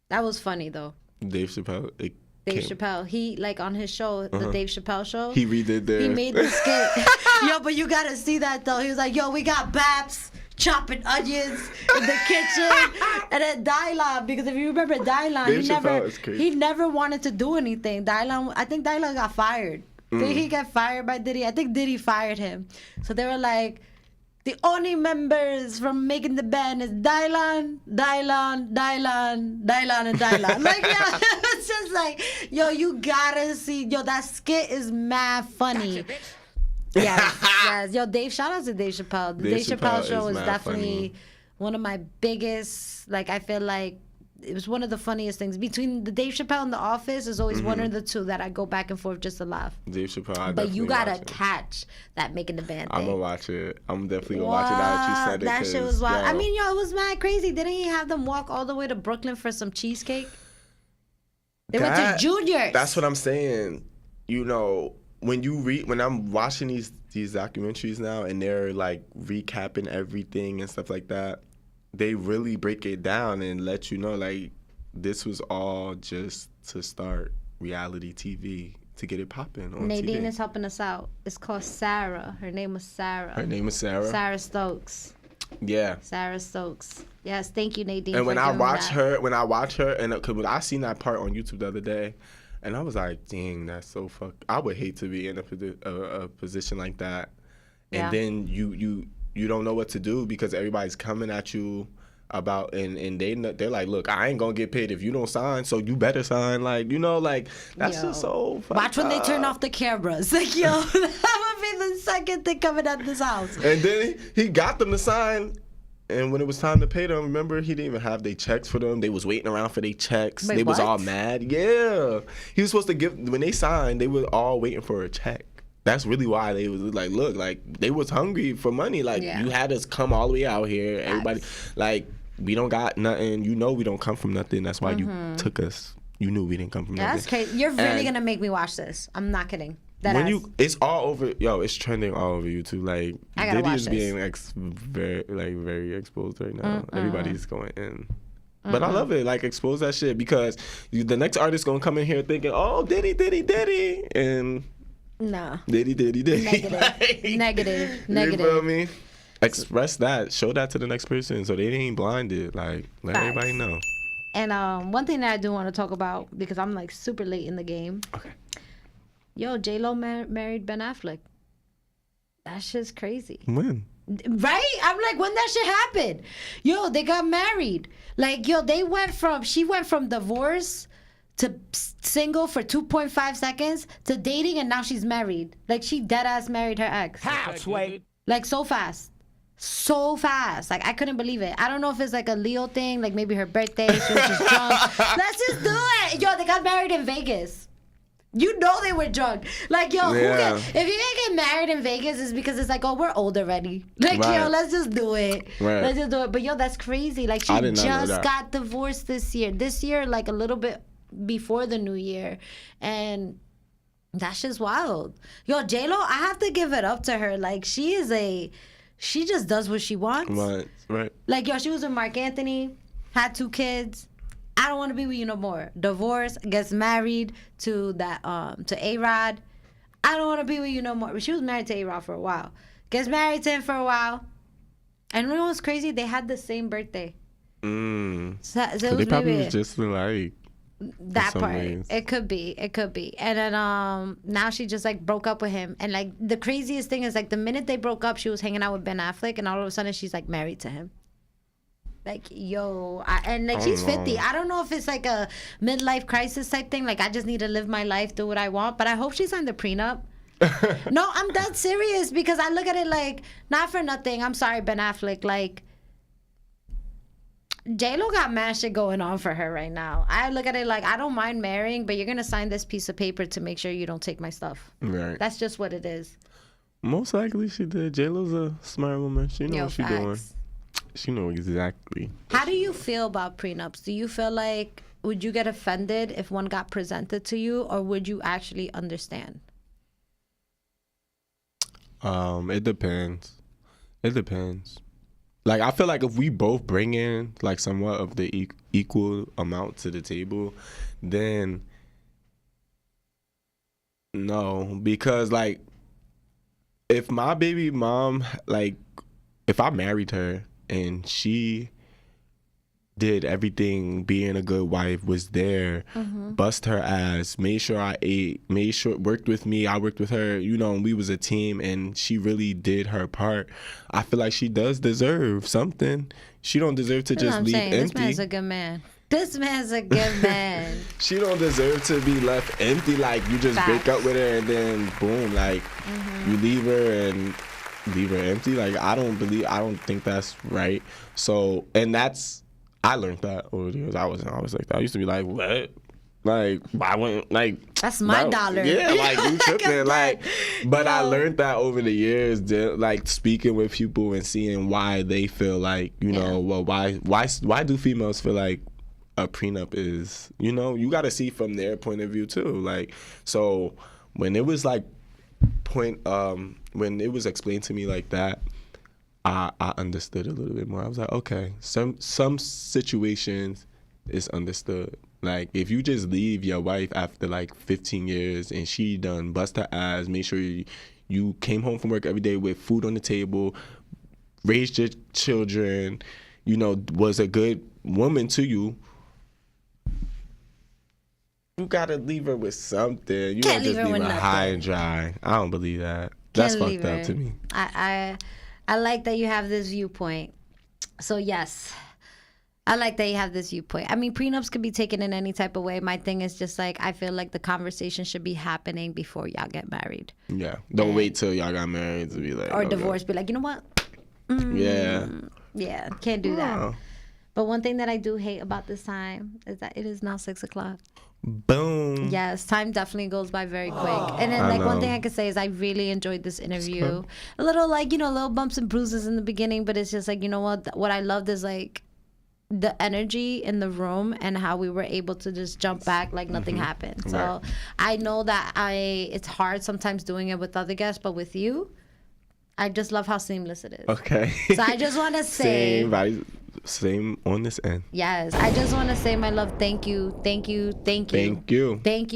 That was funny though. Dave Chappelle. Chappelle. He, like, on his show, the Dave Chappelle show. He redid there. He made the skit. Yo, but you gotta see that though. He was like, yo, we got Babs chopping onions in the kitchen, and then Dylon, because if you remember Dylon, he never wanted to do anything. I think Dylon got fired. Did he get fired by Diddy? I think Diddy fired him. So they were like, the only members from making the band is Dylon, and Dylon. Like, yeah, it's just like, yo, you gotta see, yo, that skit is mad funny. Yes. Yo, shout out to Dave Chappelle. The Dave Chappelle show is definitely one of my biggest, like, I feel like it was one of the funniest things. Between the Dave Chappelle and The Office, is always one or the two that I go back and forth just to laugh. Dave Chappelle, but you gotta catch that Making the Band thing. I'm gonna watch it. I'm definitely gonna watch it now that you said it. That shit was wild. I mean, yo, it was mad crazy. Didn't he have them walk all the way to Brooklyn for some cheesecake? They went to Junior's. That's what I'm saying. You know, when I'm watching these documentaries now, and they're like recapping everything and stuff like that, they really break it down and let you know, like, this was all just to start reality TV, to get it popping on Nadine TV. is helping us out. It's called Sarah. Her name was Sarah. Sarah Stokes. Yeah. Sarah Stokes. Yes, thank you, Nadine. And when I watch her, and because when I seen that part on YouTube the other day, and I was like, dang, that's so I would hate to be in a position like that, and then you don't know what to do because everybody's coming at you about, and they're like, look, I ain't gonna get paid if you don't sign, so you better sign. Like, you know, like, that's just so fucked Watch when up. they turn off the cameras. Like, yo, that would be the second thing coming at this house. And then he got them to sign, and when it was time to pay them, remember, he didn't even have their checks for them. They was waiting around for their checks. Wait, they was what? all mad. Yeah. He was supposed to when they signed, they were all waiting for a check. that's really why they was like, look, like they was hungry for money. Like you had us come all the way out here. Everybody, like we don't got nothing. You know we don't come from nothing. That's why you took us. You knew we didn't come from nothing. That's crazy. You're really gonna make me watch this. I'm not kidding. It's all over. Yo, it's trending all over YouTube. Like Diddy is being very exposed right now. Everybody's going in. But I love it. Like, expose that shit because the next artist gonna come in here thinking, oh, Diddy, and no, Diddy. Negative. You feel me? Express that. Show that to the next person so they ain't blinded. Like, let everybody know. And one thing that I do want to talk about because I'm like super late in the game. Okay. Yo, J-Lo married Ben Affleck. That shit's crazy. When? Right? I'm like, when that shit happened? Yo, they got married. Like, yo, she went from divorce to single for 2.5 seconds to dating, and now she's married. Like, she dead ass married her ex. How, Sway? Like, so fast. So fast. Like, I couldn't believe it. I don't know if it's like a Leo thing, like maybe her birthday, she was just drunk. Let's just do it. Yo, they got married in Vegas. You know they were drunk. Like, yo, if you're gonna get married in Vegas, it's because it's like, oh, we're old already. Like, yo, let's just do it. Right. Let's just do it. But, yo, that's crazy. Like, she just got divorced this year. This year, like, a little bit before the new year. And that's just wild. Yo, J-Lo, I have to give it up to her. Like, she just does what she wants. Right. Like, yo, she was with Mark Anthony, had 2 kids. I don't want to be with you no more. Divorce, gets married to A-Rod. I don't want to be with you no more. She was married to A-Rod for a while. Gets married to him for a while. And you know what's crazy? They had the same birthday. So they probably was just like that part. Ways. It could be. And then now she just like broke up with him. And like the craziest thing is like the minute they broke up, she was hanging out with Ben Affleck, and all of a sudden she's like married to him. Like, yo, she's 50. I don't know if it's like a midlife crisis type thing. Like, I just need to live my life, do what I want. But I hope she signed the prenup. No, I'm dead serious because I look at it like, not for nothing. I'm sorry, Ben Affleck. Like, J-Lo got mad shit going on for her right now. I look at it like, I don't mind marrying, but you're going to sign this piece of paper to make sure you don't take my stuff. Right. That's just what it is. Most likely she did. J-Lo's a smart woman. She knows what she's doing. She knows exactly. How do you feel about prenups? Do you feel like, would you get offended if one got presented to you, or would you actually understand? It depends. Like, I feel like if we both bring in like somewhat of the equal amount to the table, then no, because like if my baby mom, like if I married her and she did everything, being a good wife, was there, bust her ass, made sure I ate, worked with me, I worked with her, you know, and we was a team, and she really did her part. I feel like she does deserve something. She don't deserve to just leave empty. This man's a good man. This man's a good man. She don't deserve to be left empty. Like, you just break up with her and then boom, like you leave her and leave her empty. Like, I don't think that's right. So, and I learned that over the years. I was like that. I used to be like, what? Like, I went like that's my dollar. Yeah, like you tripping. Like, but I learned that over the years, like speaking with people and seeing why they feel like, you know, well, why do females feel like a prenup is, you know, you got to see from their point of view too. Like, so when it was like when it was explained to me like that, I understood a little bit more. I was like, okay, some situations is understood. Like, if you just leave your wife after like 15 years and she done bust her ass, make sure you came home from work every day with food on the table, raised your children, you know, was a good woman to you, you gotta leave her with something. You don't just leave her high and dry. I don't believe that. That's fucked up to me. I like that you have this viewpoint. So yes, I like that you have this viewpoint. I mean, prenups could be taken in any type of way. My thing is just like, I feel like the conversation should be happening before y'all get married. Yeah. Don't wait till y'all got married to be like. Or divorce. Be like, you know what? Yeah. Yeah. Can't do that. But one thing that I do hate about this time is that it is now 6:00. Boom. Yes, time definitely goes by very quick. And then, I like, one know. thing I could say is I really enjoyed this interview. A little, like, little bumps and bruises in the beginning, but it's just like, you know what I loved is, like, the energy in the room and how we were able to just jump back like nothing happened. So I know that it's hard sometimes doing it with other guests, but with you, I just love how seamless it is. Okay. So I just want to say, same on this end. yes, I just want to say, my love, thank you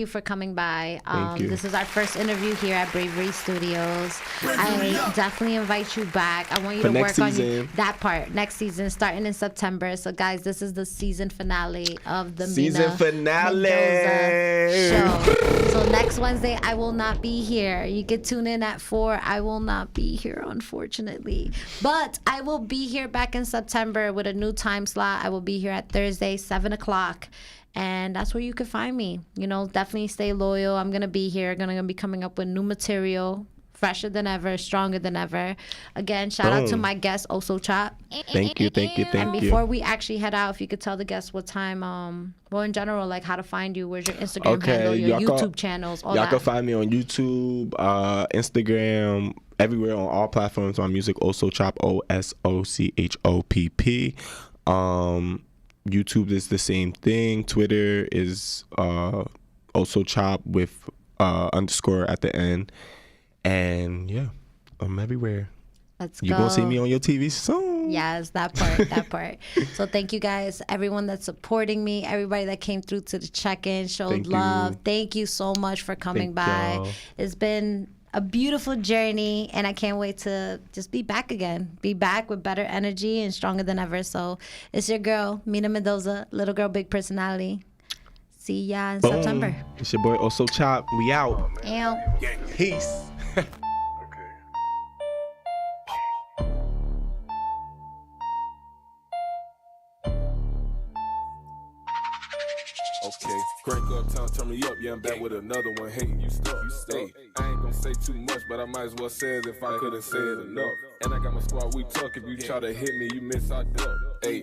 for coming by. Thank you. This is our first interview here at Bravery Studios. I definitely invite you back. I want you For to next work season. on that part next season, starting in September. So guys, this is the season finale of the Season Mina finale. Mendoza show. So next Wednesday I will not be here. You can tune in at 4. I will not be here, unfortunately, but I will be here back in September with a new time slot. I will be here at Thursday, 7 o'clock. And that's where you can find me. Definitely stay loyal. I'm going to be here. Going to be coming up with new material, fresher than ever, stronger than ever. Again, shout out to my guest, Oso Chopp. Thank you. And before we actually head out, if you could tell the guests what time, well, in general, like how to find you, where's your Instagram handle, your YouTube channels, all y'all that. can find me on YouTube, Instagram, everywhere on all platforms. My music, Oso Chopp, OSOCHOPP. YouTube is the same thing. Twitter is Oso Chopp with underscore at the end. And yeah, I'm everywhere. Let's go. You're going to see me on your TV soon. Yes, that part. So thank you guys, everyone that's supporting me, everybody that came through to the check-in, showed love. Thank you so much for coming by. Y'all. It's been a beautiful journey, and I can't wait to just be back again. Be back with better energy and stronger than ever. So it's your girl, Mina Mendoza, little girl, big personality. See ya in September. It's your boy Oso Chopp. We out. Ew. Peace. Okay, crank up, turn me up, yeah, I'm back with another one. Hey, you stuck, Hey, I ain't gonna say too much, but I might as well say it if I couldn't say it enough. And I got my squad, we talk. If you try to hit me, you miss, I duck. Hey.